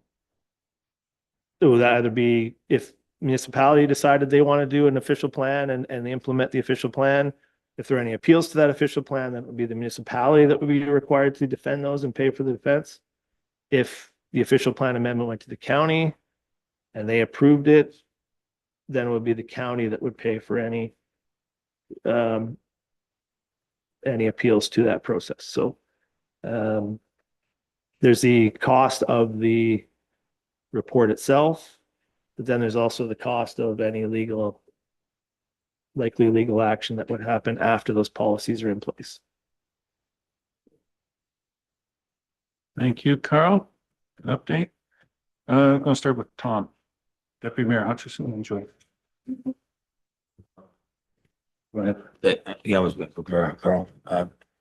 it would either be if municipality decided they want to do an official plan and they implement the official plan. If there are any appeals to that official plan, that would be the municipality that would be required to defend those and pay for the defense. If the official plan amendment went to the county and they approved it, then it would be the county that would pay for any appeals to that process. So there's the cost of the report itself, but then there's also the cost of any likely legal action that would happen after those policies are in place. Thank you, Carl. Good update. I'm going to start with Tom. Deputy Mayor Hutchison, enjoy. Go ahead. Yeah, I was good for Carl.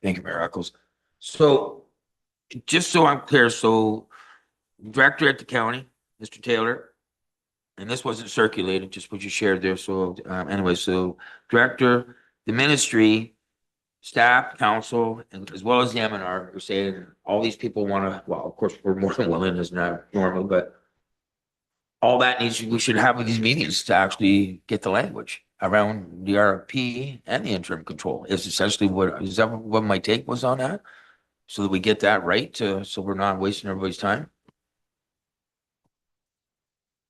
Thank you, Mayor Eccles. So just so I'm clear, so director at the county, Mr. Taylor, and this wasn't circulated, just what you shared there. So anyway, so director, the ministry, staff, council, and as well as the MNR are saying all these people want to, well, of course, we're more than willing, is not normal, but all that needs, we should have these meetings to actually get the language around the RFP and the interim control is essentially is that what my take was on that? So that we get that right so we're not wasting everybody's time.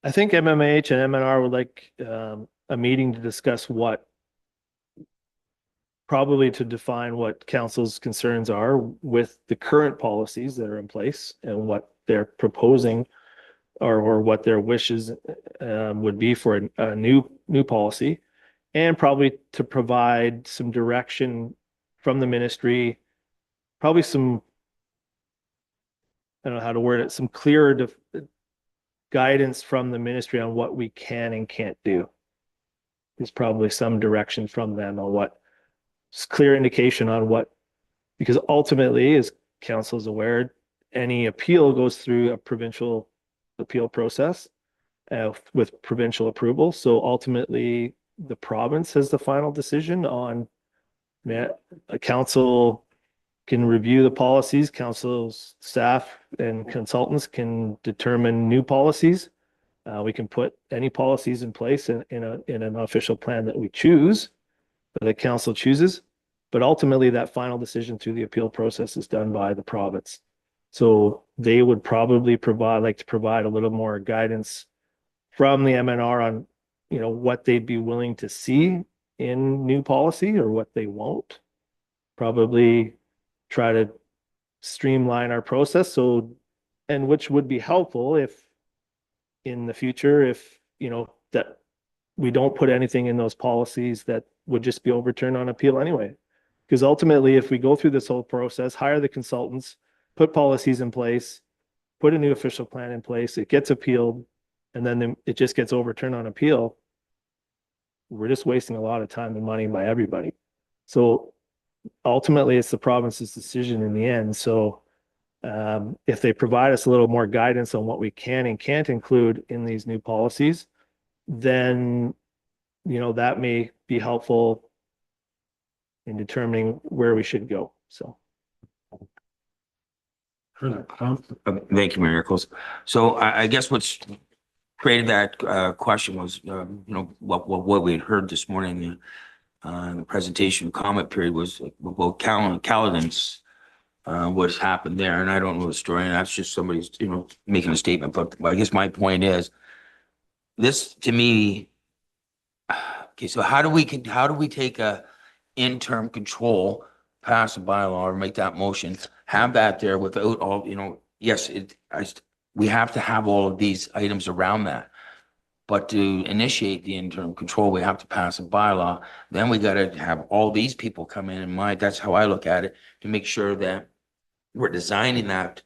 I think MMH and MNR would like a meeting to discuss probably to define what council's concerns are with the current policies that are in place and what they're proposing or what their wishes would be for a new policy, and probably to provide some direction from the ministry, probably some, I don't know how to word it, some clearer guidance from the ministry on what we can and can't do. There's probably some direction from them on what clear indication on what, because ultimately, as council is aware, any appeal goes through a provincial appeal process with provincial approval. So ultimately, the province has the final decision on, a council can review the policies, council's staff and consultants can determine new policies. We can put any policies in place in an official plan that we choose, that the council chooses, but ultimately that final decision through the appeal process is done by the province. So they would probably like to provide a little more guidance from the MNR on, what they'd be willing to see in new policy or what they won't. Probably try to streamline our process. So, and which would be helpful if in the future, if, that we don't put anything in those policies that would just be overturned on appeal anyway. Because ultimately, if we go through this whole process, hire the consultants, put policies in place, put a new official plan in place, it gets appealed, and then it just gets overturned on appeal, we're just wasting a lot of time and money by everybody. So ultimately, it's the province's decision in the end. So if they provide us a little more guidance on what we can and can't include in these new policies, then, that may be helpful in determining where we should go. So. Thank you, Mayor Nichols. So I guess what's created that question was, what we had heard this morning in the presentation comment period was about Caledon's, what's happened there. And I don't know the story, and that's just somebody's, making a statement. But I guess my point is, this to me, okay, so how do we take a interim control, pass a bylaw or make that motion, have that there without all, yes, we have to have all of these items around that. But to initiate the interim control, we have to pass a bylaw. Then we got to have all these people come in mind. That's how I look at it, to make sure that we're designing that,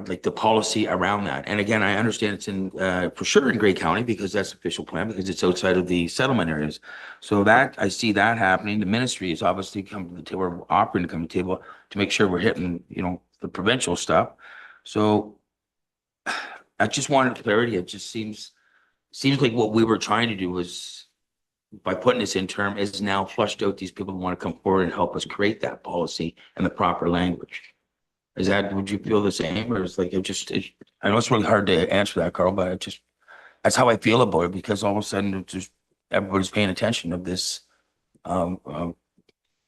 like the policy around that. And again, I understand it's in, for sure in Grey County, because that's official plan, because it's outside of the settlement areas. So that, I see that happening. The ministry is obviously coming to the table, we're offering to come to the table to make sure we're hitting, the provincial stuff. So I just wanted clarity. It just seems like what we were trying to do was, by putting this in term, is now flushed out these people who want to come forward and help us create that policy and the proper language. Would you feel the same? Or is like, I know it's really hard to answer that, Carl, but that's how I feel about it, because all of a sudden everybody's paying attention of this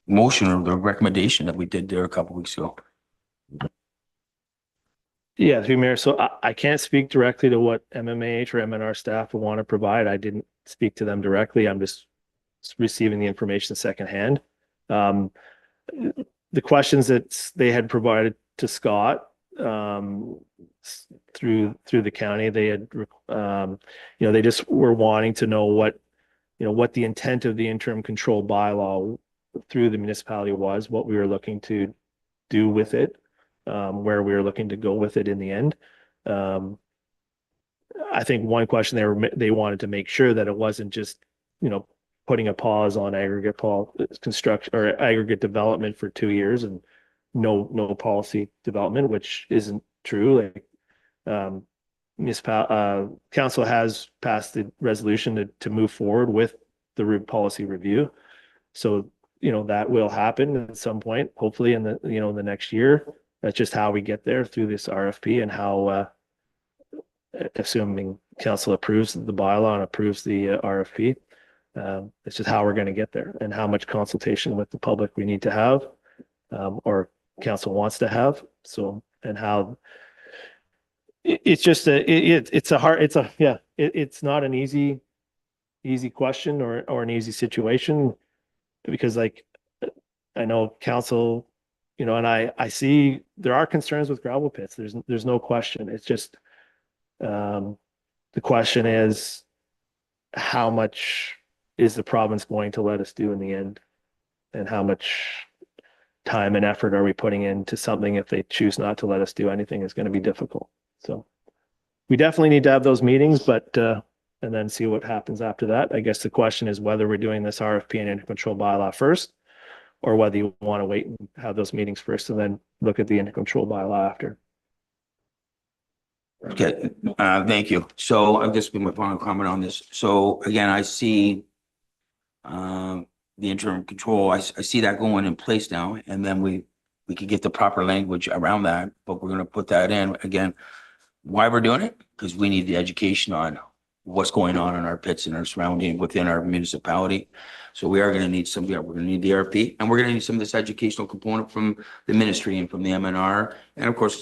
motion or the recommendation that we did there a couple weeks ago. Yeah, through Mayor. So I can't speak directly to what MMAH or MNR staff will want to provide. I didn't speak to them directly. I'm just receiving the information secondhand. The questions that they had provided to Scott through the county, they had, they just were wanting to know what the intent of the interim control bylaw through the municipality was, what we were looking to do with it. Where we were looking to go with it in the end. I think one question they wanted to make sure that it wasn't just, putting a pause on aggregate construction or aggregate development for 2 years and no policy development, which isn't true. Like, council has passed the resolution to move forward with the policy review. So, that will happen at some point, hopefully in the next year. That's just how we get there through this RFP, and how, assuming council approves the bylaw and approves the RFP, it's just how we're going to get there, and how much consultation with the public we need to have, or council wants to have. So, and how it's not an easy question or an easy situation, because like, I know council, and I see there are concerns with gravel pits. There's no question. It's just, the question is, how much is the province going to let us do in the end? And how much time and effort are we putting into something if they choose not to let us do anything is going to be difficult. So we definitely need to have those meetings, but, and then see what happens after that. I guess the question is whether we're doing this RFP and intercontrol bylaw first, or whether you want to wait and have those meetings first and then look at the intercontrol bylaw after. Okay, thank you. So I'll just be my final comment on this. So again, I see the interim control, I see that going in place now, and then we could get the proper language around that, but we're going to put that in. Again, why we're doing it? Because we need the education on what's going on in our pits and our surrounding within our municipality. So we are going to need we're going to need the RP, and we're going to need some of this educational component from the ministry and from the MNR, and of course,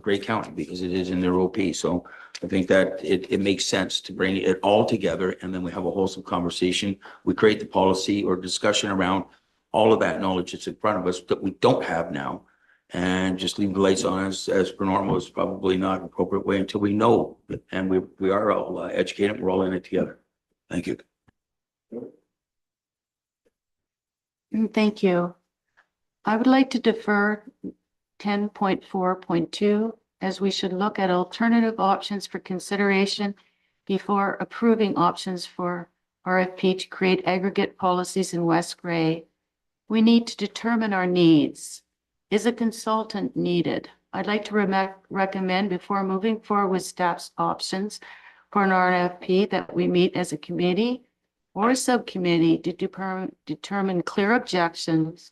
Grey County, because it is in their OP. So I think that it makes sense to bring it all together, and then we have a wholesome conversation. We create the policy or discussion around all of that knowledge that's in front of us that we don't have now, and just leave the lights on as per normal is probably not an appropriate way until we know, and we are all educated. We're all in it together. Thank you. Thank you. I would like to defer 10.4.2, as we should look at alternative options for consideration before approving options for RFP to create aggregate policies in West Grey. We need to determine our needs. Is a consultant needed? I'd like to recommend, before moving forward with staff's options for an RFP, that we meet as a committee or a subcommittee to determine clear objectives,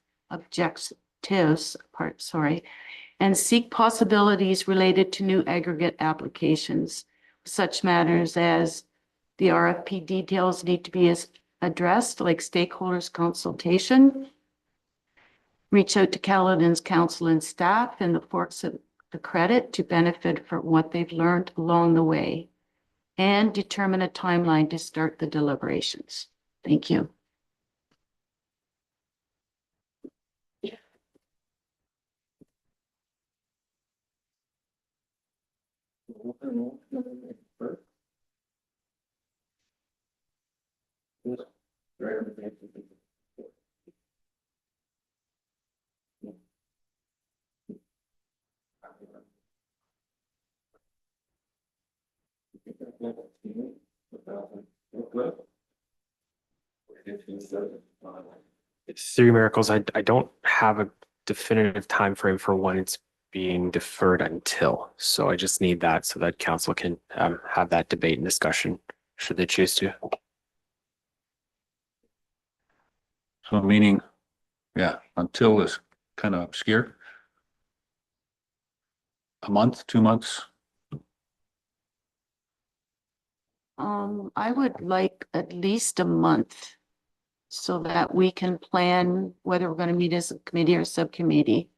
and seek possibilities related to new aggregate applications. Such matters as the RFP details need to be addressed, like stakeholders consultation. Reach out to Caledon's council and staff and the Forks of the credit to benefit from what they've learned along the way, and determine a timeline to start the deliberations. Thank you. Three Miracles, I don't have a definitive time frame for when it's being deferred until. So I just need that so that council can have that debate and discussion should they choose to. So meaning, yeah, until is kind of obscure. A month, 2 months? I would like at least a month so that we can plan whether we're going to meet as a committee or subcommittee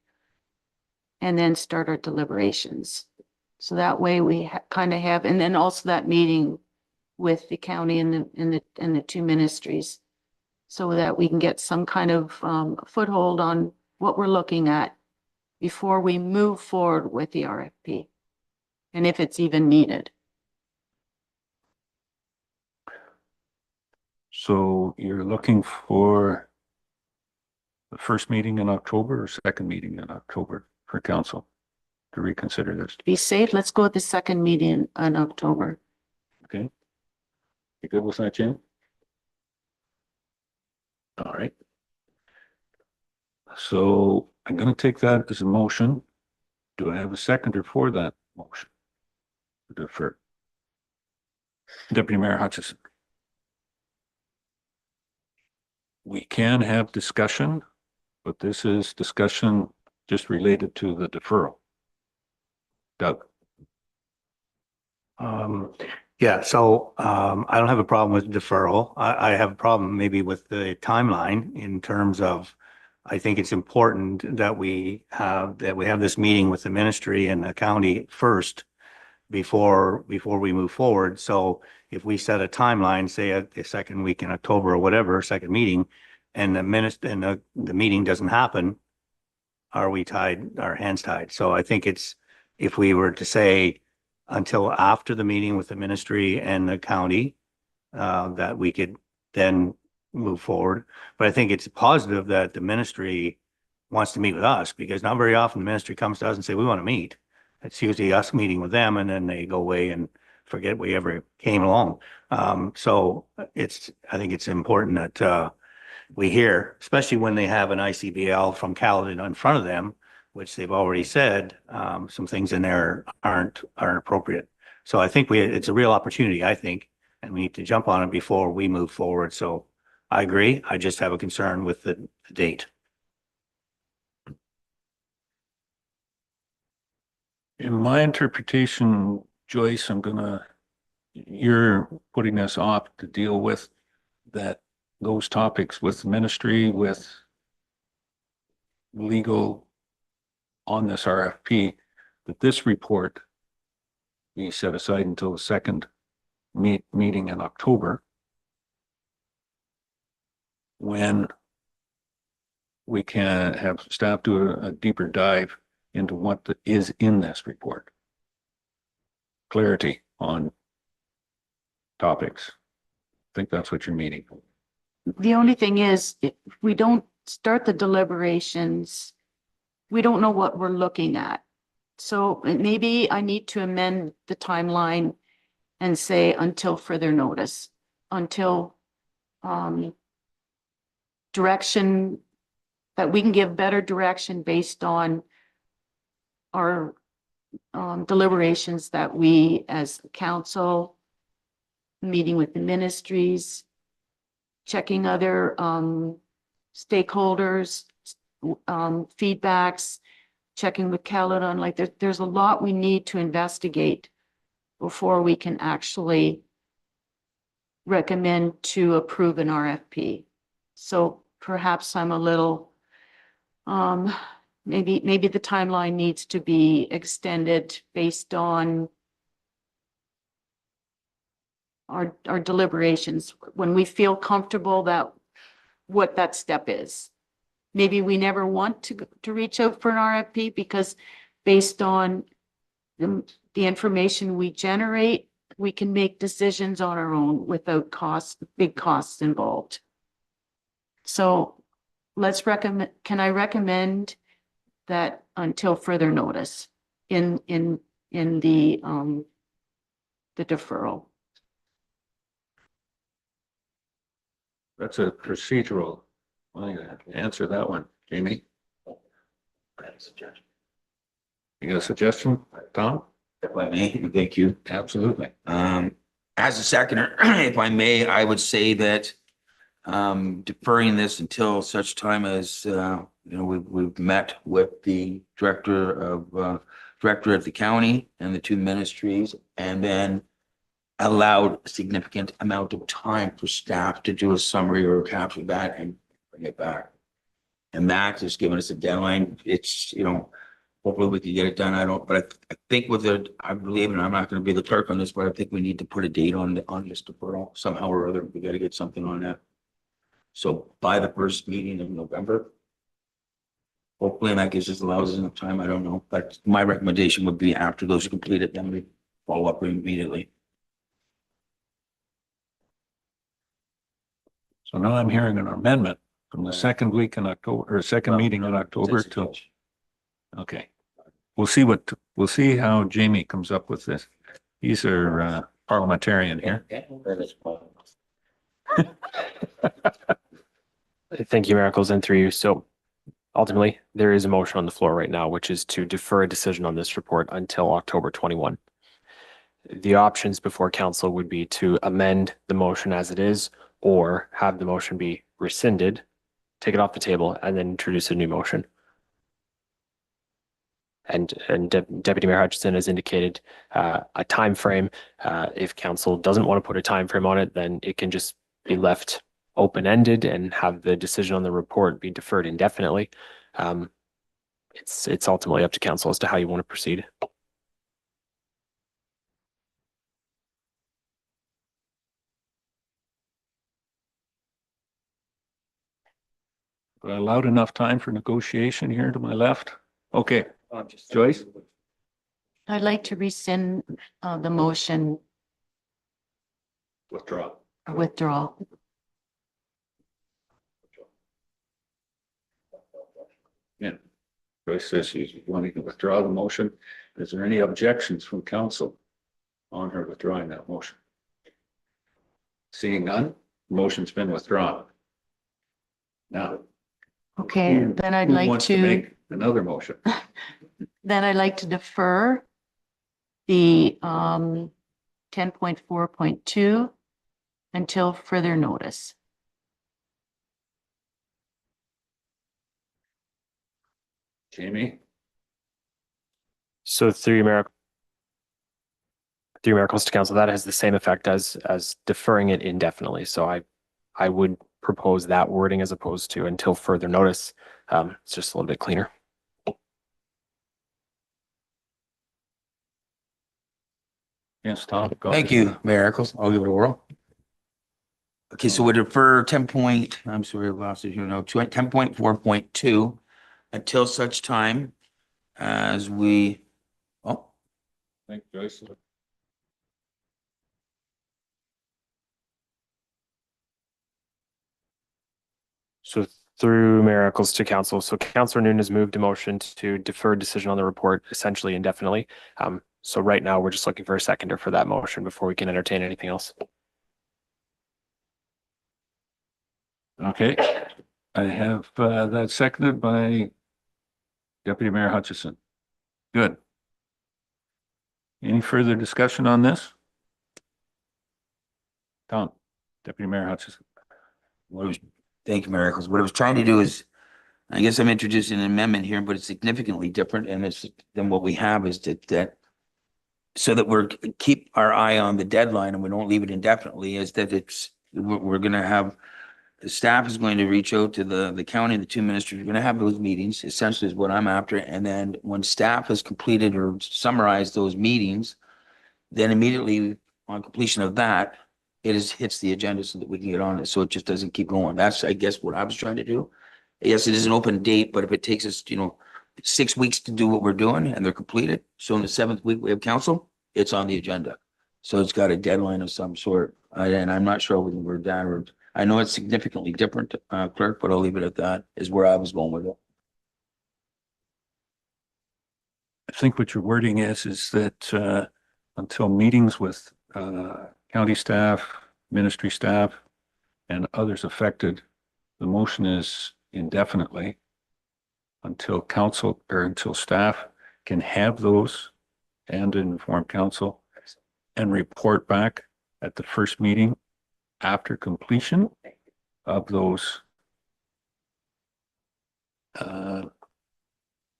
and then start our deliberations. So that way we kind of have, and then also that meeting with the county and the two ministries so that we can get some kind of foothold on what we're looking at before we move forward with the RFP, and if it's even needed. So you're looking for the first meeting in October or second meeting in October for council to reconsider this? To be safe, let's go with the second meeting in October. Okay. You good with that, Jim? All right. So I'm going to take that as a motion. Do I have a seconder for that motion? To defer. Deputy Mayor Hutchison. We can have discussion, but this is discussion just related to the deferral. Doug. Yeah, so I don't have a problem with deferral. I have a problem maybe with the timeline in terms of, I think it's important that we have this meeting with the ministry and the county first before we move forward. So if we set a timeline, say at the second week in October or whatever, second meeting, and the meeting doesn't happen, are we tied, our hands tied? So I think it's, if we were to say until after the meeting with the ministry and the county, that we could then move forward. But I think it's positive that the ministry wants to meet with us, because not very often the ministry comes to us and say, we want to meet. It's usually us meeting with them, and then they go away and forget we ever came along. So I think it's important that we hear, especially when they have an ICBL from Caledon in front of them, which they've already said, some things in there aren't appropriate. So I think it's a real opportunity, I think, and we need to jump on it before we move forward. So I agree. I just have a concern with the date. In my interpretation, Joyce, you're putting us off to deal with those topics with ministry, with legal on this RFP, that this report be set aside until the second meeting in October, when we can have staff do a deeper dive into what is in this report. Clarity on topics. I think that's what you're meaning. The only thing is, if we don't start the deliberations, we don't know what we're looking at. So maybe I need to amend the timeline and say until further notice, until direction, that we can give better direction based on our deliberations that we as council, meeting with the ministries, checking other stakeholders, feedbacks, checking with Caledon, like there's a lot we need to investigate before we can actually recommend to approve an RFP. So perhaps I'm a little, maybe the timeline needs to be extended based on our deliberations, when we feel comfortable that what that step is. Maybe we never want to reach out for an RFP because based on the information we generate, we can make decisions on our own without big costs involved. So can I recommend that until further notice in the deferral? That's a procedural. Well, you have to answer that one, Jamie. You got a suggestion, Tom? If I may, thank you. Absolutely. As a seconder, if I may, I would say that deferring this until such time as we've met with the director of the county and the two ministries, and then allowed a significant amount of time for staff to do a summary or capture that and bring it back. And that has given us a deadline. It's, hopefully we can get it done. But I think with it, I believe, and I'm not going to be the clerk on this, but I think we need to put a date on this deferral somehow or other. We got to get something on that. So by the first meeting of November, hopefully, and that gives us allows us enough time. I don't know, but my recommendation would be after those are completed, then we follow up immediately. So now I'm hearing an amendment from the second week in October, or second meeting in October to. Okay. We'll see how Jamie comes up with this. He's our parliamentarian here. Thank you, Miracles, and through you. So ultimately, there is a motion on the floor right now, which is to defer a decision on this report until October 21. The options before council would be to amend the motion as it is, or have the motion be rescinded, take it off the table, and then introduce a new motion. And Deputy Mayor Hutchison has indicated a time frame. If council doesn't want to put a time frame on it, then it can just be left open-ended and have the decision on the report be deferred indefinitely. It's ultimately up to council as to how you want to proceed. But I allowed enough time for negotiation here to my left. Okay, Joyce? I'd like to rescind the motion Withdraw. withdrawal. Yeah. Joyce says she's wanting to withdraw the motion. Is there any objections from council on her withdrawing that motion? Seeing none, motion's been withdrawn. Now. Okay, then I'd who like wants to make another motion. then I'd like to defer the 10.4.2 until further notice. Jamie? So through Miracles to council, that has the same effect as deferring it indefinitely. So I would propose that wording as opposed to until further notice. It's just a little bit cleaner. Yes, Tom. Thank you, Miracles. I'll give it a whirl. Okay, so we defer 10.4.2 until such time as we, Thank you, Joyce. So through Miracles to council. So Councillor Noon has moved a motion to defer decision on the report essentially indefinitely. So right now we're just looking for a seconder for that motion before we can entertain anything else. Okay, I have that seconded by Deputy Mayor Hutchison. Good. Any further discussion on this? Tom, Deputy Mayor Hutchison. Thank you, Miracles. What I was trying to do is I guess I'm introducing an amendment here, but it's significantly different and it's than what we have is that so that we're keep our eye on the deadline and we don't leave it indefinitely, is that we're gonna have, the staff is going to reach out to the county and the two ministers. We're gonna have those meetings, essentially is what I'm after. And then when staff has completed or summarized those meetings, then immediately on completion of that, hits the agenda so that we can get on it. So it just doesn't keep going. That's, I guess, what I was trying to do. Yes, it is an open date, but if it takes us, 6 weeks to do what we're doing and they're completed, so in the 7th week we have council, it's on the agenda. So it's got a deadline of some sort. And I'm not sure whether we're down or, I know it's significantly different, clerk, but I'll leave it at that, is where I was going with it. I think what your wording is that until meetings with county staff, ministry staff, and others affected, the motion is indefinitely until council or until staff can have those and inform council and report back at the first meeting after completion of those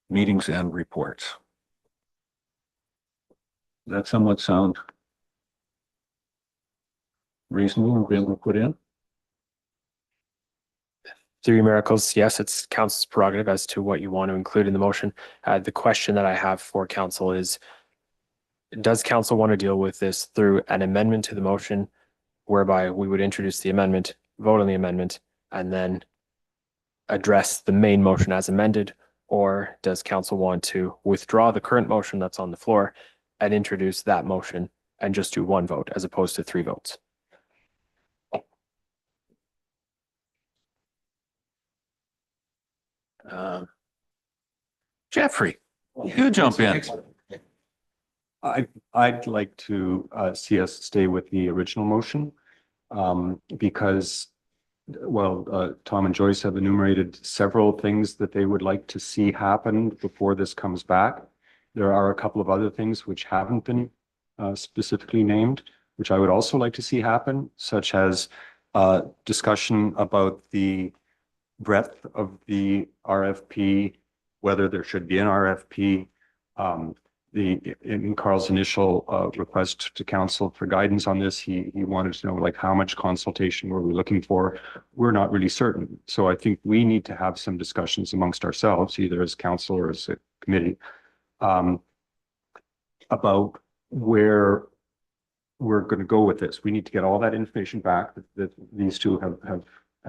meetings and reports. Does that somewhat sound reasonable and be able to put in? Through miracles, yes, it's council's prerogative as to what you want to include in the motion. The question that I have for council is, does council want to deal with this through an amendment to the motion, whereby we would introduce the amendment, vote on the amendment, and then address the main motion as amended? Or does council want to withdraw the current motion that's on the floor and introduce that motion and just do one vote as opposed to 3 votes? Jeffrey, you jump in. I'd like to see us stay with the original motion because, well, Tom and Joyce have enumerated several things that they would like to see happen before this comes back. There are a couple of other things which haven't been specifically named, which I would also like to see happen, such as discussion about the breadth of the RFP, whether there should be an RFP. In Carl's initial request to council for guidance on this, he wanted to know, like, how much consultation were we looking for? We're not really certain. So I think we need to have some discussions amongst ourselves, either as council or as a committee, about where we're going to go with this. We need to get all that information back that these two have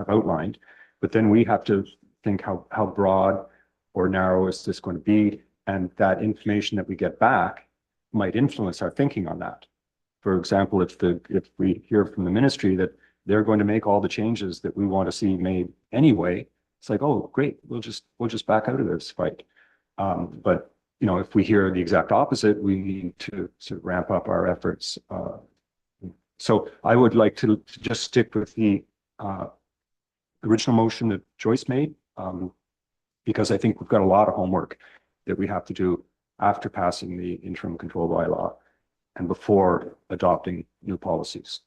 outlined, but then we have to think how broad or narrow is this going to be, and that information that we get back might influence our thinking on that. For example, if we hear from the ministry that they're going to make all the changes that we want to see made anyway, it's like, oh, great, we'll just back out of this fight. But if we hear the exact opposite, we need to ramp up our efforts. So I would like to just stick with the original motion that Joyce made, because I think we've got a lot of homework that we have to do after passing the interim control bylaw and before adopting new policies.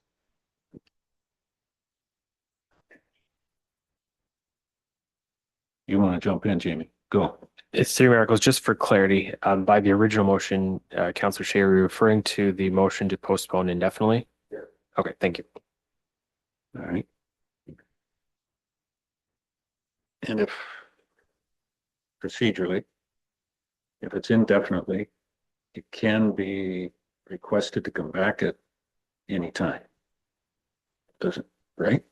You want to jump in, Jamie? Go. It's 3 miracles. Just for clarity, by the original motion, Councillor Shea, are you referring to the motion to postpone indefinitely? Yeah. Okay, thank you. All right. And if procedurally, if it's indefinitely, it can be requested to come back at any time. Doesn't, right?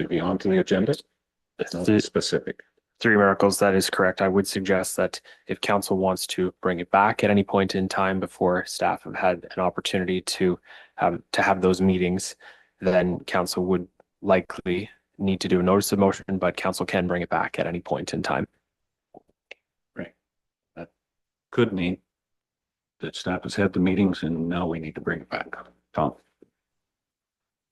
Be onto the agenda? It's not specific. 3 miracles, that is correct. I would suggest that if council wants to bring it back at any point in time before staff have had an opportunity to have those meetings, then council would likely need to do a notice of motion, but council can bring it back at any point in time. Right. That could mean that staff has had the meetings and now we need to bring it back. Tom.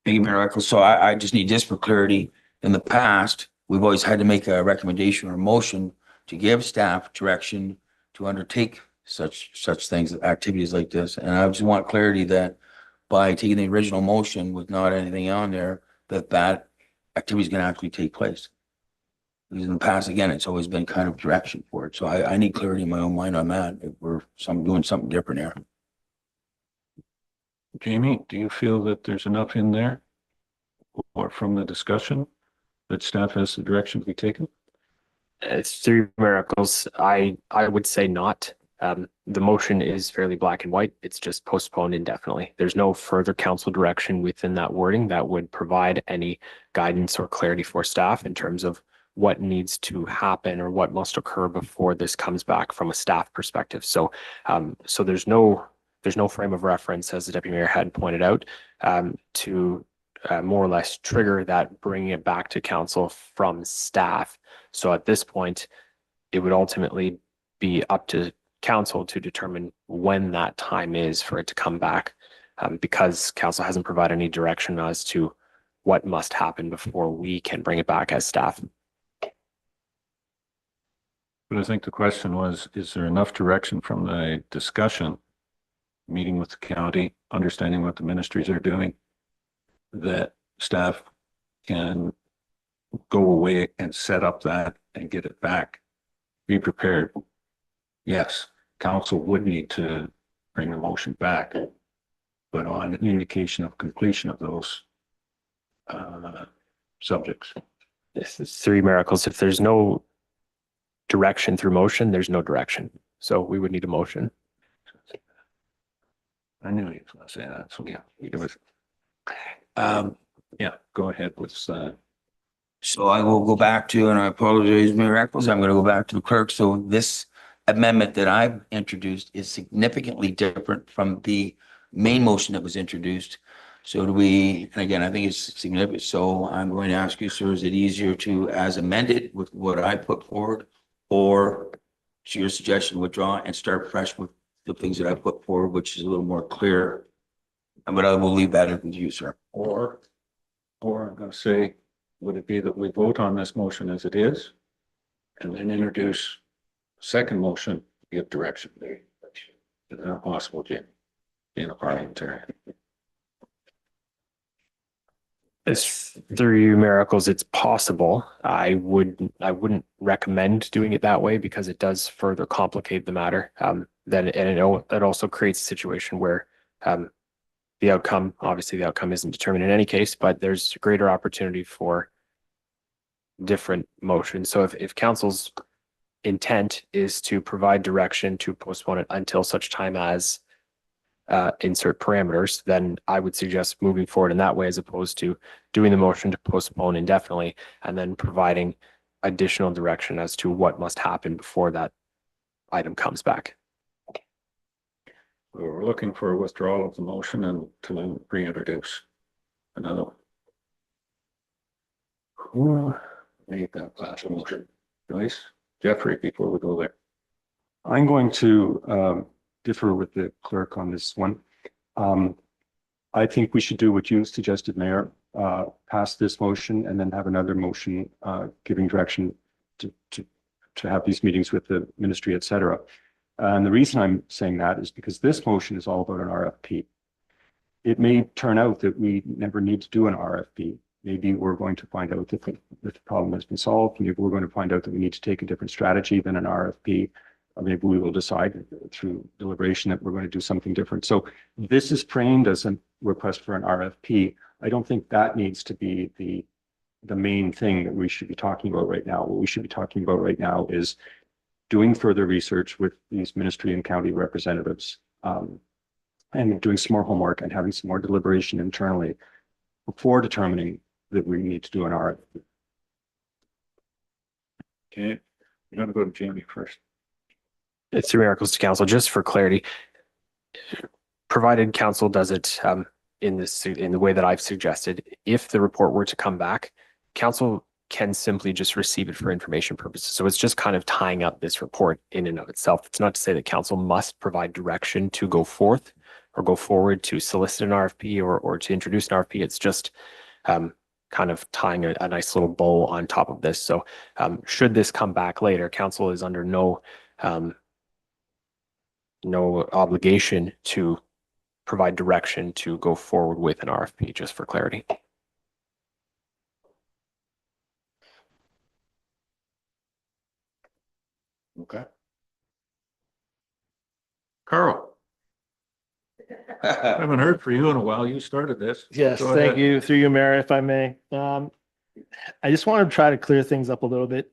Thank you, Mayor Eccles. So I just need this for clarity. In the past, we've always had to make a recommendation or a motion to give staff direction to undertake such things, activities like this. And I just want clarity that by taking the original motion with not anything on there, that activity is going to actually take place. Because in the past, again, it's always been kind of direction for it. So I need clarity in my own mind on that. If we're doing something different here. Jamie, do you feel that there's enough in there or from the discussion that staff has the direction to be taken? It's three miracles. I would say not. The motion is fairly black and white. It's just postponed indefinitely. There's no further council direction within that wording that would provide any guidance or clarity for staff in terms of what needs to happen or what must occur before this comes back from a staff perspective. So, so there's no frame of reference, as the deputy mayor had pointed out, to more or less trigger that bringing it back to council from staff. So at this point, it would ultimately be up to council to determine when that time is for it to come back, because council hasn't provided any direction as to what must happen before we can bring it back as staff. But I think the question was, is there enough direction from the discussion, meeting with the county, understanding what the ministries are doing, that staff can go away and set up that and get it back, be prepared? Yes, council would need to bring the motion back, but on an indication of completion of those subjects. This is three miracles. If there's no direction through motion, there's no direction. So we would need a motion. I knew he was going to say that. So yeah, it was. Yeah, go ahead with. So I will go back to, and I apologize, Mayor Eccles, I'm going to go back to the clerk. So this amendment that I've introduced is significantly different from the main motion that was introduced. So do we, and again, I think it's significant. So I'm going to ask you, sir, is it easier to, as amended with what I put forward, or to your suggestion, withdraw and start fresh with the things that I put forward, which is a little more clear? But I will leave that to you, sir. Or I'm going to say, would it be that we vote on this motion as it is and then introduce a second motion, give direction? Is that possible, Jim? Being a parliamentarian. As through miracles, it's possible. I wouldn't recommend doing it that way because it does further complicate the matter. It also creates a situation where the outcome isn't determined in any case, but there's greater opportunity for different motions. So if council's intent is to provide direction to postpone it until such time as insert parameters, then I would suggest moving forward in that way, as opposed to doing the motion to postpone indefinitely and then providing additional direction as to what must happen before that item comes back. We're looking for a withdrawal of the motion and to reintroduce another one. Who made that last motion? Joyce? Jeffrey, before we go there. I'm going to differ with the clerk on this one. I think we should do what you suggested, Mayor, pass this motion and then have another motion giving direction to have these meetings with the ministry, et cetera. And the reason I'm saying that is because this motion is all about an RFP. It may turn out that we never need to do an RFP. Maybe we're going to find out that the problem has been solved. Maybe we're going to find out that we need to take a different strategy than an RFP. Or maybe we will decide through deliberation that we're going to do something different. So this is framed as a request for an RFP. I don't think that needs to be the main thing that we should be talking about right now. What we should be talking about right now is doing further research with these ministry and county representatives, and doing some more homework and having some more deliberation internally before determining that we need to do an RFP. Okay, you're going to go to Jamie first. It's through miracles to council, just for clarity, provided council does it in the way that I've suggested. If the report were to come back, council can simply just receive it for information purposes. So it's just kind of tying up this report in and of itself. It's not to say that council must provide direction to go forth or go forward to solicit an RFP or to introduce an RFP. It's just kind of tying a nice little bow on top of this. So should this come back later, council is under no obligation to provide direction to go forward with an RFP, just for clarity. Okay. Carl. I haven't heard from you in a while. You started this. Yes, Go thank ahead. you. Through you, Mayor, if I may. I just want to try to clear things up a little bit.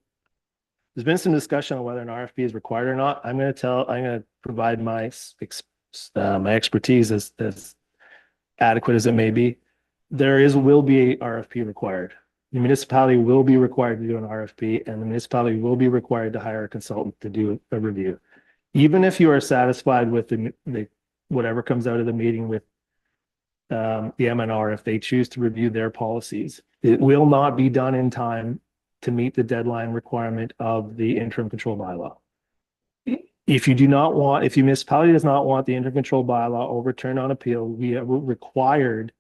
There's been some discussion on whether an RFP is required or not. I'm going to provide my my expertise as adequate as it may be. Will be a RFP required. The municipality will be required to do an RFP, and the municipality will be required to hire a consultant to do a review. Even if you are satisfied with the whatever comes out of the meeting with the MNR, if they choose to review their policies, it will not be done in time to meet the deadline requirement of the interim control bylaw. If your municipality does not want the interim control bylaw overturned on appeal, we are required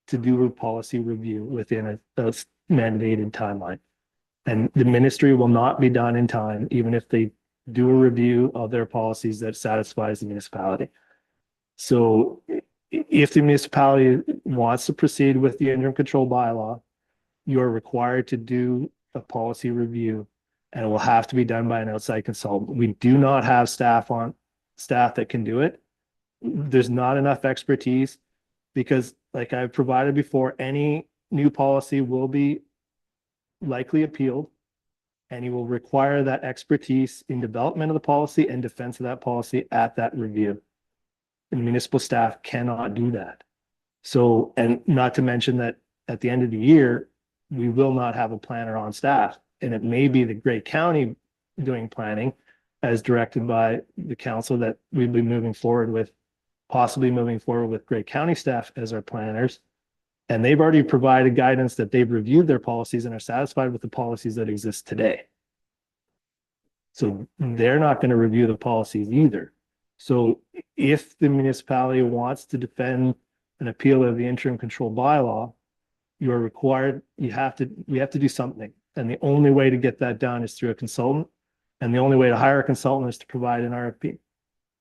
to do a policy review within a mandated timeline. And the ministry will not be done in time, even if they do a review of their policies that satisfies the municipality. So if the municipality wants to proceed with the interim control bylaw, you are required to do a policy review, and it will have to be done by an outside consultant. We do not have staff that can do it. There's not enough expertise because, like I've provided before, any new policy will be likely appealed, and you will require that expertise in development of the policy and defense of that policy at that review. And municipal staff cannot do that. So, and not to mention that at the end of the year, we will not have a planner on staff. And it may be the Grey County doing planning as directed by the council that we'll be moving forward with, possibly moving forward with Grey County staff as our planners. And they've already provided guidance that they've reviewed their policies and are satisfied with the policies that exist today. So they're not going to review the policies either. So if the municipality wants to defend an appeal of the interim control bylaw, you are required, we have to do something. And the only way to get that done is through a consultant. And the only way to hire a consultant is to provide an RFP.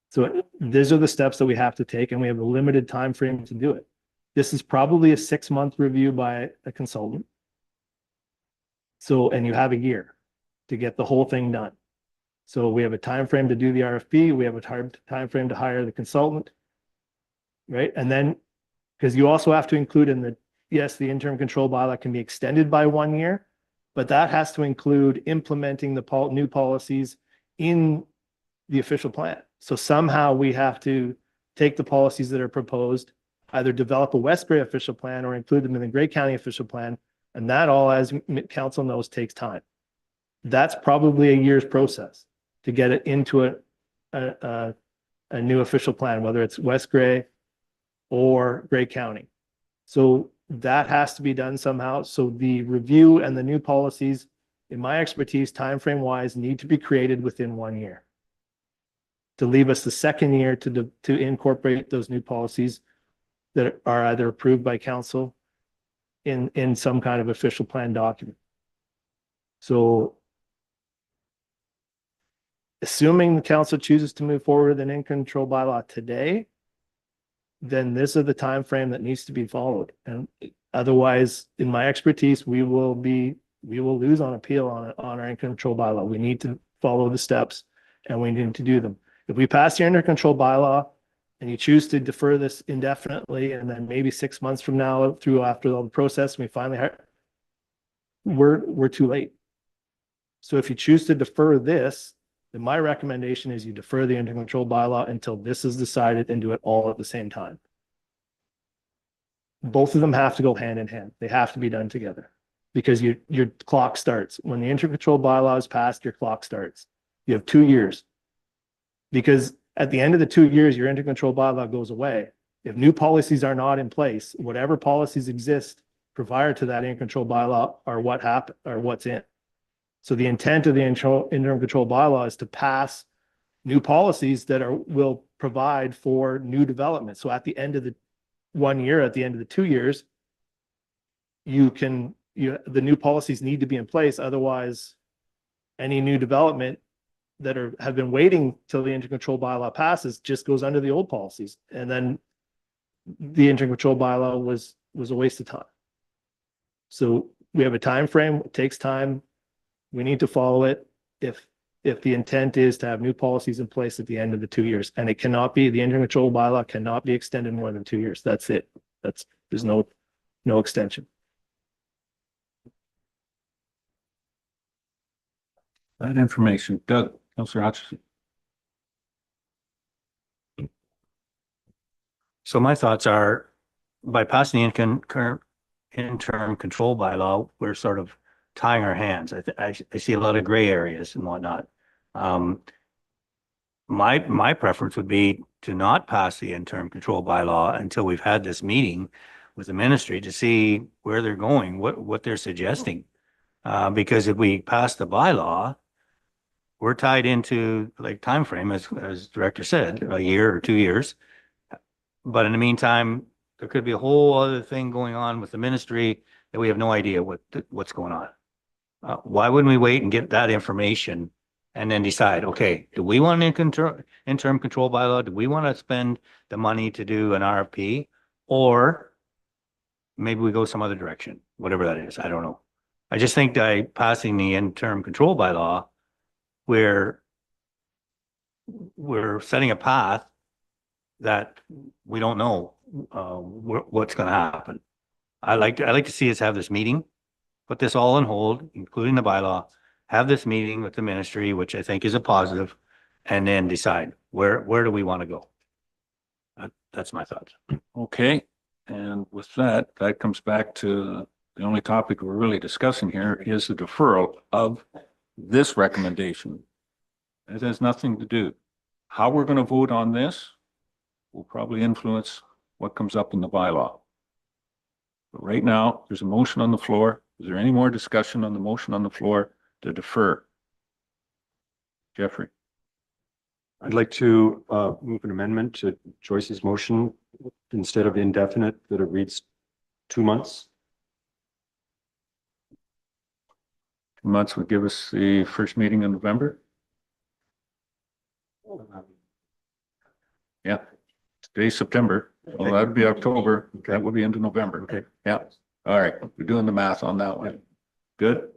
So these are the steps that we have to take, and we have a limited time frame to do it. This is probably a 6-month review by a consultant. So, and you have a year to get the whole thing done. So we have a time frame to do the RFP. We have a time frame to hire the consultant, right? And then, because you also have to include in the interim control bylaw can be extended by 1 year, but that has to include implementing the new policies in the official plan. So somehow we have to take the policies that are proposed, either develop a West Grey official plan or include them in the Grey County official plan. And that all, as council knows, takes time. That's probably a year's process to get it into a new official plan, whether it's West Grey or Grey County. So that has to be done somehow. So the review and the new policies, in my expertise, timeframe wise, need to be created within 1 year to leave us the second year to incorporate those new policies that are either approved by council in some kind of official plan document. So assuming the council chooses to move forward with an in control bylaw today, then this is the time frame that needs to be followed. And otherwise, in my expertise, we will lose on appeal on our in control bylaw. We need to follow the steps and we need to do them. If we pass the under control bylaw and you choose to defer this indefinitely, and then maybe 6 months from now through after all the process, we finally we're too late. So if you choose to defer this, then my recommendation is you defer the under control bylaw until this is decided and do it all at the same time. Both of them have to go hand in hand. They have to be done together because your clock starts. When the inter control bylaw is passed, your clock starts. You have 2 years. Because at the end of the 2 years, your inter control bylaw goes away. If new policies are not in place, whatever policies exist prior to that inter control bylaw are what happened or what's in. So the intent of the interim control bylaw is to pass new policies that will provide for new development. So at the end of the 1 year, at the end of the 2 years, the new policies need to be in place. Otherwise, any new development that have been waiting till the interim control bylaw passes just goes under the old policies. And then the interim control bylaw was a waste of time. So we have a time frame. It takes time. We need to follow it. If if the intent is to have new policies in place at the end of the 2 years, and it cannot be, the interim control bylaw cannot be extended more than 2 years. That's it. There's no extension. That information. Doug, Councillor Hutchison. So my thoughts are, by passing the current interim control bylaw, we're sort of tying our hands. I see a lot of gray areas and whatnot. My preference would be to not pass the interim control bylaw until we've had this meeting with the ministry to see where they're going, what they're suggesting. Because if we pass the bylaw, we're tied into like timeframe, as Director said, a year or 2 years. But in the meantime, there could be a whole other thing going on with the ministry that we have no idea what's going on. Why wouldn't we wait and get that information and then decide, okay, do we want an interim control bylaw? Do we want to spend the money to do an RFP? Or maybe we go some other direction, whatever that is. I don't know. I just think that passing the interim control bylaw, we're setting a path that we don't know what's going to happen. I like to see us have this meeting, put this all on hold, including the bylaw, have this meeting with the ministry, which I think is a positive, and then decide where do we want to go. That's my thoughts. Okay, and with that comes back to the only topic we're really discussing here is the deferral of this recommendation. It has nothing to do. How we're going to vote on this will probably influence what comes up in the bylaw. But right now, there's a motion on the floor. Is there any more discussion on the motion on the floor to defer? Jeffrey. I'd like to move an amendment to Joyce's motion. Instead of indefinite, that it reads 2 months. 2 months would give us the first meeting in November. Yeah, today's September. Well, that'd be October. That would be into November. Okay. Yeah. All right. We're doing the math on that one. Good.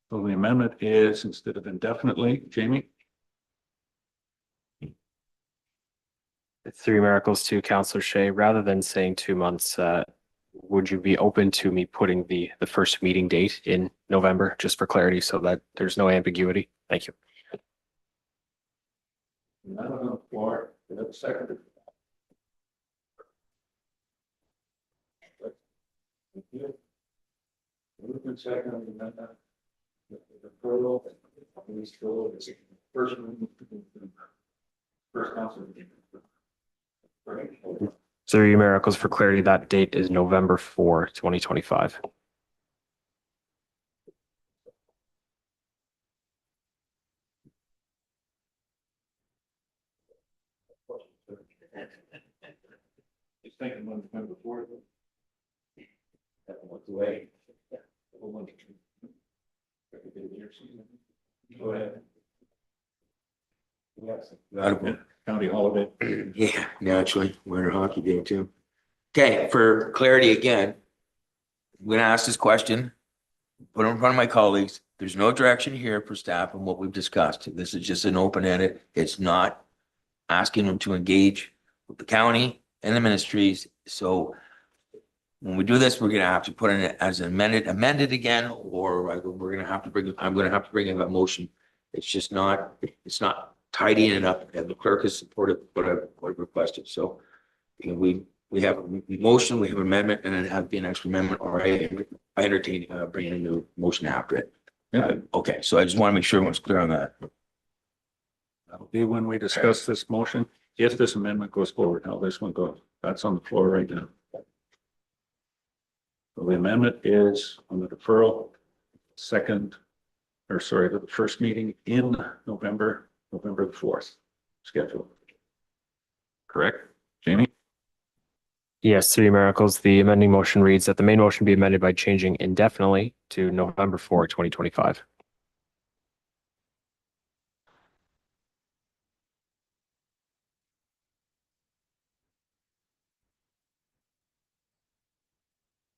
So the amendment is instead of indefinitely, Jamie? Three Miracles to Councillor Shea, rather than saying 2 months, would you be open to me putting the first meeting date in November, just for clarity, so that there's no ambiguity? Thank you. None on the floor. We have a second. Movement second on the amendment. The deferral, first council. Three Miracles, for clarity, that date is November 4, 2025. Just thinking about November 4th. That went away. Go ahead. Yes. County holiday. Yeah, naturally, winter hockey game too. Okay, for clarity again, I'm gonna ask this question, put it in front of my colleagues. There's no direction here for staff on what we've discussed. This is just an open ended. It's not asking them to engage with the county and the ministries. So when we do this, we're gonna have to put in it as amended again, or we're gonna have to bring, I'm gonna have to bring in a motion. It's not tidying it up, and the clerk has supported what I've requested. So, you know, we have a motion, we have an amendment, and it has to be an extra amendment, or I entertain bringing a new motion after it. Okay, so I just want to make sure everyone's clear on that. That'll be when we discuss this motion, if this amendment goes forward, how this one goes. That's on the floor right now. So the amendment is on the deferral, the first meeting in November the 4th schedule. Correct, Jamie? Yes, Three Miracles. The amending motion reads that the main motion be amended by changing indefinitely to November 4, 2025.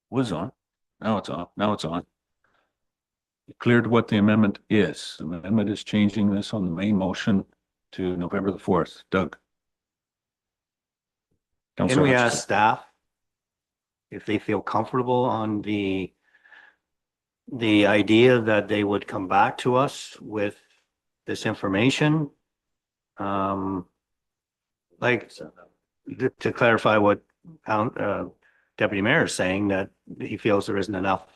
Was on. Now it's on. Now it's on. clear to what the amendment is? The amendment is changing this on the main motion to November the 4th. Doug? Can Councillor we Hutchison. ask staff if they feel comfortable on the idea that they would come back to us with this information? Like to clarify what Deputy Mayor is saying, that he feels there isn't enough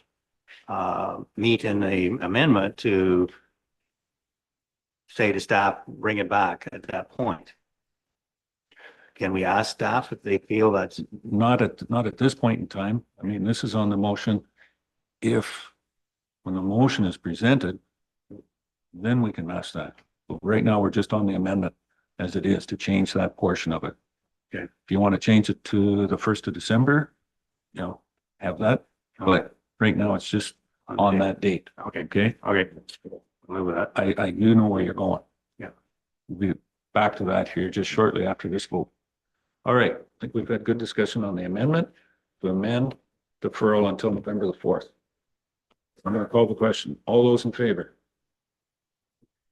meat in the amendment to say to staff, bring it back at that point. Can we ask staff if they feel that's Not at this point in time. I mean, this is on the motion. When the motion is presented, then we can ask that. But right now, we're just on the amendment as it is to change that portion of it. Okay. If you want to change it to the 1st of December, have that. But right now, it's just on that date. okay? Okay? Okay. Move with that. I do know where you're going. Yeah. We'll be back to that here just shortly after this vote. All right, I think we've had good discussion on the amendment to amend deferral until November the 4th. I'm going to call the question. All those in favor?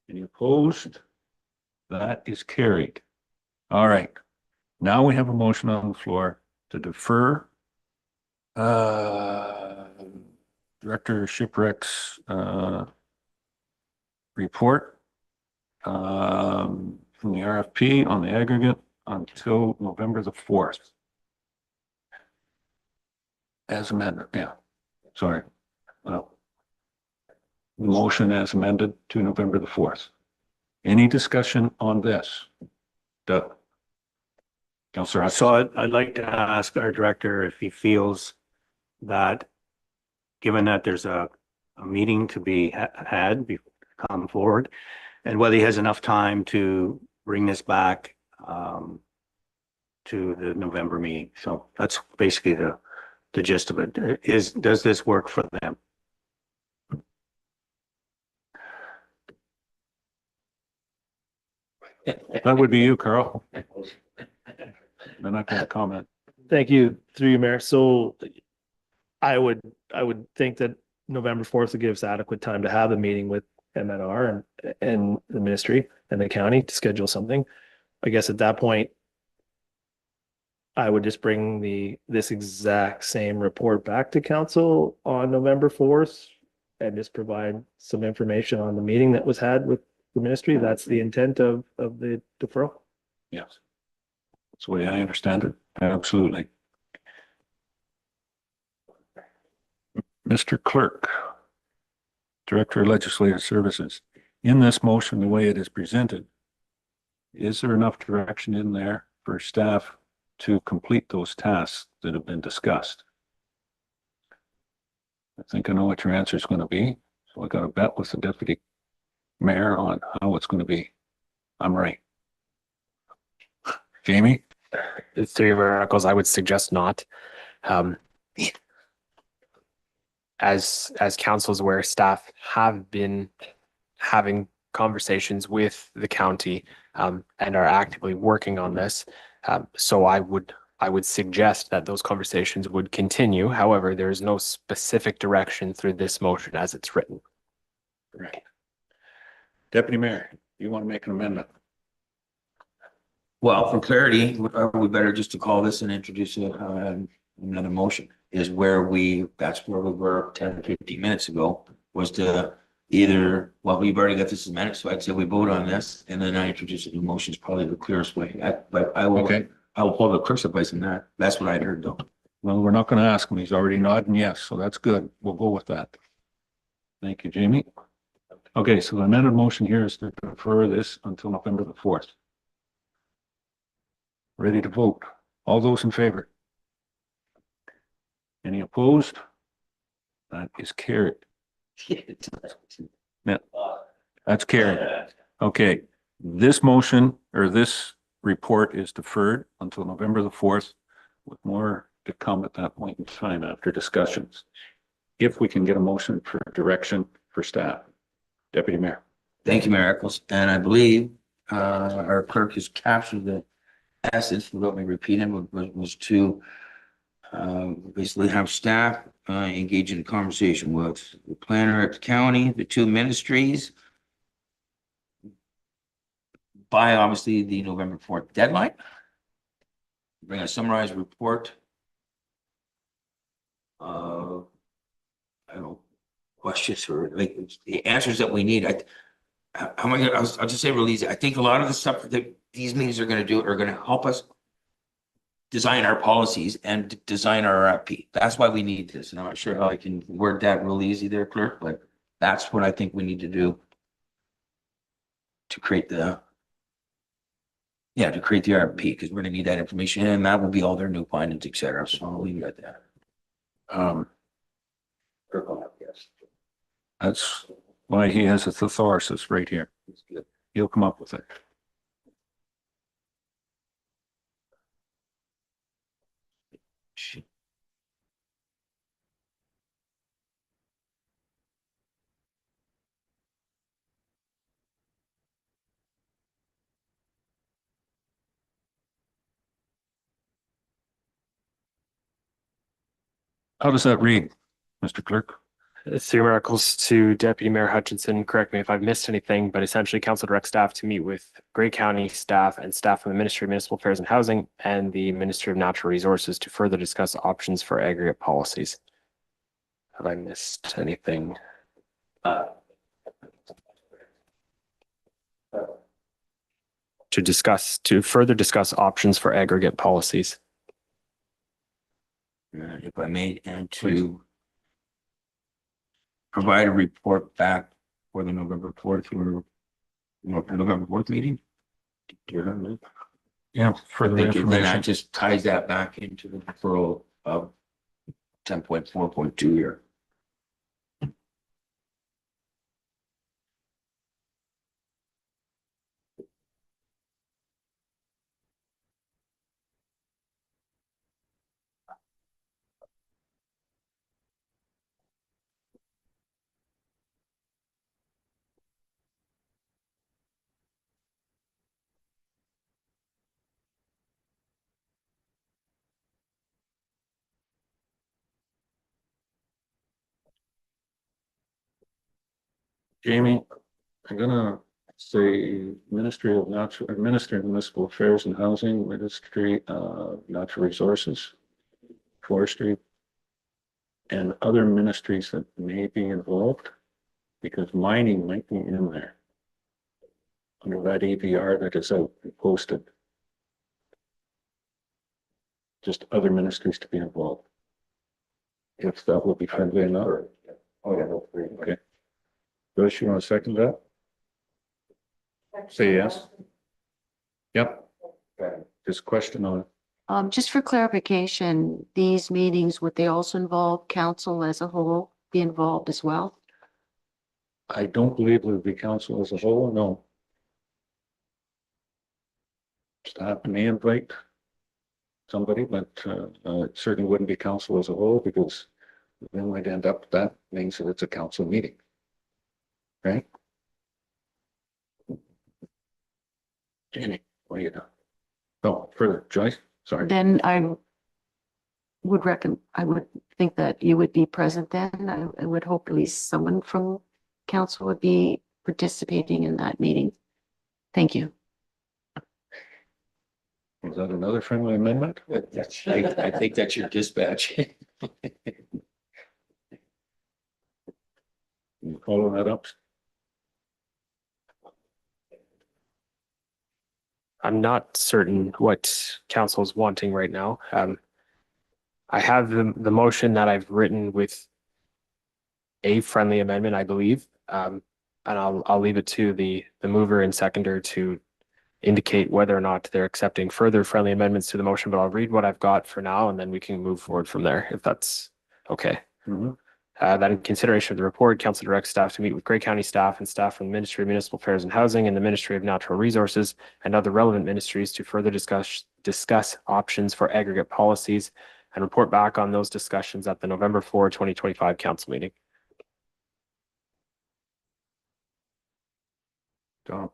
Any opposed? That is carried. All right. Now we have a motion on the floor to defer Director Shipwreck's report from the RFP on the aggregate until November the 4th. As amended, yeah, sorry. Motion as amended to November the 4th. Any discussion on this? Doug? Councillor Hutchison. So I'd like to ask our director if he feels that, given that there's a meeting to be had, come forward, and whether he has enough time to bring this back to the November meeting. So that's basically the gist of it. Does this work for them? That would be you, Carl. They're not going to comment. Thank you, through you, Mayor. So I would think that November 4th would give us adequate time to have a meeting with MNR and the ministry and the county to schedule something. I guess at that point, I would just bring this exact same report back to council on November 4th and just provide some information on the meeting that was had with the ministry. That's the intent of the deferral. Yes. That's the way I understand it. Absolutely. Mr. Clerk, Director of Legislative Services, in this motion, the way it is presented, is there enough direction in there for staff to complete those tasks that have been discussed? I think I know what your answer is going to be. So I got a bet with the deputy mayor on how it's going to be. I'm right. Jamie? Through your articles, I would suggest not. As council's aware, staff have been having conversations with the county and are actively working on this. So I would suggest that those conversations would continue. However, there is no specific direction through this motion as it's written. Right. Deputy Mayor, you want to make an amendment? Well, for clarity, we better just to call this and introduce another motion that's where we were 10 or 15 minutes ago, was to either, well, we've already got this amendment, so I'd say we vote on this and then I introduce a new motion is probably the clearest way. But I will pull the clerk's advice on that. That's what I'd heard though. Well, we're not going to ask him. He's already nodding yes, so that's good. We'll go with that. Thank you, Jamie. Okay, so the amended motion here is to defer this until November the 4th. Ready to vote. All those in favor? Any opposed? That is carried. Yeah, that's carried. Okay, this motion or this report is deferred until November the 4th with more to come at that point in time after discussions. If we can get a motion for direction for staff. Deputy Mayor. Thank you, Mayor Eccles. And I believe our clerk has captured the essence without me repeating, was to Basically have staff engage in a conversation with the planner at the county, the two ministries, by obviously the November 4th deadline. Bring a summarized report. I don't know, questions or like the answers that we need. How am I gonna, I'll just say release it. I think a lot of the stuff that these meetings are gonna do are gonna help us design our policies and design our RFP. That's why we need this. And I'm not sure how I can word that real easy there, clerk, but that's what I think we need to do to create the RFP, because we're gonna need that information, and that will be all their new findings, et cetera. So I'll leave it at that. Yes. That's why he has a thesaurus right here. He'll come up with it. How does that read, Mr. Clerk? Through miracles to Deputy Mayor Hutchinson, correct me if I've missed anything, but essentially council direct staff to meet with Grey County staff and staff from the Ministry of Municipal Affairs and Housing and the Ministry of Natural Resources to further discuss options for aggregate policies. Have I missed anything? To further discuss options for aggregate policies. If I may, and to provide a report back for the November 4th or November 4th meeting. Do you have that? Yeah, further Then that information. just ties that back into the referral of 10.4.2 here. Jamie, I'm gonna say Ministry of Municipal Affairs and Housing, Ministry of Natural Resources, Forestry, and other ministries that may be involved, because mining might be in there under that ABR that is out and posted. Just other ministries to be involved. If that will be friendly enough. Oh, yeah. Okay. Joyce, you want to second that? Say yes. Yep. Just question on it. Just for clarification, these meetings, would they also involve council as a whole be involved as well? I don't believe it would be council as a whole, no. Staff may invite somebody, but it certainly wouldn't be council as a whole, because then we'd end up, that means that it's a council meeting. Right? Jenny, what are you doing? Oh, further, Joyce, sorry. Then I would think that you would be present then. I would hope at least someone from council would be participating in that meeting. Thank you. Is that another friendly amendment? I think that's your dispatch. You follow that up? I'm not certain what council is wanting right now. I have the motion that I've written with a friendly amendment, I believe. And I'll leave it to the mover and seconder to indicate whether or not they're accepting further friendly amendments to the motion, but I'll read what I've got for now, and then we can move forward from there, if that's okay. That in consideration of the report, council directs staff to meet with Grey County staff and staff from the Ministry of Municipal Affairs and Housing and the Ministry of Natural Resources and other relevant ministries to further discuss options for aggregate policies and report back on those discussions at the November 4, 2025 council meeting. Tom.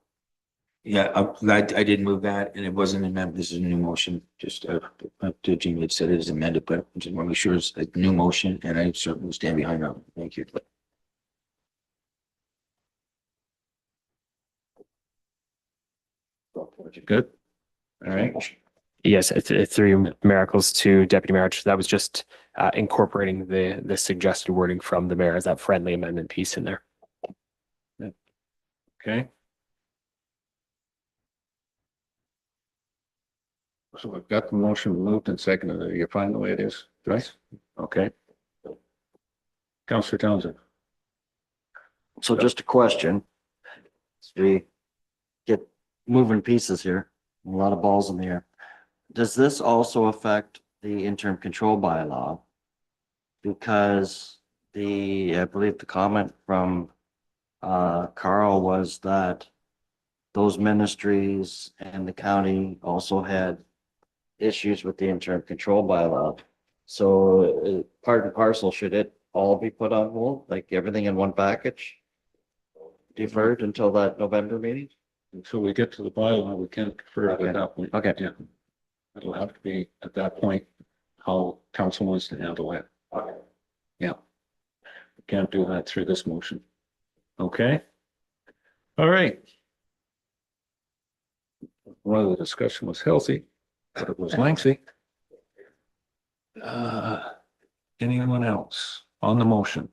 Yeah, I did move that and it wasn't amended. This is a new motion, just Jean had said it is amended, but I just want to make sure it's a new motion and I certainly stand behind that. Thank you. Good. All right. Yes, it's three miracles to Deputy Mayor. That was just incorporating the suggested wording from the mayor as that friendly amendment piece in there. Okay. So I've got the motion moved and seconded. Are you fine the way it is, Joyce? Okay. Councillor Townsend. So just a question. As we get moving pieces here, a lot of balls in the air. Does this also affect the interim control bylaw? Because I believe the comment from Carl was that those ministries and the county also had issues with the interim control bylaw. So part and parcel, should it all be put on hold, like everything in one package? Deferred until that November meeting? Until we get to the bylaw, we can't defer it at that point. Okay. Yeah. It'll have to be at that point, how council wants to handle it. Yeah. We can't do that through this motion. Okay. All right. Well, the discussion was healthy, but it was lengthy. Anyone else on the motion?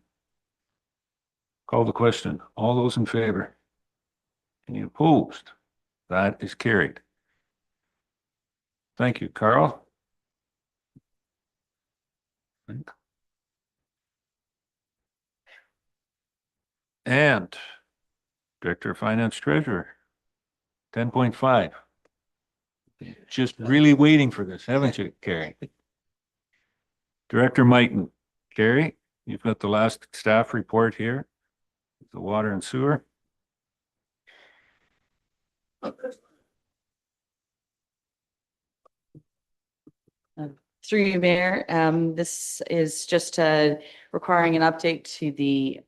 Call the question. All those in favor? Any opposed? That is carried. Thank you, Carl. And Director of Finance Treasurer, 10.5. Just really waiting for this, haven't you, Carrie? Director Mighton. Carrie, you've got the last staff report here, the water and sewer. Through you, Mayor, this is just requiring an update to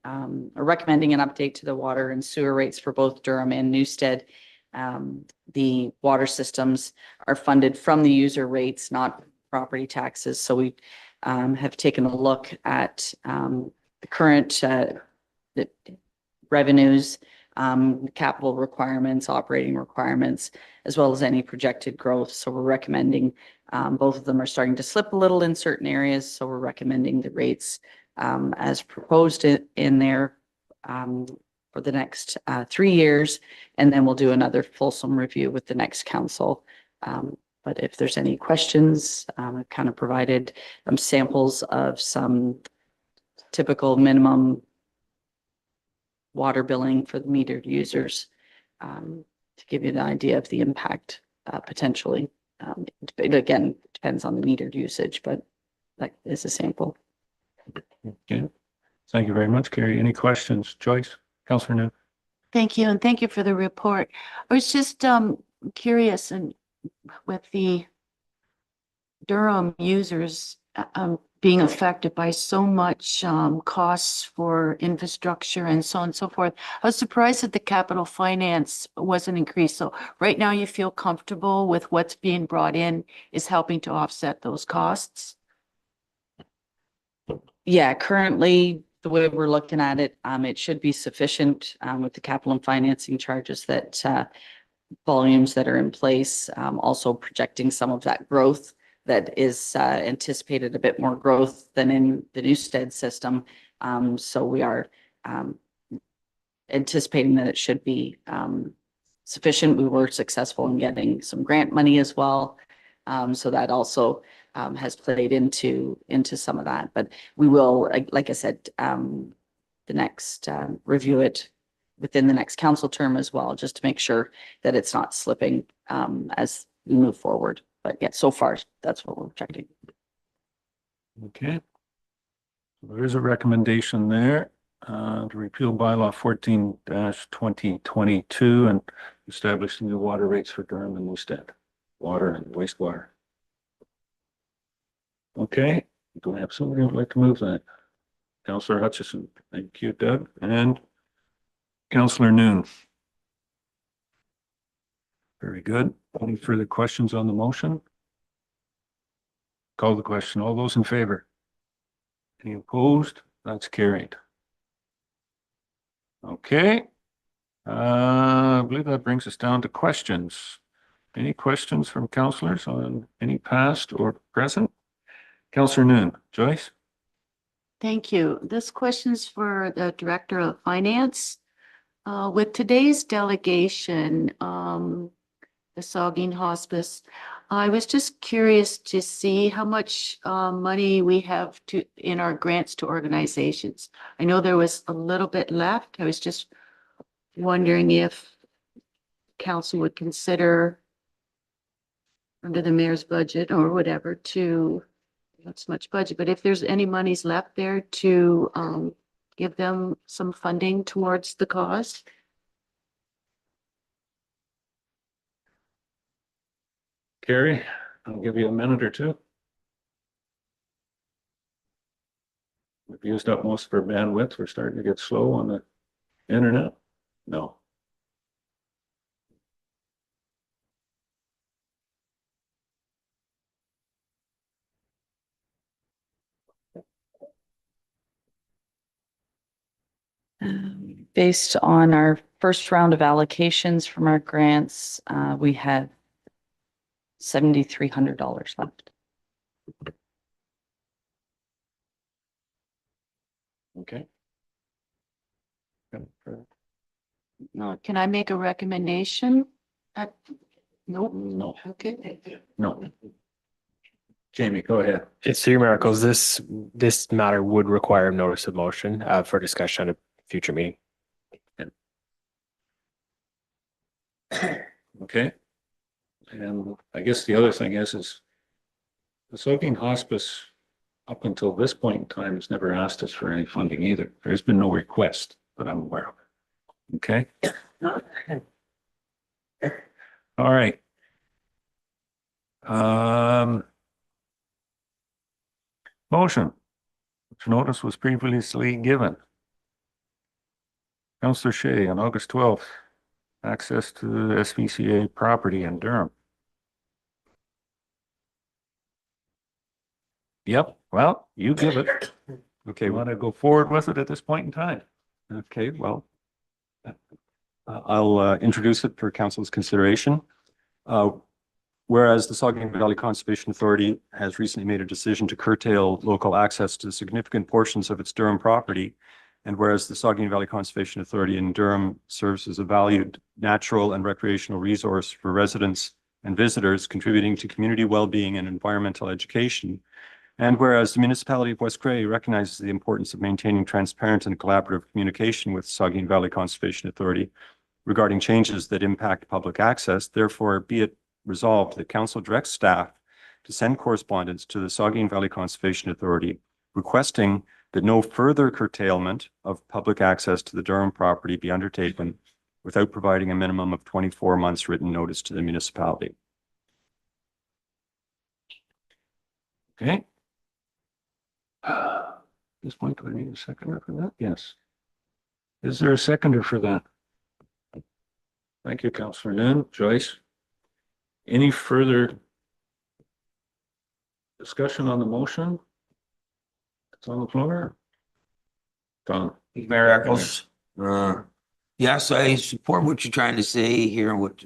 or recommending an update to the water and sewer rates for both Durham and Newstead. The water systems are funded from the user rates, not property taxes. So we have taken a look at the current the revenues, capital requirements, operating requirements, as well as any projected growth. So we're recommending both of them are starting to slip a little in certain areas. So we're recommending the rates as proposed in there for the next 3 years. And then we'll do another fulsome review with the next council. But if there's any questions, I've kind of provided samples of some typical minimum water billing for the metered users to give you the idea of the impact potentially. It again depends on the metered usage, but that is a sample. Okay. Thank you very much, Carrie. Any questions? Joyce, Councillor New. Thank you, and thank you for the report. I was just curious, and with the Durham users being affected by so much costs for infrastructure and so on and so forth, I was surprised that the capital finance wasn't increased. So right now you feel comfortable with what's being brought in is helping to offset those costs? Yeah, currently the way we're looking at it, it should be sufficient with the capital and financing charges that volumes that are in place, also projecting some of that growth that is anticipated, a bit more growth than in the Newstead system. So we are anticipating that it should be sufficient. We were successful in getting some grant money as well. So that also has played into some of that. But we will, like I said, the next review it within the next council term as well, just to make sure that it's not slipping as we move forward. But yeah, so far, that's what we're checking. Okay. There is a recommendation there to repeal bylaw 14-2022 and establish new water rates for Durham and Newstead, water and wastewater. Okay, do we have somebody who would like to move that? Councillor Hutchison. Thank you, Doug. And Councillor Noon. Very good. Any further questions on the motion? Call the question. All those in favor? Any opposed? That's carried. Okay. I believe that brings us down to questions. Any questions from councillors on any past or present? Councillor Noon, Joyce? Thank you. This question's for the Director of Finance. With today's delegation, the Saugeen Hospice, I was just curious to see how much money we have in our grants to organizations. I know there was a little bit left. I was just wondering if council would consider under the mayor's budget or whatever to, not so much budget, but if there's any monies left there to give them some funding towards the cause. Carrie, I'll give you a minute or two. We've used up most of our bandwidth. We're starting to get slow on the internet. No. Based on our first round of allocations from our grants, we had $7,300 left. Okay. No, can I make a recommendation? Nope. No. Okay. No. Jamie, go ahead. It's through miracles. This matter would require a notice of motion for discussion at a future meeting. Okay. And I guess the other thing is the Saugeen Hospice, up until this point in time, has never asked us for any funding either. There's been no request that I'm aware of. Okay. All right. Motion, which notice was previously given. Councillor Shea on August 12th, access to the SVCA property in Durham. Yep, well, you give it. Okay, You want to go forward with it at this point in time? okay, well, I'll introduce it for council's consideration. Whereas the Saugeen Valley Conservation Authority has recently made a decision to curtail local access to significant portions of its Durham property, and whereas the Saugeen Valley Conservation Authority in Durham serves as a valued natural and recreational resource for residents and visitors, contributing to community well-being and environmental education, and whereas the municipality of West Grey recognizes the importance of maintaining transparent and collaborative communication with Saugeen Valley Conservation Authority regarding changes that impact public access, therefore be it resolved that council directs staff to send correspondence to the Saugeen Valley Conservation Authority requesting that no further curtailment of public access to the Durham property be undertaken without providing a minimum of 24 months written notice to the municipality. Okay. At this point, do I need a seconder for that? Yes. Is there a seconder for that? Thank you, Councillor Noon. Joyce? Any further discussion on the motion? It's on the floor. Don? Mayor Eccles, yes, I support what you're trying to say here, what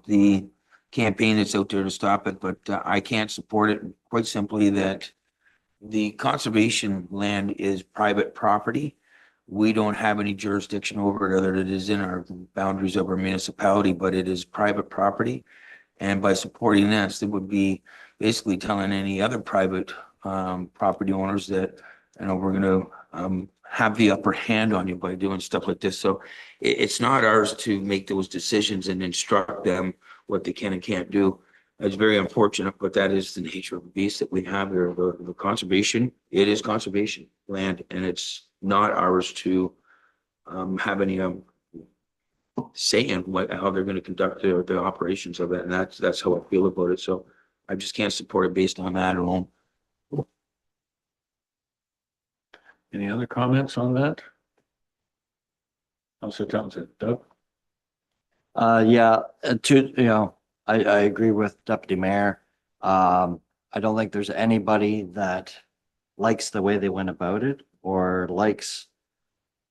the campaign that's out there to stop it, but I can't support it quite simply that the conservation land is private property. We don't have any jurisdiction over it, other than it is in our boundaries of our municipality, but it is private property. And by supporting this, it would be basically telling any other private property owners that, we're going to have the upper hand on you by doing stuff like this. So it's not ours to make those decisions and instruct them what they can and can't do. It's very unfortunate, but that is the nature of the beast that we have here. The conservation, it is conservation land, and it's not ours to have any say in how they're going to conduct the operations of it. And that's how I feel about it. So I just can't support it based on that alone. Any other comments on that? Councillor Townsend, Doug? Yeah, I agree with Deputy Mayor. I don't think there's anybody that likes the way they went about it or likes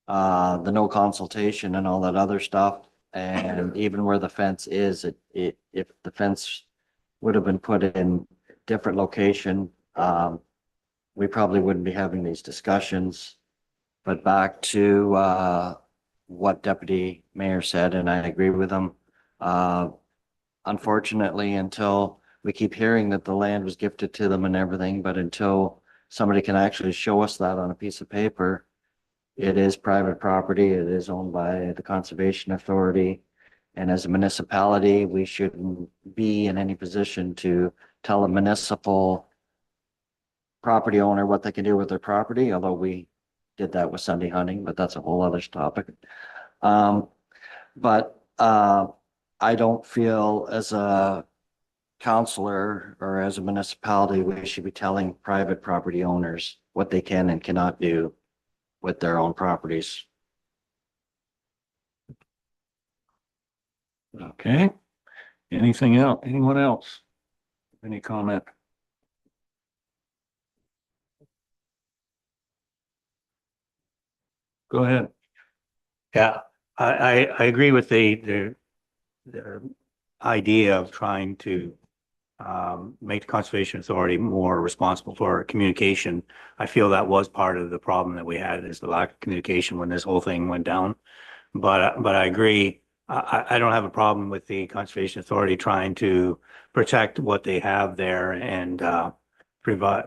the no consultation and all that other stuff. And even where the fence is, if the fence would have been put in a different location, we probably wouldn't be having these discussions. But back to what Deputy Mayor said, and I agree with him. Unfortunately, until we keep hearing that the land was gifted to them and everything, but until somebody can actually show us that on a piece of paper, it is private property. It is owned by the Conservation Authority. And as a municipality, we shouldn't be in any position to tell a municipal property owner what they can do with their property, although we did that with Sunday hunting, but that's a whole other topic. But I don't feel as a councillor or as a municipality, we should be telling private property owners what they can and cannot do with their own properties. Okay. Anything else? Anyone else? Any comment? Go ahead. Yeah, I agree with the idea of trying to make the Conservation Authority more responsible for communication. I feel that was part of the problem that we had, is the lack of communication when this whole thing went down. But I agree. I don't have a problem with the Conservation Authority trying to protect what they have there and provide,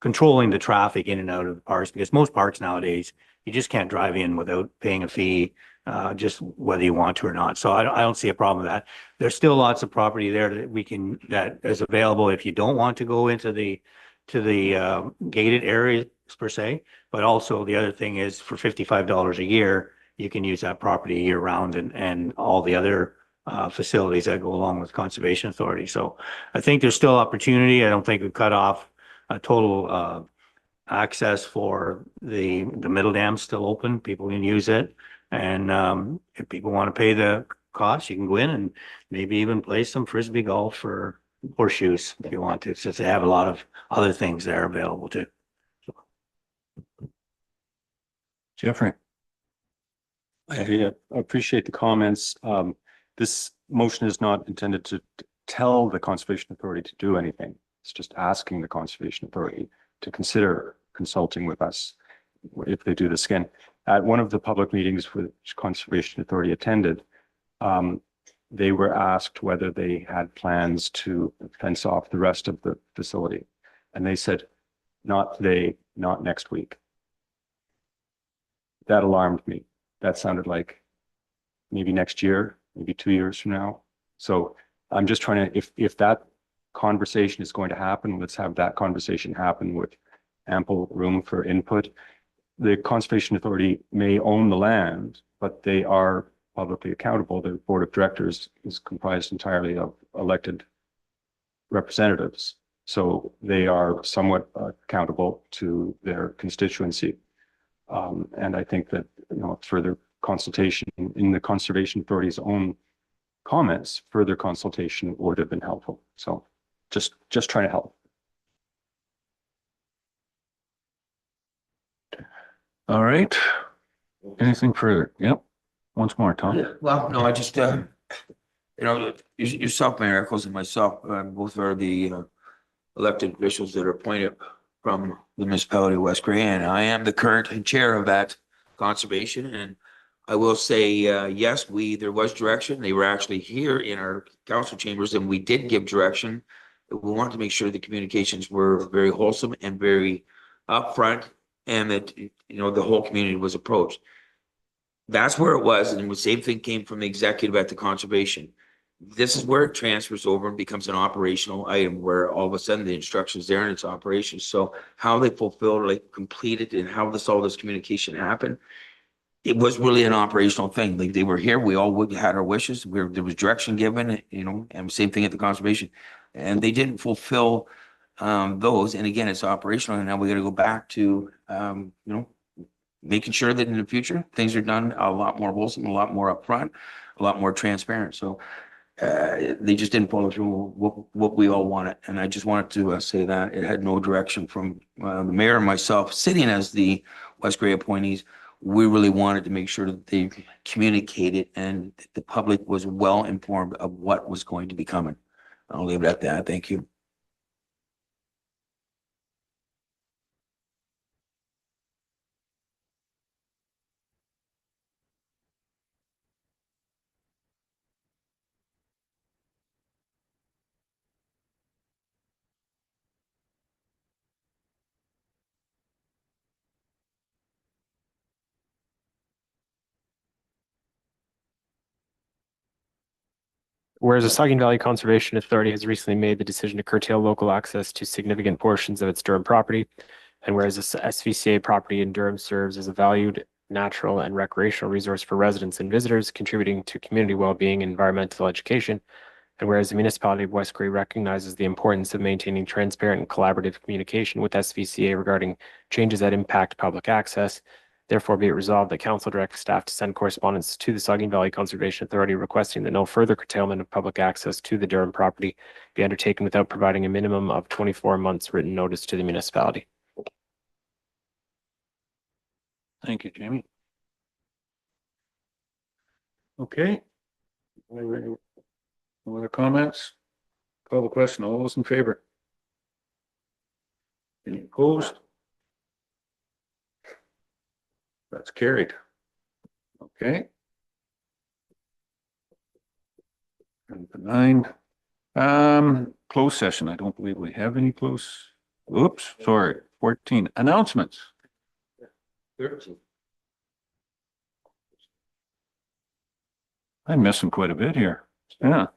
controlling the traffic in and out of the parks, because most parks nowadays, you just can't drive in without paying a fee, just whether you want to or not. So I don't see a problem with that. There's still lots of property there that is available if you don't want to go into the gated areas per se. But also the other thing is, for $55 a year, you can use that property year round and all the other facilities that go along with Conservation Authority. So I think there's still opportunity. I don't think we've cut off a total access for the middle dam's still open. People can use it. And if people want to pay the cost, you can go in and maybe even play some Frisbee golf or horseshoes if you want to, since they have a lot of other things there available too. Jeffrey. I appreciate the comments. This motion is not intended to tell the Conservation Authority to do anything. It's just asking the Conservation Authority to consider consulting with us if they do this again. At one of the public meetings which Conservation Authority attended, they were asked whether they had plans to fence off the rest of the facility. And they said, not today, not next week. That alarmed me. That sounded like maybe next year, maybe 2 years from now. So I'm just trying to, if that conversation is going to happen, let's have that conversation happen with ample room for input. The Conservation Authority may own the land, but they are publicly accountable. The board of directors is comprised entirely of elected representatives. So they are somewhat accountable to their constituency. And I think that, further consultation in the Conservation Authority's own comments, further consultation would have been helpful. So just trying to help. All right. Anything further? Yep. Once more, Tom. Well, no, I just, yourself, Mayor Eccles, and myself, both are the elected officials that are appointed from the municipality of West Grey, and I am the current chair of that conservation. And I will say, yes, there was direction. They were actually here in our council chambers, and we did give direction. We wanted to make sure the communications were very wholesome and very upfront, and that, the whole community was approached. That's where it was. And the same thing came from the executive at the conservation. This is where it transfers over and becomes an operational item, where all of a sudden the instructions there and it's operations. So how they fulfilled, completed, and how all this communication happened, it was really an operational thing. Like, they were here, we all had our wishes. There was direction given, and same thing at the conservation, and they didn't fulfill those. And again, it's operational, and now we got to go back to making sure that in the future things are done a lot more wholesome, a lot more upfront, a lot more transparent. So they just didn't follow through what we all wanted. And I just wanted to say that it had no direction from the mayor and myself sitting as the West Gray appointees. We really wanted to make sure that they communicated and the public was well informed of what was going to be coming. I'll leave it at that. Thank you. Whereas the Sauget Valley Conservation Authority has recently made the decision to curtail local access to significant portions of its Durham property, and whereas this SVCA property in Durham serves as a valued natural and recreational resource for residents and visitors, contributing to community well-being and environmental education, and whereas the municipality of West Gray recognizes the importance of maintaining transparent and collaborative communication with SVCA regarding changes that impact public access, therefore be it resolved that council directs staff to send correspondence to the Sauget Valley Conservation Authority requesting that no further curtailment of public access to the Durham property be undertaken without providing a minimum of 24 months written notice to the municipality. Thank you, Jamie. Okay. No other comments? Call the question. All those in favor? Any opposed? That's carried. Okay. And 9, closed session. I don't believe we have any close. Oops, sorry. 14, announcements. 13. I'm missing quite a bit here. Yeah,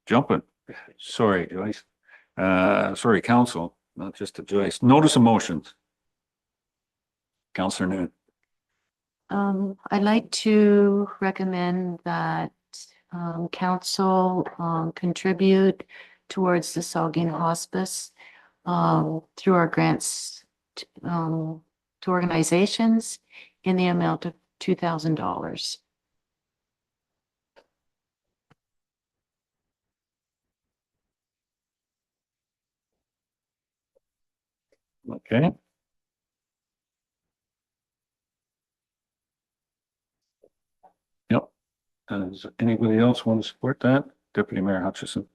jumping. Sorry, Joyce. Sorry, council, not just to Joyce. Notice of motions. Councillor Noon. I'd like to recommend that council contribute towards the Saugeen Hospice through our grants to organizations in the amount of $2,000. Okay. Yep. Does anybody else want to support that? Deputy Mayor Hutchison.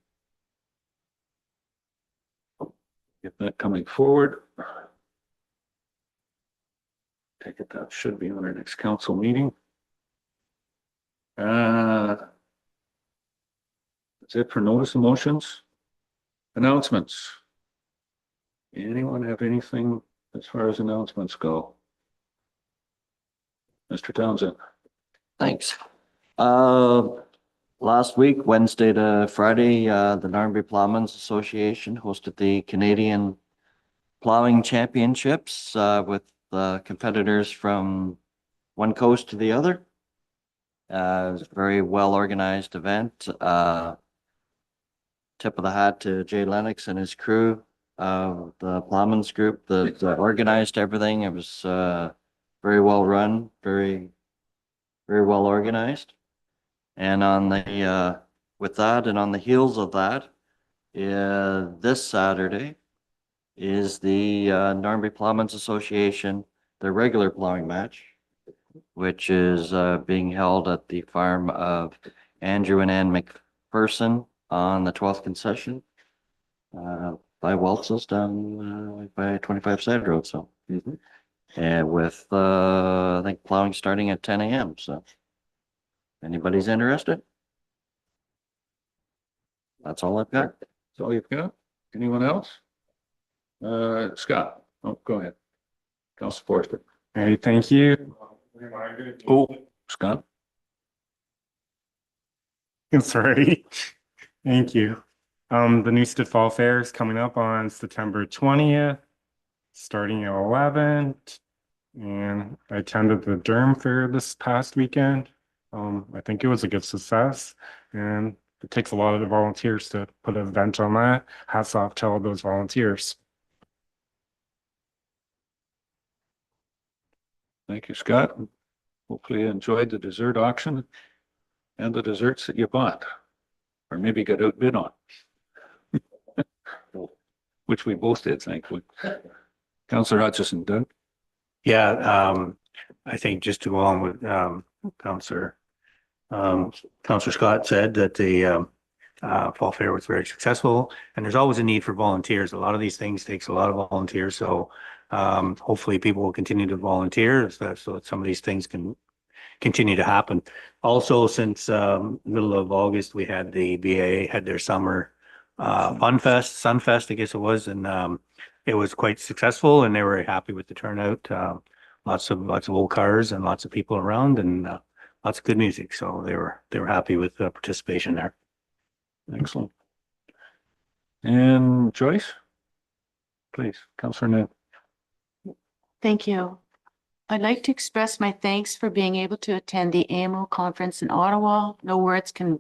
Get that coming forward. Take it that should be on our next council meeting. That's it for notice of motions. Announcements. Anyone have anything as far as announcements go? Mr. Townsend. Thanks. Last week, Wednesday to Friday, the Narmbee Plowmen's Association hosted the Canadian Plowing Championships with competitors from one coast to the other. It was a very well organized event. Tip of the hat to Jay Lennox and his crew, the Plowmen's group that organized everything. It was very well run, very well organized. And on the with that, and on the heels of that, this Saturday is the Narmbee Plowmen's Association, their regular plowing match, which is being held at the farm of Andrew and Ann McPherson on the 12th concession by Weltz's down by 25 Side Road. So, and with I think plowing starting at 10 a.m. So, anybody's interested? That's all I've got. That's all you've got? Anyone else? Scott, oh, go ahead. Council Forster. All right, thank you. Oh, Scott. Sorry. Thank you. The Newstead Fall Fair is coming up on September 20th, starting at 11. And I attended the Durham Fair this past weekend. I think it was a good success, and it takes a lot of the volunteers to put an event on that. Hats off to all those volunteers. Thank you, Scott. Hopefully you enjoyed the dessert auction. and the desserts that you bought, or maybe got outbid on. Which we both did, thankfully. Councillor Hutchison, Doug? Yeah, I think just to go on with Councillor Scott said that the fall fair was very successful, and there's always a need for volunteers. A lot of these things takes a lot of volunteers, so hopefully people will continue to volunteer so that some of these things can continue to happen. Also, since middle of August, we had the BA had their summer Sunfest, I guess it was, and it was quite successful, and they were happy with the turnout. Lots of old cars and lots of people around, and lots of good music. So they were happy with the participation there. Excellent. And Joyce, please, Councillor Ned. Thank you. I'd like to express my thanks for being able to attend the AMO conference in Ottawa. No words can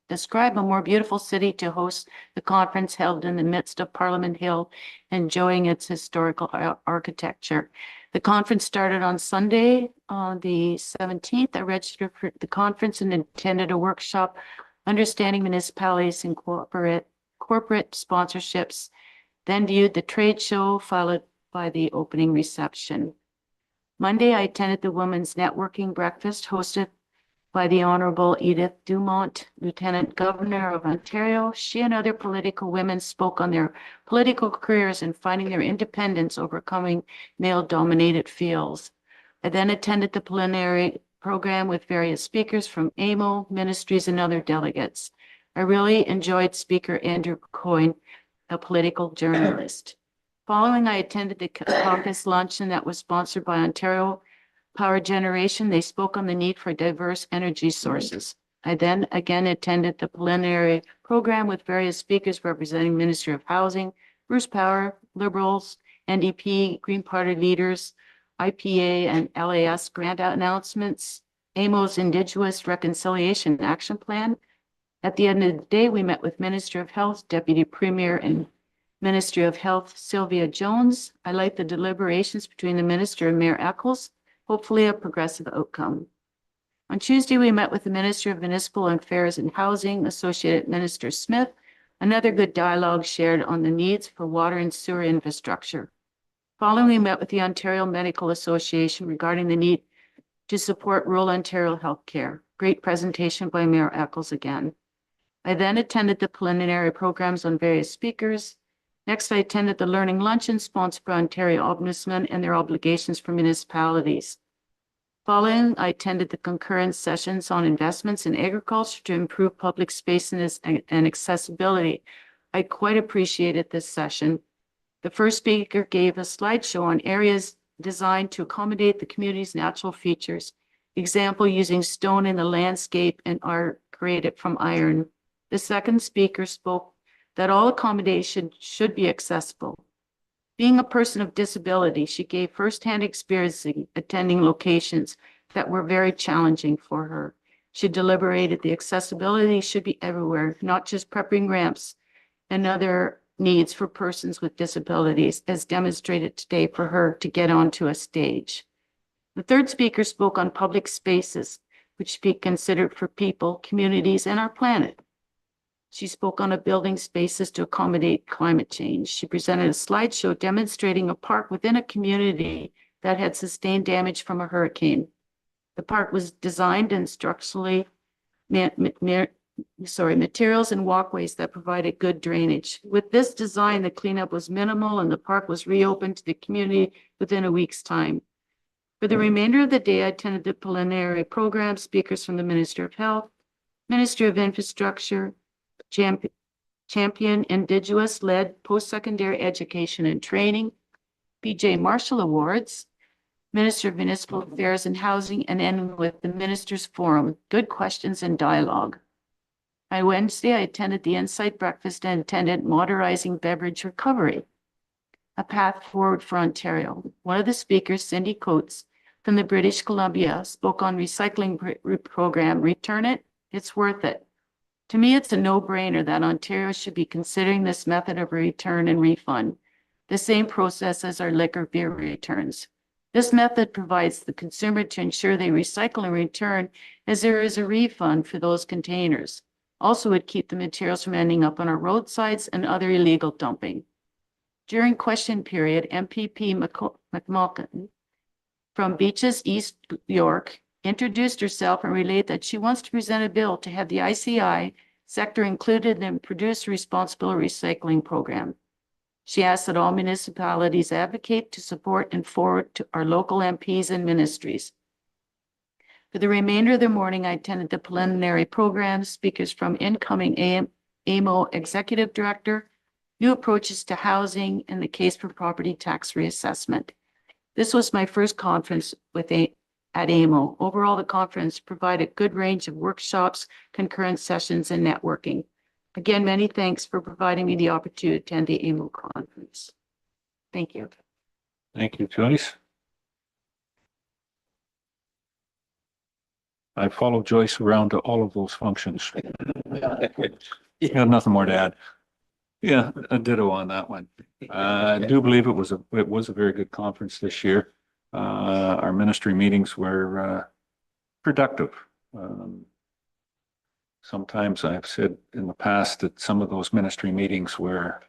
describe a more beautiful city to host the conference held in the midst of Parliament Hill, enjoying its historical architecture. The conference started on Sunday, on the 17th. I registered for the conference and attended a workshop, Understanding Municipalities and Corporate Sponsorships, then viewed the trade show, followed by the opening reception. Monday, I attended the Women's Networking Breakfast hosted by the Honorable Edith Dumont, Lieutenant Governor of Ontario. She and other political women spoke on their political careers and finding their independence overcoming male-dominated fields. I then attended the plenary program with various speakers from AMO, ministries, and other delegates. I really enjoyed Speaker Andrew Coyne, a political journalist. Following, I attended the caucus luncheon that was sponsored by Ontario Power Generation. They spoke on the need for diverse energy sources. I then again attended the plenary program with various speakers representing Ministry of Housing, Bruce Power, Liberals, NDP, Green Party leaders, IPA and LAS grant announcements, AMO's Indigenous Reconciliation Action Plan. At the end of the day, we met with Minister of Health, Deputy Premier, and Ministry of Health, Sylvia Jones. I like the deliberations between the Minister and Mayor Eccles. Hopefully a progressive outcome. On Tuesday, we met with the Minister of Municipal Affairs and Housing, Associate Minister Smith. Another good dialogue shared on the needs for water and sewer infrastructure. Following, we met with the Ontario Medical Association regarding the need to support rural Ontario healthcare. Great presentation by Mayor Eccles again. I then attended the plenary programs on various speakers. Next, I attended the Learning Luncheon sponsored by Ontario Ombudsman and their obligations for municipalities. Following, I attended the concurrent sessions on investments in agriculture to improve public spaces and accessibility. I quite appreciated this session. The first speaker gave a slideshow on areas designed to accommodate the community's natural features. Example, using stone in the landscape and art created from iron. The second speaker spoke that all accommodation should be accessible. Being a person of disability, she gave firsthand experience attending locations that were very challenging for her. She deliberated the accessibility should be everywhere, not just prepping ramps and other needs for persons with disabilities, as demonstrated today for her to get onto a stage. The third speaker spoke on public spaces, which should be considered for people, communities, and our planet. She spoke on building spaces to accommodate climate change. She presented a slideshow demonstrating a park within a community that had sustained damage from a hurricane. The park was designed and structurally materials and walkways that provided good drainage. With this design, the cleanup was minimal and the park was reopened to the community within a week's time. For the remainder of the day, I attended the plenary program, speakers from the Minister of Health, Ministry of Infrastructure, Champion Indigenous-led post-secondary education and training, PJ Marshall Awards, Minister of Municipal Affairs and Housing, and ending with the Ministers Forum, good questions and dialogue. On Wednesday, I attended the Insight Breakfast and attended Modernizing Beverage Recovery, a path forward for Ontario. One of the speakers, Cindy Coates from the British Columbia, spoke on recycling program, Return It, It's Worth It. To me, it's a no-brainer that Ontario should be considering this method of return and refund, the same process as our liquor beer returns. This method provides the consumer to ensure they recycle and return, as there is a refund for those containers. Also, would keep the materials from ending up on our roadsides and other illegal dumping. During question period, MPP McMulkin from Beaches East York introduced herself and relayed that she wants to present a bill to have the ICI sector included in the Producer Responsible Recycling Program. She asked that all municipalities advocate to support and forward to our local MPs and ministries. For the remainder of the morning, I attended the preliminary program, speakers from incoming AMO Executive Director, new approaches to housing, and the case for property tax reassessment. This was my first conference at AMO. Overall, the conference provided a good range of workshops, concurrent sessions, and networking. Again, many thanks for providing me the opportunity to attend the AMO conference. Thank you. Thank you, Joyce. I followed Joyce around to all of those functions. You have nothing more to add. Yeah, a ditto on that one. I do believe it was a very good conference this year. Our ministry meetings were productive. Sometimes I've said in the past that some of those ministry meetings were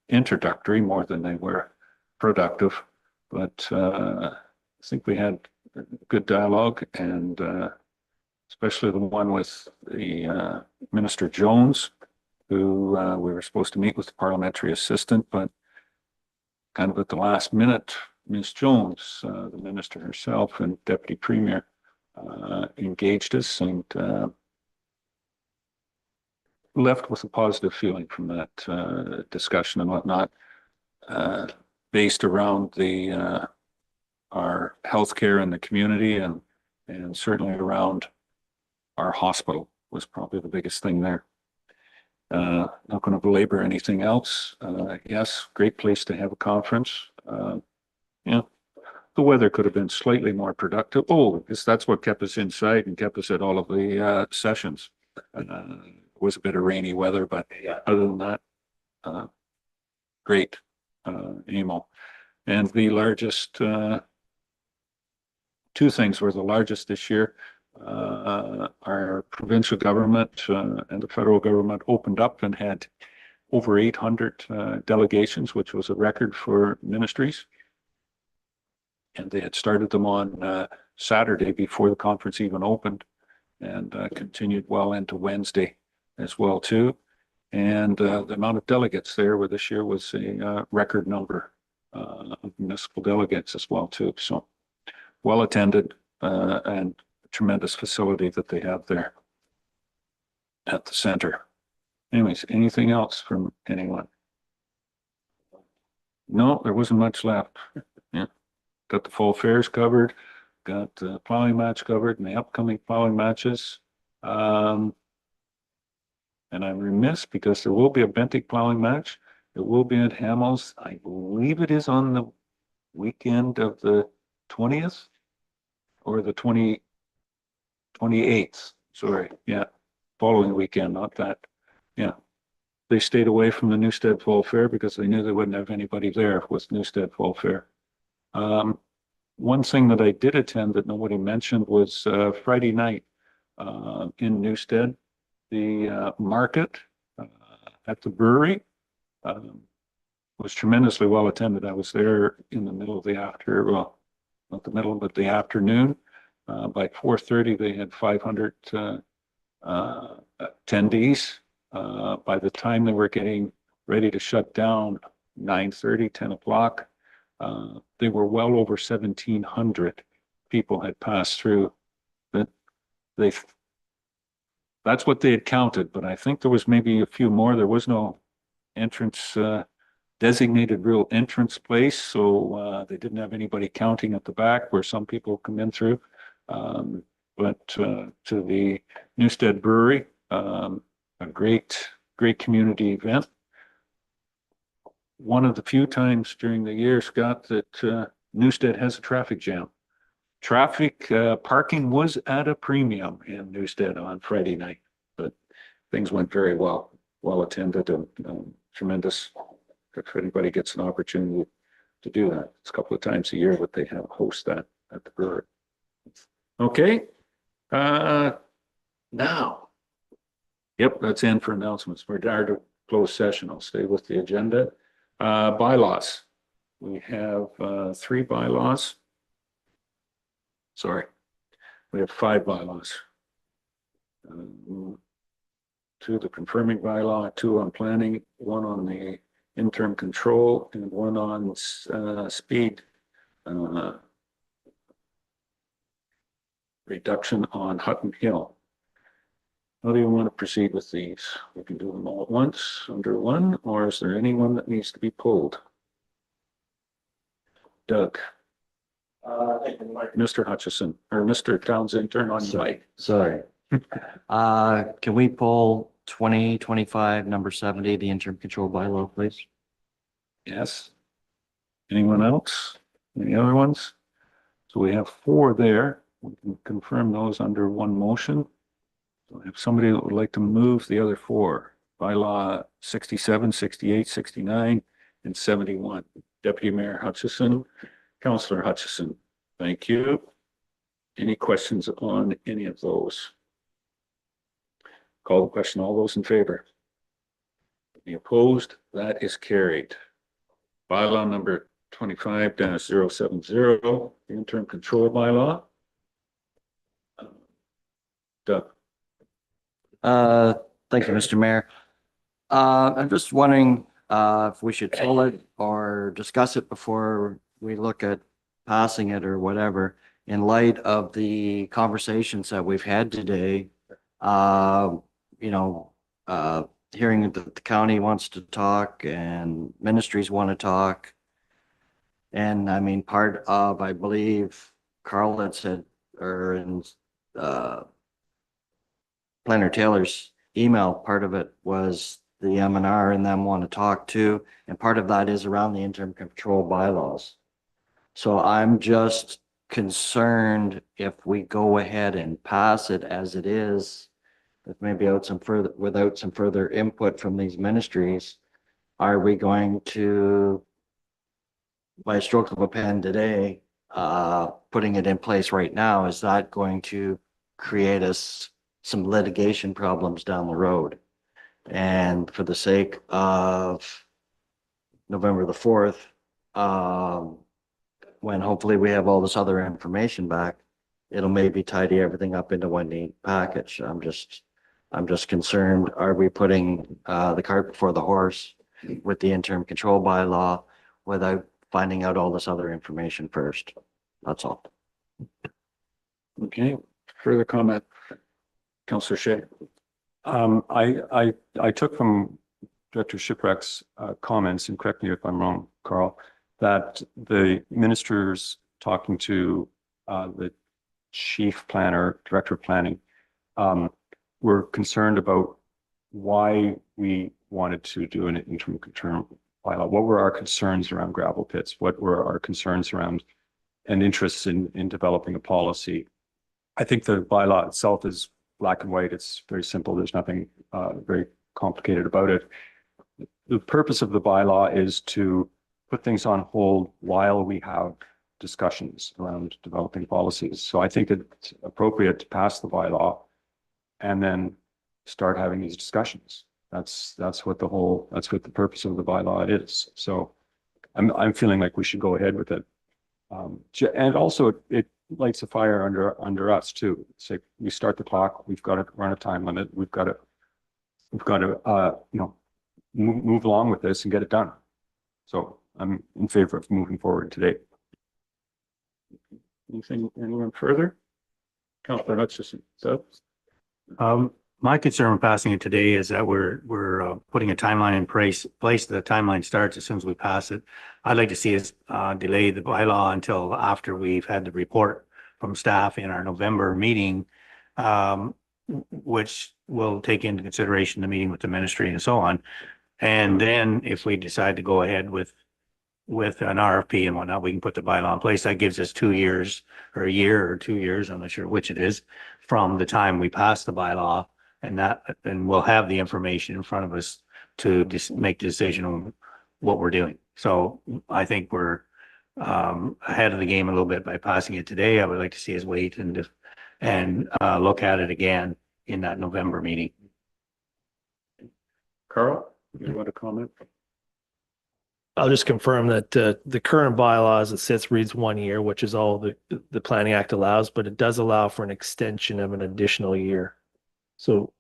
introductory more than they were productive, but I think we had good dialogue, and especially the one with the Minister Jones, who we were supposed to meet with the parliamentary assistant, but kind of at the last minute, Ms. Jones, the minister herself and Deputy Premier, engaged us and left with a positive feeling from that discussion and whatnot, based around our healthcare in the community and certainly around our hospital was probably the biggest thing there. Not going to belabor anything else. Yes, great place to have a conference. Yeah, the weather could have been slightly more productive. Oh, because that's what kept us inside and kept us at all of the sessions. It was a bit of rainy weather, but other than that, great AMO. And the largest, two things were the largest this year. Our provincial government and the federal government opened up and had over 800 delegations, which was a record for ministries. And they had started them on Saturday before the conference even opened, and continued well into Wednesday as well too. And the amount of delegates there were this year was a record number of municipal delegates as well too. So well attended and tremendous facility that they have there at the center. Anyways, anything else from anyone? No, there wasn't much left. Yeah, got the fall fairs covered, got the plowing match covered and the upcoming plowing matches. And I'm remiss because there will be a Bentic plowing match. It will be at Hamels. I believe it is on the weekend of the 20th or the 28th. Sorry. Yeah. Following weekend, not that. Yeah. They stayed away from the Newstead Fall Fair because they knew they wouldn't have anybody there with Newstead Fall Fair. One thing that I did attend that nobody mentioned was Friday night in Newstead. The market at the brewery was tremendously well attended. I was there in the middle of the well, not the middle, but the afternoon. By 4:30, they had 500 attendees. By the time they were getting ready to shut down, 9:30, 10 o'clock, they were well over 1,700 people had passed through. That's what they had counted, but I think there was maybe a few more. There was no entrance, designated real entrance place, so they didn't have anybody counting at the back where some people come in through. But to the Newstead Brewery, a great community event. One of the few times during the year, Scott, that Newstead has a traffic jam. Parking was at a premium in Newstead on Friday night, but things went very well attended and tremendous. If anybody gets an opportunity to do that. It's a couple of times a year that they have host that at the brewery. Okay, now. Yep, that's in for announcements. We're down to closed session. I'll stay with the agenda. Bylaws. We have 3 bylaws. Sorry, we have 5 bylaws. 2 the confirming bylaw, 2 on planning, 1 on the interim control, and 1 on speed reduction on Hutton Hill. How do you want to proceed with these? We can do them all at once under one, or is there anyone that needs to be pulled? Doug. Mr. Hutchison or Mr. Townsend, turn on your mic. Sorry. Can we pull 2025 number 70, the interim control bylaw, please? Yes. Anyone else? Any other ones? So we have 4 there. We can confirm those under one motion. So if somebody that would like to move the other 4, bylaw 67, 68, 69, and 71. Deputy Mayor Hutchison, Councillor Hutchison, thank you. Any questions on any of those? Call the question. All those in favor? Any opposed? That is carried. Bylaw number 25-070, the interim control bylaw. Doug. Thank you, Mr. Mayor. I'm just wondering if we should pull it or discuss it before we look at passing it or whatever, in light of the conversations that we've had today. Hearing that the county wants to talk and ministries want to talk. And I mean, part of, I believe Carl had said, or in Planner Taylor's email, part of it was the M&R and them want to talk too. And part of that is around the interim control bylaws. So I'm just concerned if we go ahead and pass it as it is, if maybe without some further input from these ministries, are we going to, by a stroke of a pen today, putting it in place right now, is that going to create us some litigation problems down the road? And for the sake of November the 4th, when hopefully we have all this other information back, it'll maybe tidy everything up into one neat package. I'm just concerned, are we putting the cart before the horse with the interim control bylaw without finding out all this other information first? That's all. Okay, further comment? Councillor Shea. I took from Director Shipwreck's comments, and correct me if I'm wrong, Carl, that the ministers talking to the chief planner, director of planning, were concerned about why we wanted to do an interim control bylaw. What were our concerns around gravel pits? What were our concerns around and interests in developing a policy? I think the bylaw itself is black and white. It's very simple. There's nothing very complicated about it. The purpose of the bylaw is to put things on hold while we have discussions around developing policies. So I think it's appropriate to pass the bylaw and then start having these discussions. That's what the purpose of the bylaw is. So I'm feeling like we should go ahead with it. And also it lights a fire under us too. Say we start the clock, we've got to run a time limit. We've got to move along with this and get it done. So I'm in favor of moving forward today. Anyone further? Councillor Hutchison. So, my concern with passing it today is that we're putting a timeline in place. The timeline starts as soon as we pass it. I'd like to see us delay the bylaw until after we've had the report from staff in our November meeting, which will take into consideration the meeting with the ministry and so on. And then if we decide to go ahead with an RFP and whatnot, we can put the bylaw in place. That gives us 2 years or a year or 2 years, I'm not sure which it is, from the time we pass the bylaw, and we'll have the information in front of us to make the decision on what we're doing. So I think we're ahead of the game a little bit by passing it today. I would like to see us wait and look at it again in that November meeting. Carl, you want to comment? I'll just confirm that the current bylaw as it sits reads 1 year, which is all the Planning Act allows, but it does allow for an extension of an additional year. So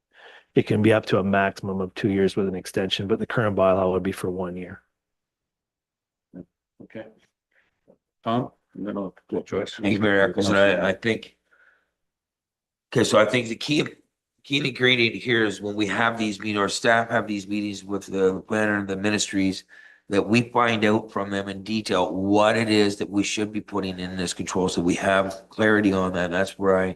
it can be up to a maximum of 2 years with an extension, but the current bylaw would be for 1 year. Okay. Tom, and then I'll go Joyce. Thank you, Mayor Eccles, and I think, okay, so I think the key ingredient here is when we have these meetings, our staff have these meetings with the planner and the ministries, that we find out from them in detail what it is that we should be putting in this control, so we have clarity on that. That's where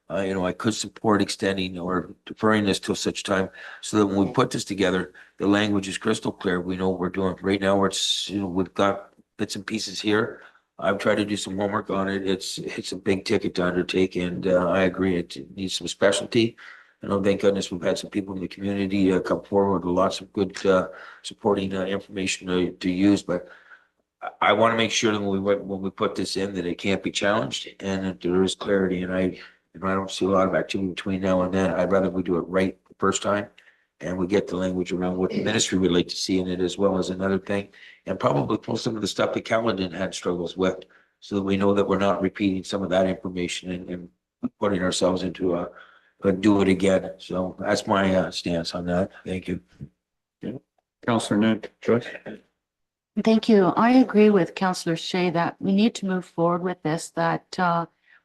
I could support extending or deferring this till such time, so that when we put this together, the language is crystal clear. We know what we're doing. Right now, we've got bits and pieces here. I've tried to do some homework on it. It's a big ticket to undertake, and I agree it needs some specialty. And thank goodness we've had some people in the community come forward with lots of good supporting information to use. But I want to make sure that when we put this in, that it can't be challenged and that there is clarity. And I don't see a lot of activity between now and then. I'd rather we do it right the first time, and we get the language around what the ministry would like to see in it, as well as another thing, and probably pull some of the stuff that Caledon had struggles with, so that we know that we're not repeating some of that information and putting ourselves into a do it again. So that's my stance on that. Thank you. Councillor Ned, Joyce. Thank you. I agree with Councillor Shea that we need to move forward with this, that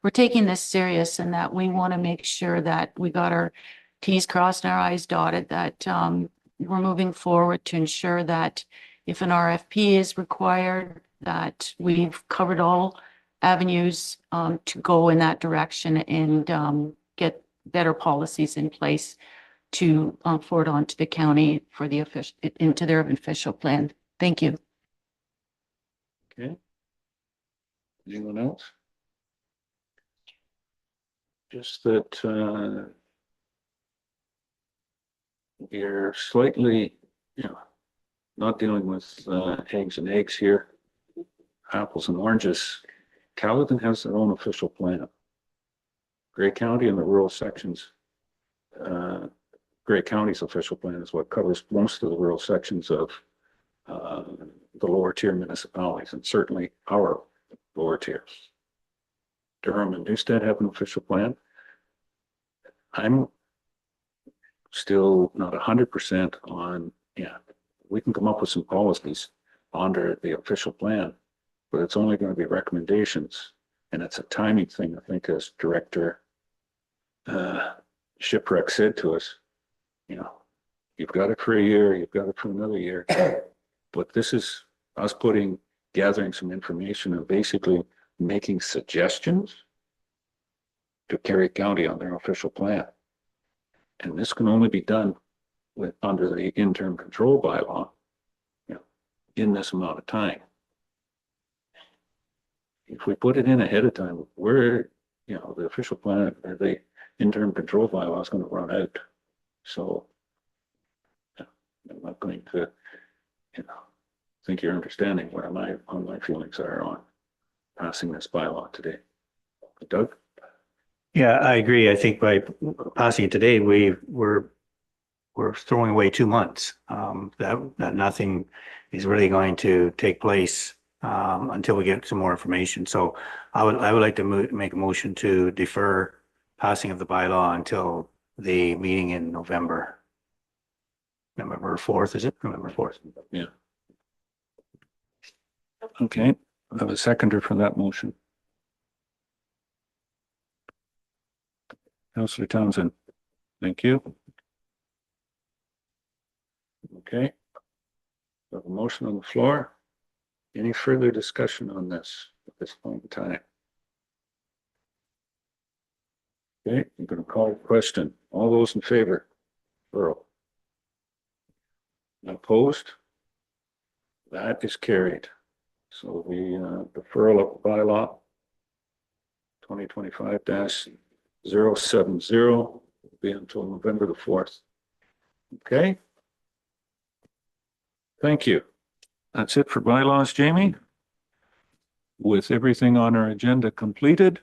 we're taking this serious, and that we want to make sure that we got our T's crossed and our I's dotted, that we're moving forward to ensure that if an RFP is required, that we've covered all avenues to go in that direction and get better policies in place to forward on to the county for the official, into their official plan. Thank you. Okay. Anyone else? Just that we're slightly, not dealing with eggs and eggs here, apples and oranges. Caledon has their own official plan. Grey County and the rural sections, Grey County's official plan is what covers most of the rural sections of the lower tier municipalities, and certainly our lower tiers. Durham and Newstead have an official plan. I'm still not 100% on, we can come up with some policies under the official plan, but it's only going to be recommendations, and it's a timing thing. I think, as Director Shipwreck said to us, you've got it for a year, you've got it for another year, but this is us gathering some information and basically making suggestions to Kerry County on their official plan. And this can only be done under the interim control bylaw, in this amount of time. If we put it in ahead of time, the official plan or the interim control bylaw is going to run out. So I'm not going to, think you're understanding what my feelings are on passing this bylaw today. Doug? Yeah, I agree. I think by passing it today, we're throwing away 2 months. That nothing is really going to take place until we get some more information. So I would like to make a motion to defer passing of the bylaw until the meeting in November 4th, is it? November 4th. Yeah. Okay, I have a seconder for that motion. Councillor Townsend, thank you. Okay. We have a motion on the floor. Any further discussion on this at this point in time? Okay, I'm going to call the question. All those in favor? Earl. Opposed? That is carried. So the deferral of the bylaw 2025-070 will be until November the 4th. Okay. Thank you. That's it for bylaws, Jamie. With everything on our agenda completed,